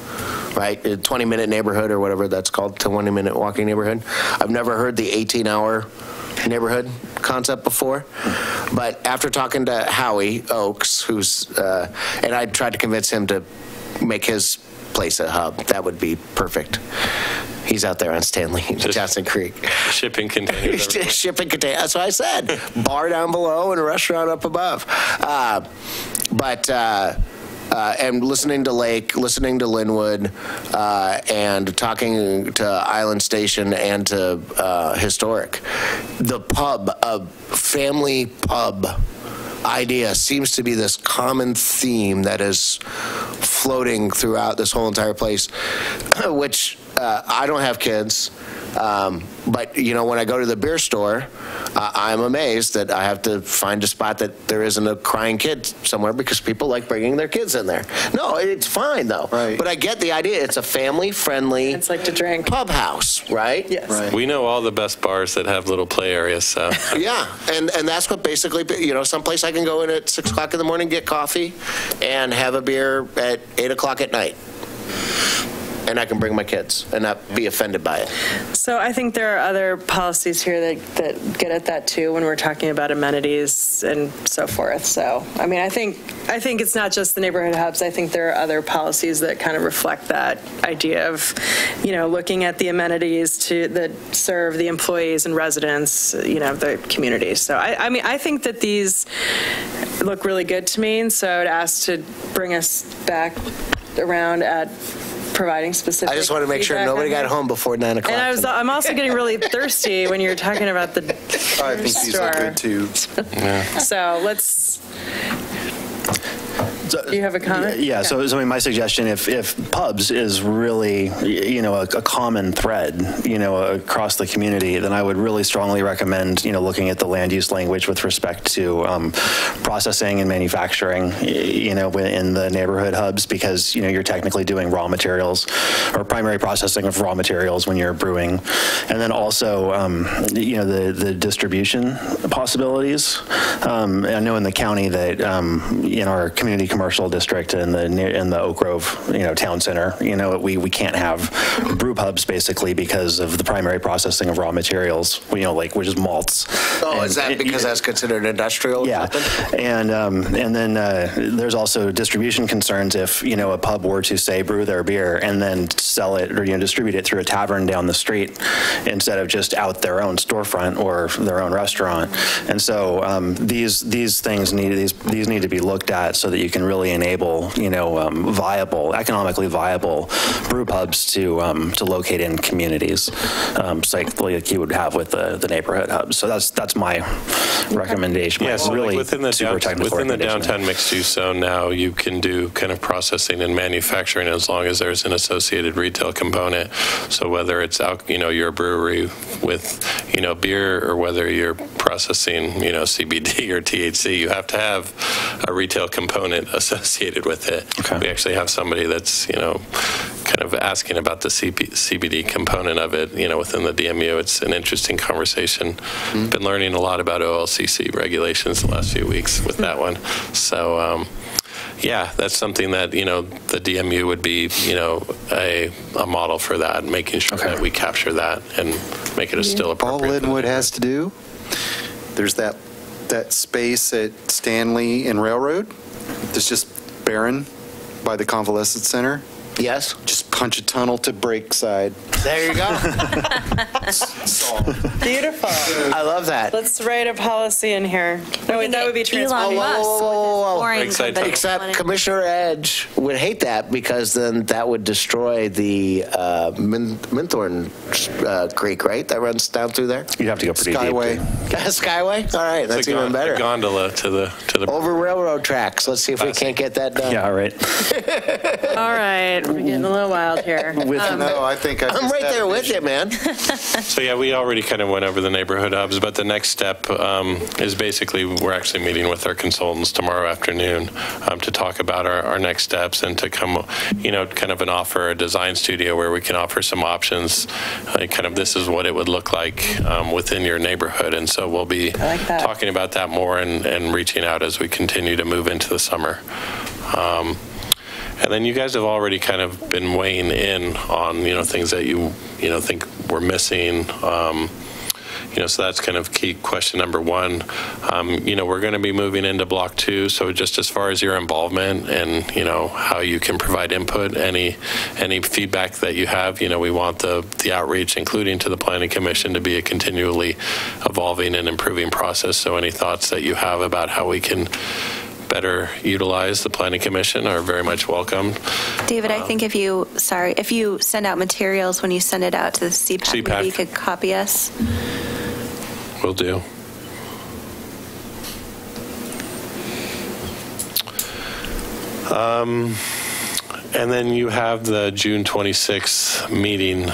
S4: right? A 20-minute neighborhood, or whatever that's called, 20-minute walking neighborhood. I've never heard the 18-hour neighborhood concept before, but after talking to Howie Oakes, who's and I tried to convince him to make his place a hub, that would be perfect. He's out there on Stanley, Johnson Creek.
S2: Shipping containers.
S4: Shipping containers. That's what I said. Bar down below and a restaurant up above. And listening to Lake, listening to Linwood, and talking to Island Station and to Historic, the pub, a family pub idea seems to be this common theme that is floating throughout this whole entire place, which I don't have kids, but, you know, when I go to the beer store, I'm amazed that I have to find a spot that there isn't a crying kid somewhere because people like bringing their kids in there. No, it's fine, though.
S9: Right.
S4: But I get the idea. It's a family-friendly
S1: It's like to drink.
S4: pub house, right?
S1: Yes.
S9: Right.
S2: We know all the best bars that have little play areas, so.
S4: Yeah, and that's what basically, you know, someplace I can go in at 6 o'clock in the morning, get coffee, and have a beer at 8 o'clock at night. And I can bring my kids and not be offended by it.
S1: So I think there are other policies here that get at that too when we're talking about amenities and so forth. So, I mean, I think it's not just the neighborhood hubs. I think there are other policies that kind of reflect that idea of, you know, looking at the amenities that serve the employees and residents, you know, the communities. So, I mean, I think that these look really good to me. And so I would ask to bring us back around at providing specific
S4: I just want to make sure
S1: feedback
S4: nobody
S1: on
S4: got
S1: here.
S4: home before 9 o'clock.
S1: And I'm also getting really thirsty when you're talking about the
S9: I think these
S1: store.
S9: are good too.
S1: So let's. Do you have a comment?
S10: Yeah, so I mean, my suggestion, if pubs is really, you know, a common thread, you know, across the community, then I would really strongly recommend, you know, looking at the land use language with respect to processing and manufacturing, you know, in the neighborhood hubs, because, you know, you're technically doing raw materials or primary processing of raw materials when you're brewing. And then also, you know, the distribution possibilities. I know in the county that in our community commercial district in the Oak Grove, you know, town center, you know, we can't have brew pubs basically because of the primary processing of raw materials, you know, like which is malts.
S4: Oh, is that because that's considered industrial?
S10: Yeah, and then there's also distribution concerns if, you know, a pub were to say brew their beer and then sell it or, you know, distribute it through a tavern down the street instead of just out their own storefront or their own restaurant. And so these things need to be looked at so that you can really enable, you know, economically viable brew pubs to locate in communities, like you would have with the neighborhood hubs. So that's my recommendation.
S2: Yeah, so
S10: really
S2: like within the downtown mixed-use zone now, you can do kind of processing and manufacturing as long as there's an associated retail component. So whether it's you know, your brewery with, you know, beer, or whether you're processing, you know, CBD or THC, you have to have a retail component associated with it. Okay. We actually have somebody that's, you know, kind of asking about the CBD component of it, you know, within the DMU. It's an interesting conversation. Been learning a lot about OLCC regulations the last few weeks with that one. So, yeah, that's something that, you know, the DMU would be, you know, a model for that, making sure that we capture that and make it still appropriate.
S9: All Linwood has to do, there's that space at Stanley and Railroad that's just barren by the Convalescent Center.
S4: Yes.
S9: Just punch a tunnel to Breakside.
S4: There you go.
S1: Beautiful.
S4: I love that.
S1: Let's write a policy in here. That would be transparent.
S4: Except Commissioner Edge would hate that because then that would destroy the Minthorn Creek, right? That runs down through there.
S10: You'd have to go pretty
S9: Skyway.
S10: deep.
S4: Skyway? All right, that's even better.
S2: A gondola to the
S4: over railroad tracks. Let's see if we can't get that done.
S10: Yeah, right.
S1: All right, we're getting a little wild here.
S9: No, I think
S4: I'm right there with you, man.
S2: So yeah, we already kind of went over the neighborhood hubs, but the next step is basically we're actually meeting with our consultants tomorrow afternoon to talk about our next steps and to come, you know, kind of offer a design studio where we can offer some options. Kind of this is what it would look like within your neighborhood, and so we'll be talking about that more and reaching out as we continue to move into the summer. And then you guys have already kind of been weighing in on, you know, things that you know, think we're missing. You know, so that's kind of key question number one. You know, we're going to be moving into block 2. So just as far as your involvement and, you know, how you can provide input, any feedback that you have, you know, we want the outreach, including to the Planning Commission, to be a continually evolving and improving process. So any thoughts that you have about how we can better utilize the Planning Commission are very much welcome.
S7: David, I think if you send out materials, when you send it out to the CPAC, maybe you could copy us.
S2: Will do. And then you have the June 26th meeting.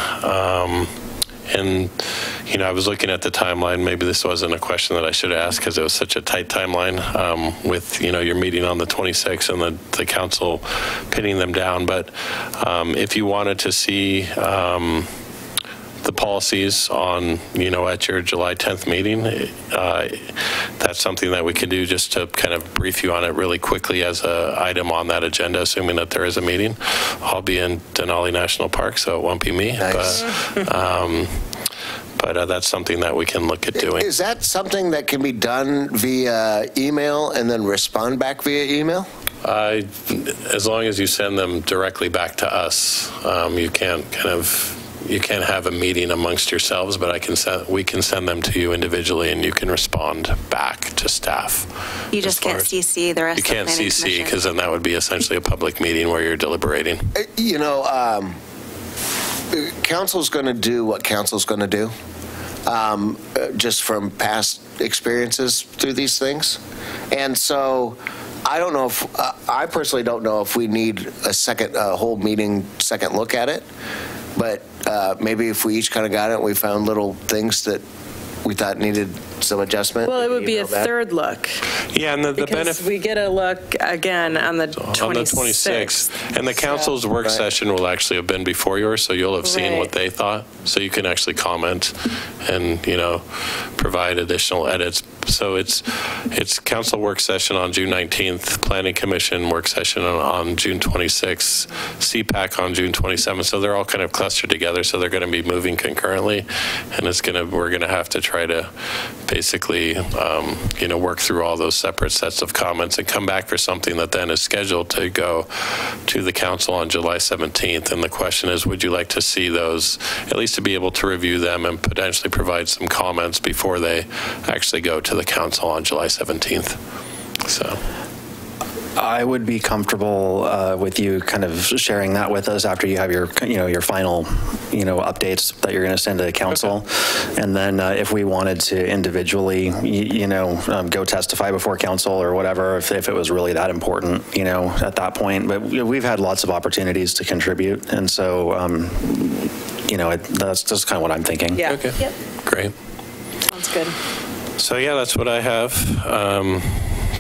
S2: And, you know, I was looking at the timeline. Maybe this wasn't a question that I should ask because it was such a tight timeline with, you know, your meeting on the 26th and the council pinning them down. But if you wanted to see the policies on, you know, at your July 10th meeting, that's something that we could do just to kind of brief you on it really quickly as a item on that agenda, assuming that there is a meeting. I'll be in Denali National Park, so it won't be me. Nice. But that's something that we can look at doing.
S4: Is that something that can be done via email and then respond back via email?
S2: As long as you send them directly back to us, you can't have a meeting amongst yourselves, but we can send them to you individually, and you can respond back to staff.
S7: You just can't CC the rest of the planning commission. You can't CC,
S2: because then that would be essentially a public meeting where you're deliberating.
S4: You know, council's going to do what council's going to do, just from past experiences through these things. And so I don't know if, I personally don't know if we need a whole meeting, second look at it. But maybe if we each kind of got it, and we found little things that we thought needed some adjustment.
S1: Well, it would be a third look.
S2: Yeah, and the benefit,
S1: we get a look again on the 26th.
S2: On the 26th. And the council's work session will actually have been before yours, so you'll have seen what they thought. So you can actually comment and, you know, provide additional edits. So it's council work session on June 19th, planning commission work session on June 26th, CPAC on June 27th. So they're all kind of clustered together. So they're going to be moving concurrently, and we're going to have to try to basically, you know, work through all those separate sets of comments and come back for something that then is scheduled to go to the council on July 17th. And the question is, would you like to see those, at least to be able to review them and potentially provide some comments before they actually go to the council on July 17th? So
S10: I would be comfortable with you kind of sharing that with us after you have your, you know, your final, you know, updates that you're going to send to the council. Okay. And then if we wanted to individually, you know, go testify before council or whatever, if it was really that important, you know, at that point. But we've had lots of opportunities to contribute. And so, you know, that's just kind of what I'm thinking.
S1: Yeah.
S2: Okay.
S1: Yep.
S2: Great.
S1: Sounds good.
S2: So yeah, that's what I have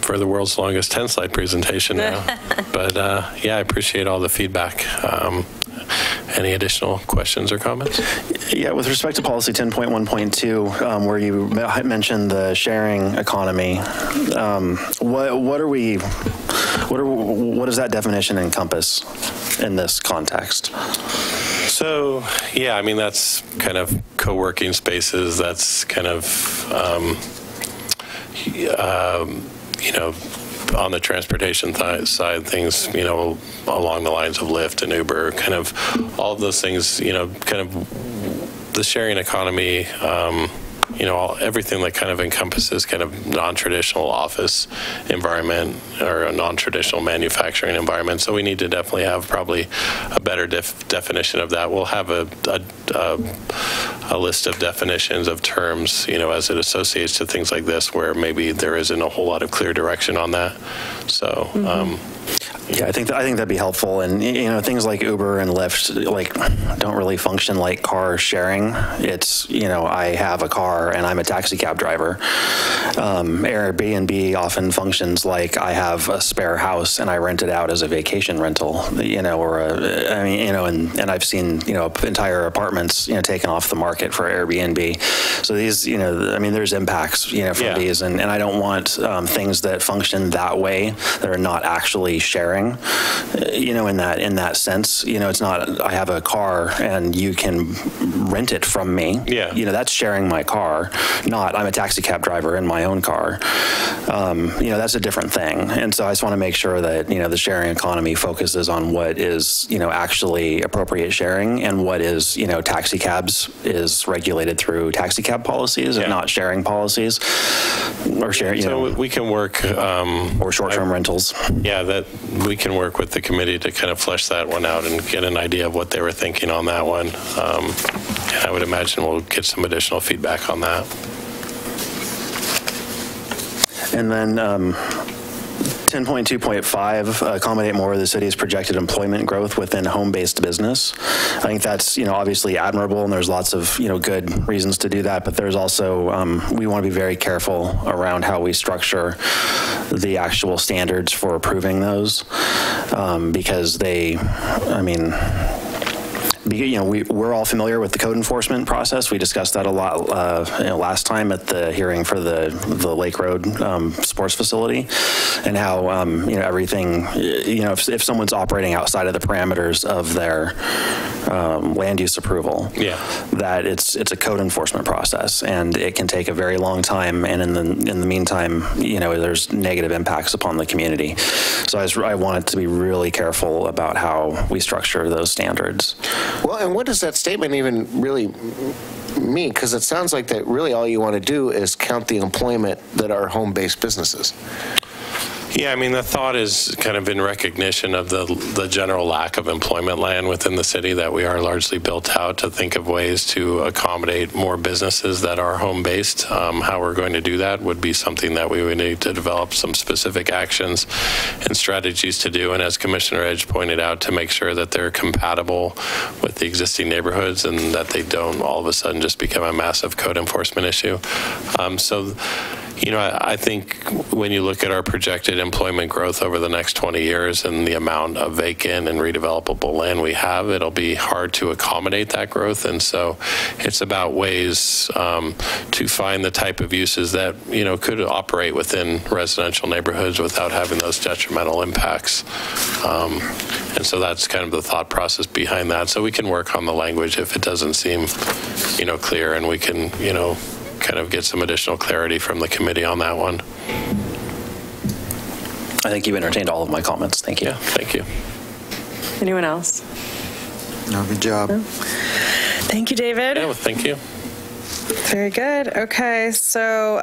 S2: for the world's longest 10-slide presentation now. But yeah, I appreciate all the feedback. Any additional questions or comments?
S10: Yeah, with respect to policy 10.1.2, where you mentioned the sharing economy, what does that definition encompass in this context?
S2: So, yeah, I mean, that's kind of co-working spaces. That's kind of, you know, on the transportation side, things, you know, along the lines of Lyft and Uber, kind of all of those things, you know, kind of the sharing economy, you know, everything that kind of encompasses kind of non-traditional office environment or a non-traditional manufacturing environment. So we need to definitely have probably a better definition of that. We'll have a list of definitions of terms, you know, as it associates to things like this, where maybe there isn't a whole lot of clear direction on that. So,
S10: yeah, I think that'd be helpful. And, you know, things like Uber and Lyft, like, don't really function like car sharing. It's, you know, I have a car and I'm a taxi cab driver. Airbnb often functions like I have a spare house and I rent it out as a vacation rental, you know, or I mean, you know, and I've seen, you know, entire apartments, you know, taken off the market for Airbnb. So these, you know, I mean, there's impacts, you know, from these, and I don't want things that function that way that are not actually sharing. You know, in that sense, you know, it's not I have a car and you can rent it from me.
S2: Yeah.
S10: You know, that's sharing my car, not I'm a taxi cab driver in my own car. You know, that's a different thing. And so I just want to make sure that, you know, the sharing economy focuses on what is, you know, actually appropriate sharing, and what is, you know, taxi cabs is regulated through taxi cab policies and not sharing policies, or share, you know.
S2: So we can work.
S10: Or short-term rentals.
S2: Yeah, that we can work with the committee to kind of flesh that one out and get an idea of what they were thinking on that one. And I would imagine we'll get some additional feedback on that.
S10: And then 10.2.5, accommodate more of the city's projected employment growth within home-based business. I think that's, obviously admirable, and there's lots of, good reasons to do that, but there's also, we want to be very careful around how we structure the actual standards for approving those, because we're all familiar with the code enforcement process. We discussed that a lot last time at the hearing for the Lake Road sports facility, and how everything, if someone's operating outside of the parameters of their land use approval, that it's a code enforcement process, and it can take a very long time. And in the meantime, there's negative impacts upon the community. So I wanted to be really careful about how we structure those standards.
S4: Well, and what does that statement even really mean? Because it sounds like that really all you want to do is count the employment that are home-based businesses.
S2: Yeah, the thought is kind of in recognition of the general lack of employment land within the city, that we are largely built out, to think of ways to accommodate more businesses that are home-based. How we're going to do that would be something that we would need to develop some specific actions and strategies to do, and as Commissioner Edge pointed out, to make sure that they're compatible with the existing neighborhoods and that they don't all of a sudden just become a massive code enforcement issue. I think when you look at our projected employment growth over the next 20 years and the amount of vacant and redevelopable land we have, it'll be hard to accommodate that growth. And so it's about ways to find the type of uses that, could operate within residential neighborhoods without having those detrimental impacts. And so that's kind of the thought process behind that. So we can work on the language if it doesn't seem, clear, and we can, kind of get some additional clarity from the committee on that one.
S10: I think you've entertained all of my comments. Thank you.
S2: Yeah, thank you.
S1: Anyone else?
S9: No, good job.
S1: No? Thank you, David.
S2: Yeah, well, thank you.
S1: Very good. Okay, so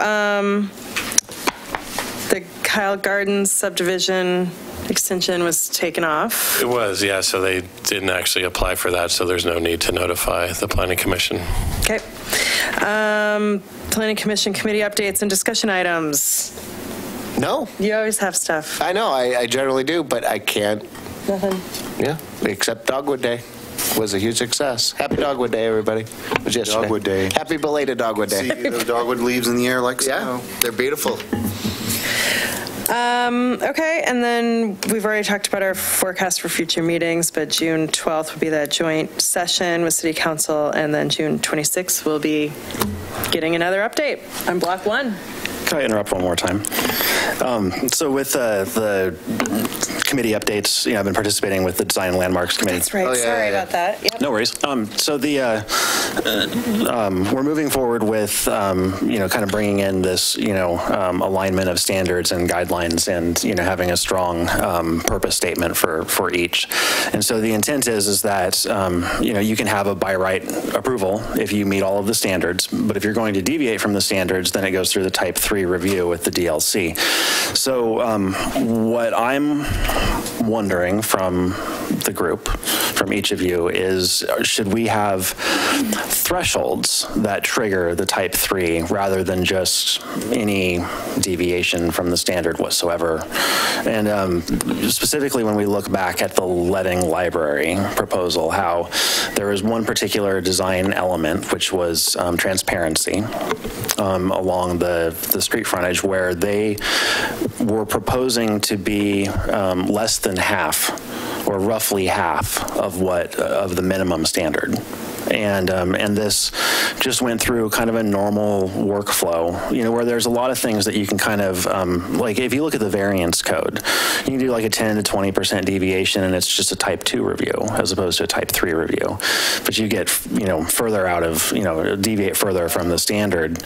S1: the Kyle Gardens subdivision extension was taken off.
S2: It was, yeah, so they didn't actually apply for that, so there's no need to notify the Planning Commission.
S1: Okay. Planning Commission committee updates and discussion items.
S4: No.
S1: You always have stuff.
S4: I know, I generally do, but I can't.
S1: Nothing.
S4: Yeah, except Dogwood Day was a huge success. Happy Dogwood Day, everybody. It was yesterday.
S9: Dogwood Day.
S4: Happy belated Dogwood Day.
S9: See those dogwood leaves in the air like snow.
S4: Yeah, they're beautiful.
S1: Okay, and then we've already talked about our forecast for future meetings, but June 12th will be that joint session with City Council, and then June 26th we'll be getting another update on Block 1.
S10: Can I interrupt one more time? So with the committee updates, I've been participating with the Design and Landmarks Committee.
S1: That's right. Sorry about that. Yep.
S10: No worries. So we're moving forward with, kind of bringing in this, alignment of standards and guidelines, and, having a strong purpose statement for each. And so the intent is that, you can have a by right approval if you meet all of the standards, but if you're going to deviate from the standards, then it goes through the type 3 review with the DLC. So what I'm wondering from the group, from each of you, is should we have thresholds that trigger the type 3 rather than just any deviation from the standard whatsoever? And specifically when we look back at the letting library proposal, how there was one particular design element, which was transparency along the street frontage, where they were proposing to be less than half, or roughly half of the minimum standard. And this just went through kind of a normal workflow, where there's a lot of things that you can kind of, like if you look at the variance code, you can do like a 10 to 20% deviation, and it's just a type 2 review as opposed to a type 3 review. But you get, further out of, deviate further from the standard,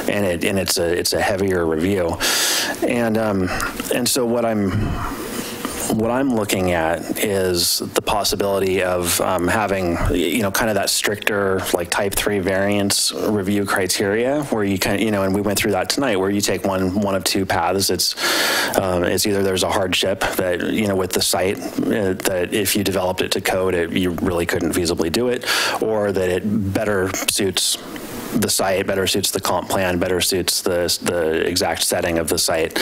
S10: and it's a heavier review. And so what I'm looking at is the possibility of having, kind of that stricter, like type 3 variance review criteria, where you can, and we went through that tonight, where you take one of two paths. It's either there's a hardship that, with the site, that if you developed it to code, you really couldn't feasibly do it, or that it better suits the site, better suits the comp plan, better suits the exact setting of the site.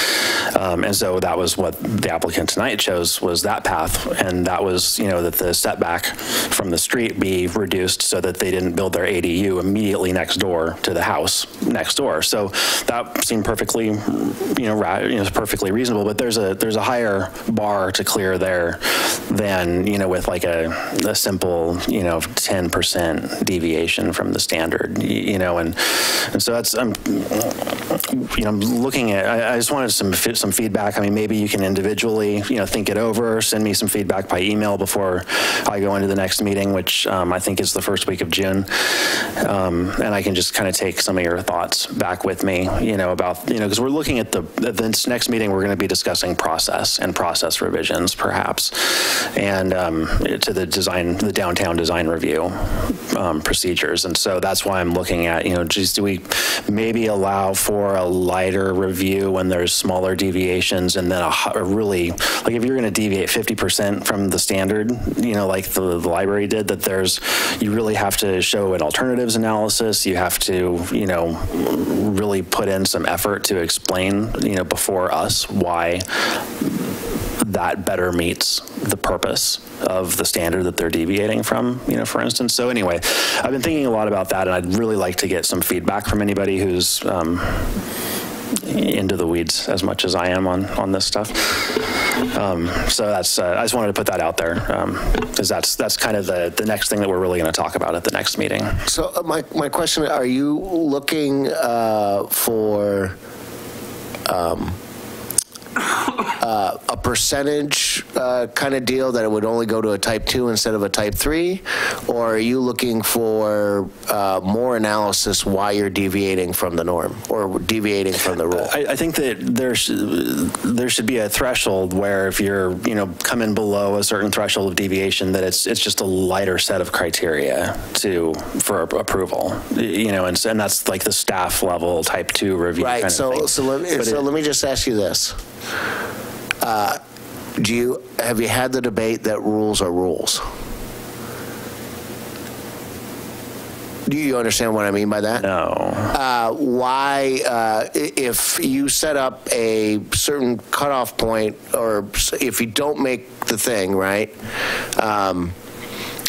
S10: And so that was what the applicant tonight chose, was that path. And that was, that the setback from the street be reduced so that they didn't build their ADU immediately next door to the house next door. So that seemed perfectly, perfectly reasonable, but there's a higher bar to clear there than, with like a simple, 10% deviation from the standard, and so that's, I'm looking at, I just wanted some feedback. I mean, maybe you can individually, think it over, send me some feedback by email before I go into the next meeting, which I think is the first week of June. And I can just kind of take some of your thoughts back with me, about, because we're looking at this next meeting, we're going to be discussing process and process revisions, perhaps, and to the downtown design review procedures. And so that's why I'm looking at, do we maybe allow for a lighter review when there's smaller deviations, and then a really, like if you're going to deviate 50% from the standard, like the library did, that you really have to show an alternatives analysis. You have to, really put in some effort to explain, before us why that better meets the purpose of the standard that they're deviating from, for instance. So anyway, I've been thinking a lot about that, and I'd really like to get some feedback from anybody who's into the weeds as much as I am on this stuff. So that's, I just wanted to put that out there, because that's kind of the next thing that we're really going to talk about at the next meeting.
S4: So my question, are you looking for a percentage kind of deal that it would only go to a type 2 instead of a type 3? Or are you looking for more analysis why you're deviating from the norm or deviating from the rule?
S10: I think that there should be a threshold where if you're, coming below a certain threshold of deviation, that it's just a lighter set of criteria for approval, and that's like the staff level type 2 review.
S4: Right.
S10: Kind
S4: so
S10: of thing.
S4: So let me just ask you this. Have you had the debate that rules are rules? Do you understand what I mean by that?
S10: No.
S4: Why, if you set up a certain cutoff point, or if you don't make the thing, right,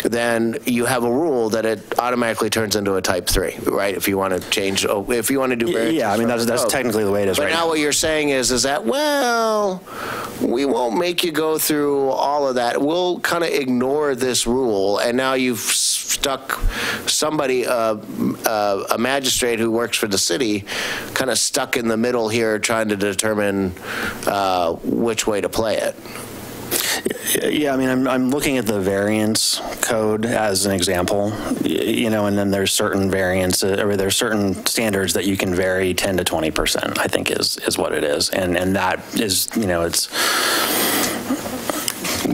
S4: then you have a rule that it automatically turns into a type 3, right? If you want to change, if you want to do variances.
S10: Yeah, I mean, that's technically the way it is right now.
S4: But now what you're saying is that, well, we won't make you go through all of that. We'll kind of ignore this rule, and now you've stuck somebody, a magistrate who works for the city, kind of stuck in the middle here trying to determine which way to play it.
S10: Yeah, I mean, I'm looking at the variance code as an example, and then there's certain variances, or there's certain standards that you can vary 10 to 20%, I think is what it is. And that is,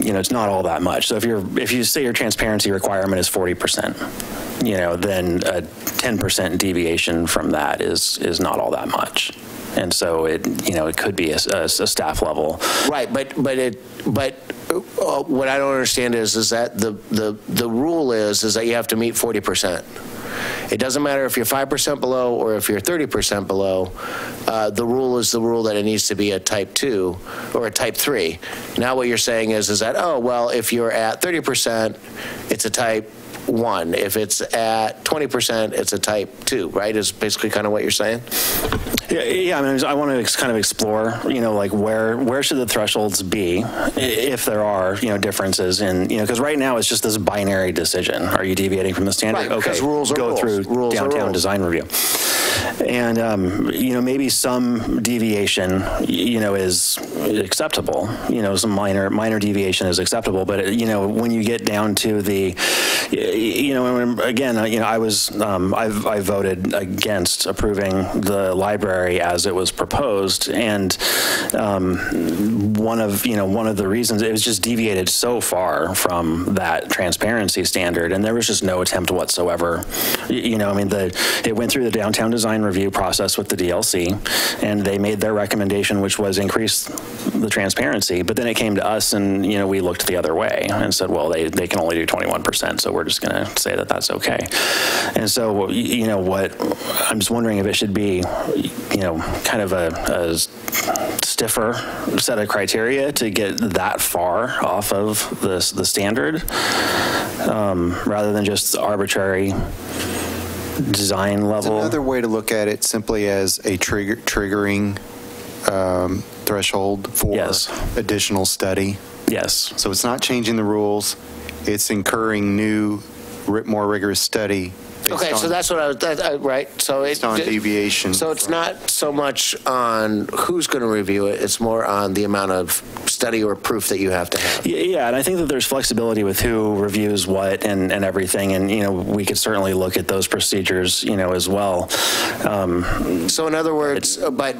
S10: it's not all that much. So if you say your transparency requirement is 40%, then a 10% deviation from that is not all that much. And so it could be a staff level. Right,
S4: but what I don't understand is that the rule is that you have to meet 40%. It doesn't matter if you're 5% below or if you're 30% below. The rule is the rule that it needs to be a type 2 or a type 3. Now what you're saying is that, oh, well, if you're at 30%, it's a type 1. If it's at 20%, it's a type 2, right? Is basically kind of what you're saying?
S10: Yeah, I mean, I want to kind of explore, like where should the thresholds be if there are, differences in, because right now it's just this binary decision. Are you deviating from the standard?
S4: Right,
S10: okay,
S4: rules are
S10: go
S4: rules.
S10: through
S4: Rules
S10: downtown
S4: rules.
S10: design review. And, maybe some deviation, is acceptable. Some minor deviation is acceptable. But, when you get down to the, again, I voted against approving the library as it was proposed. And one of the reasons, it was just deviated so far from that transparency standard. And there was just no attempt whatsoever. It went through the downtown design design review process with the DLC, and they made their recommendation, which was increase the transparency. But then it came to us, and we looked the other way and said, well, they can only do 21%, so we're just going to say that that's okay. And so, what I'm just wondering if it should be, kind of a stiffer set of criteria to get that far off of the standard, rather than just arbitrary design level.
S9: Another way to look at it simply as a triggering threshold for additional study.
S10: Yes.
S9: So it's not changing the rules. It's incurring new, more rigorous study.
S4: Okay, so that's what I was, right? So
S9: it's on deviation.
S4: So it's not so much on who's going to review it, it's more on the amount of study or proof that you have to have.
S10: Yeah, and I think that there's flexibility with who reviews what and everything, and, we could certainly look at those procedures, as well.
S4: So in other words,
S10: but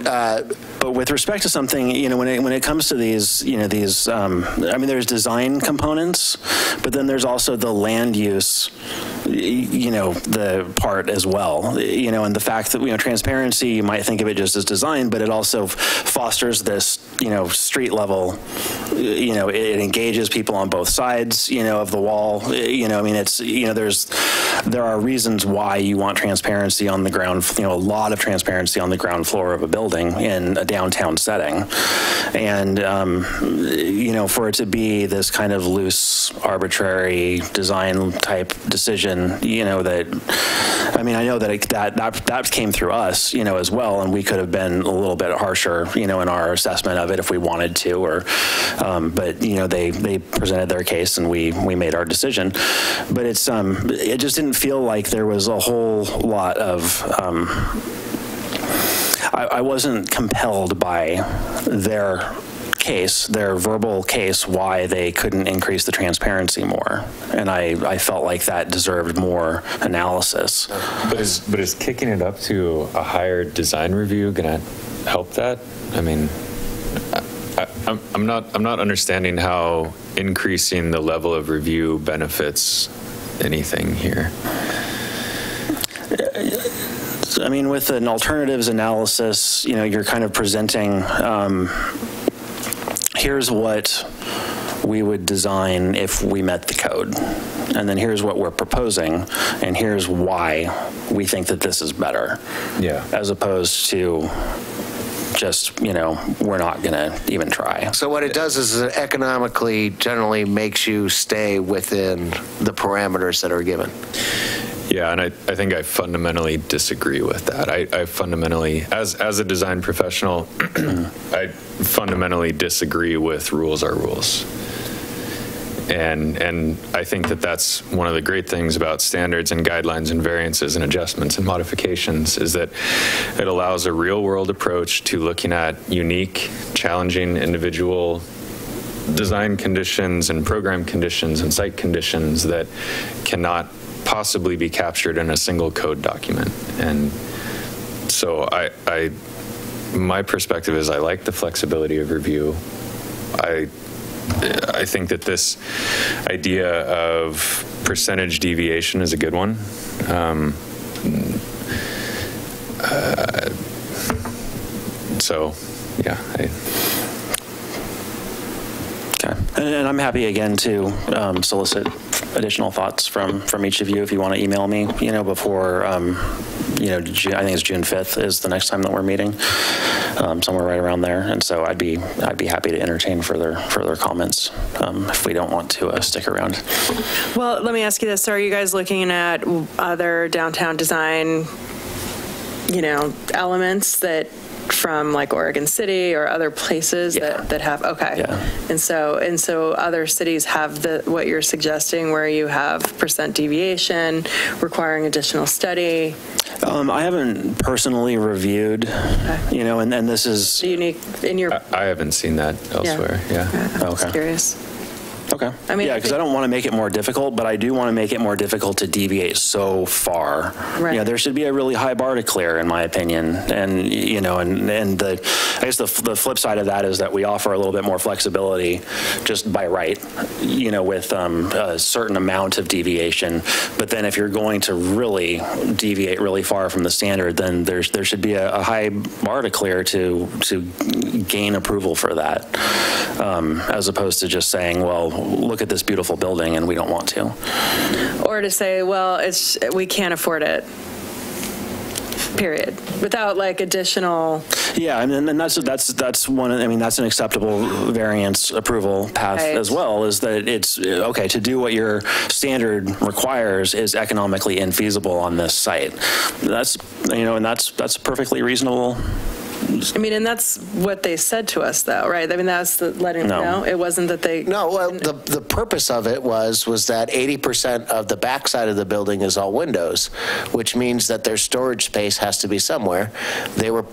S10: with respect to something, when it comes to these, there's design components, but then there's also the land use, the part as well, and the fact that, transparency, you might think of it just as design, but it also fosters this, street level, it engages people on both sides, of the wall, there are reasons why you want transparency on the ground, a lot of transparency on the ground floor of a building in a downtown setting. And, for it to be this kind of loose, arbitrary design type decision, I know that came through us, as well, and we could have been a little bit harsher, in our assessment of it if we wanted to, or, but they presented their case and we made our decision. But it just didn't feel like there was a whole lot of. I wasn't compelled by their case, their verbal case, why they couldn't increase the transparency more, and I felt like that deserved more analysis.
S8: But is kicking it up to a higher design review going to help that? I'm not understanding how increasing the level of review benefits anything here.
S10: With an alternatives analysis, you're kind of presenting. Here's what we would design if we met the code. And then here's what we're proposing, and here's why we think that this is better.
S8: Yeah.
S10: As opposed to just, we're not going to even try.
S4: So what it does is it economically generally makes you stay within the parameters that are given.
S8: Yeah, and I think I fundamentally disagree with that. I fundamentally, as a design professional, I fundamentally disagree with rules are rules. And I think that that's one of the great things about standards and guidelines and variances and adjustments and modifications is that it allows a real-world approach to looking at unique, challenging individual design conditions and program conditions and site conditions that cannot possibly be captured in a single code document. And so my perspective is I like the flexibility of review. I think that this idea of percentage deviation is a good one. So, yeah.
S10: Okay. And I'm happy again to solicit additional thoughts from each of you if you want to email me, before, I think it's June 5th is the next time that we're meeting, somewhere right around there. And so I'd be happy to entertain further comments if we don't want to stick around.
S1: Well, let me ask you this. So are you guys looking at other downtown design, elements that from like Oregon City or other places that have, okay.
S10: Yeah.
S1: And so other cities have what you're suggesting where you have percent deviation requiring additional study?
S10: I haven't personally reviewed, and this is
S1: unique in your.
S8: I haven't seen that elsewhere. Yeah.
S1: I was curious.
S10: Okay.
S1: I mean,
S10: yeah, because I don't want to make it more difficult, but I do want to make it more difficult to deviate so far.
S1: Right.
S10: There should be a really high bar to clear, in my opinion. And, and I guess the flip side of that is that we offer a little bit more flexibility just by right, with a certain amount of deviation. But then if you're going to really deviate really far from the standard, then there should be a high bar to clear to gain approval for that, as opposed to just saying, well, look at this beautiful building and we don't want to.
S1: Or to say, well, we can't afford it, period, without like additional.
S10: Yeah, and that's one. I mean, that's an acceptable variance approval path as well. Is that it's okay to do what your standard requires is economically infeasible on this site. That's and that's perfectly reasonable.
S1: I mean, and that's what they said to us, though, right? I mean, that's the letting them know. It wasn't that they.
S4: No, well, the purpose of it was that 80% of the backside of the building is all windows, which means that their storage space has to be somewhere. They were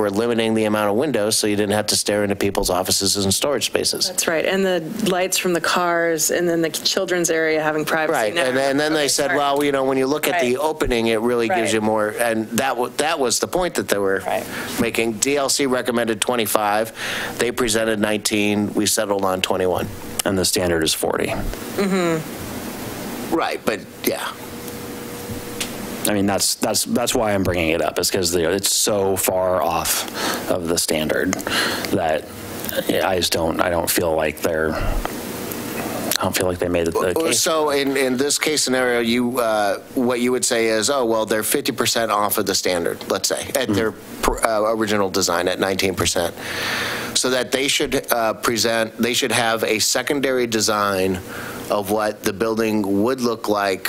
S4: limiting the amount of windows, so you didn't have to stare into people's offices and storage spaces.
S1: That's right, and the lights from the cars, and then the children's area having privacy.
S4: Right, and then they said, well, when you look at the opening, it really gives you more, and that was the point that they were making. DLC recommended 25. They presented 19. We settled on 21.
S10: And the standard is 40.
S4: Mm-hmm. Right, but yeah.
S10: I mean, that's why I'm bringing it up, is because it's so far off of the standard that I don't feel like they made the case.
S4: So in this case scenario, what you would say is, oh, well, they're 50% off of the standard, let's say, at their original design at 19%. So that they should they should have a secondary design of what the building would look like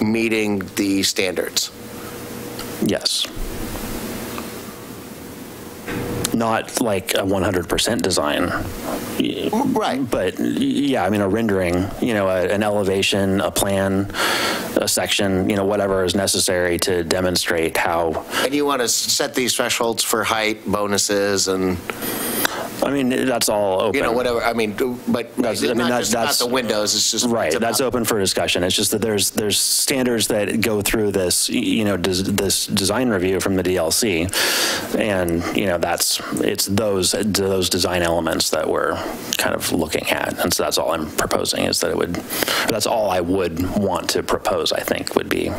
S4: meeting the standards.
S10: Yes. Not like a 100% design.
S4: Right.
S10: But yeah, I mean, a rendering, an elevation, a plan, a section, whatever is necessary to demonstrate how. And
S4: you want to set these thresholds for height, bonuses, and.
S10: I mean, that's all open.
S4: Whatever. I mean, but that's not the windows. It's just
S10: right. That's open for discussion. It's just that there's standards that go through this, this design review from the DLC, and it's those design elements that we're kind of looking at, and so that's all I'm proposing is that that's all I would want to propose. I think would be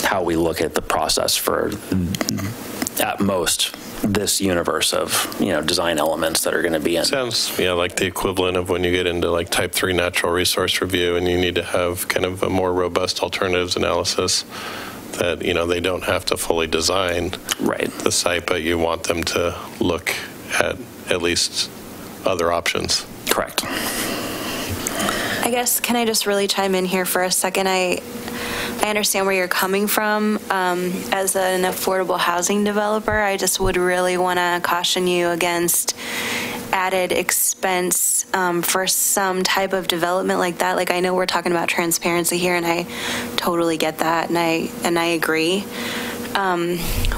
S10: how we look at the process for at most this universe of design elements that are going to be in.
S2: Sounds like the equivalent of when you get into like type 3 natural resource review and you need to have kind of a more robust alternatives analysis that they don't have to fully design the site, but you want them to look at least other options.
S10: Correct.
S7: I guess, can I just really chime in here for a second? I understand where you're coming from. As an affordable housing developer, I just would really want to caution you against added expense for some type of development like that. Like, I know we're talking about transparency here, and I totally get that, and I agree.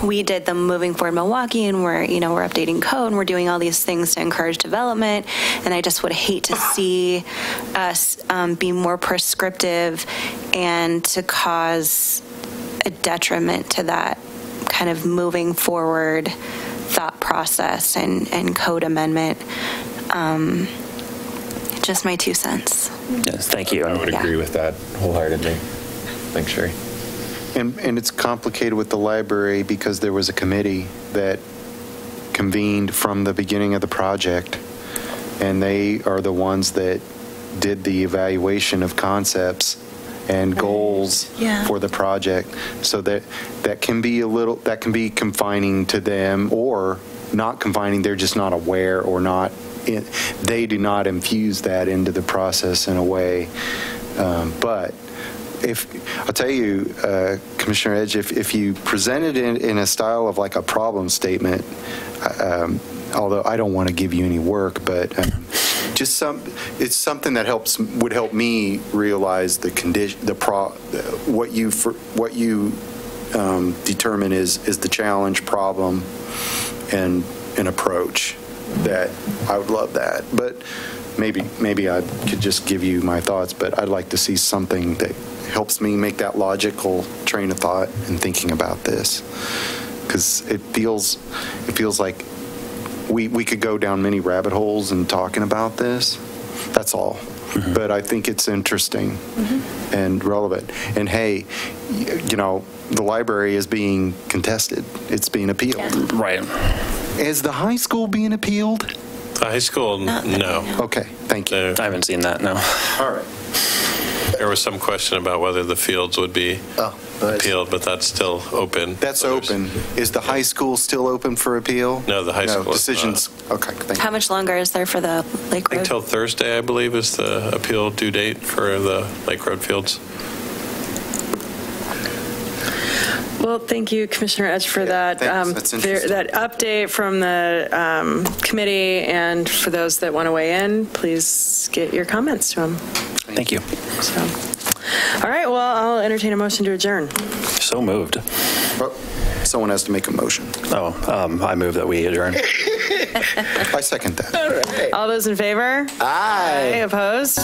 S7: We did the Moving Forward Milwaukee, and we're updating code, and we're doing all these things to encourage development. And I just would hate to see us be more prescriptive and to cause a detriment to that kind of moving forward thought process and code amendment. Just my 2 cents.
S10: Yes, thank you.
S8: I would agree with that wholeheartedly. Thanks, Sherry.
S9: And it's complicated with the library because there was a committee that convened from the beginning of the project, and they are the ones that did the evaluation of concepts and goals for the project. So that can be confining to them, or not confining. They're just not aware, or not. They do not infuse that into the process in a way, but. I'll tell you, Commissioner Edge, if you present it in a style of like a problem statement, although I don't want to give you any work, but it's something that would help me realize the condition, what you determine is the challenge, problem, and an approach. That I would love that, but maybe I could just give you my thoughts, but I'd like to see something that helps me make that logical train of thought in thinking about this, because it feels like we could go down many rabbit holes in talking about this. That's all. Mm-hmm. But I think it's interesting and relevant. And hey, you know, the library is being contested. It's being appealed.
S10: Yeah. Right.
S9: Is the high school being appealed?
S2: The high school, no.
S9: Okay, thank you.
S10: I haven't seen that, no.
S9: All right.
S2: There was some question about whether the fields would be appealed, but that's still open.
S9: That's open. Is the high school still open for appeal?
S2: No, the high school
S9: decisions. Okay, thank you.
S7: How much longer is there for the Lake Road?
S2: Until Thursday, I believe, is the appeal due date for the Lake Road fields.
S1: Well, thank you, Commissioner Edge, for that
S9: That's interesting.
S1: that update from the committee. And for those that want to weigh in, please get your comments to them.
S10: Thank you.
S1: So, all right. Well, I'll entertain a motion to adjourn.
S10: So moved.
S9: Well, someone has to make a motion.
S10: I move that we adjourn.
S9: I second that.
S1: All those in favor?
S4: Aye.
S1: Opposed?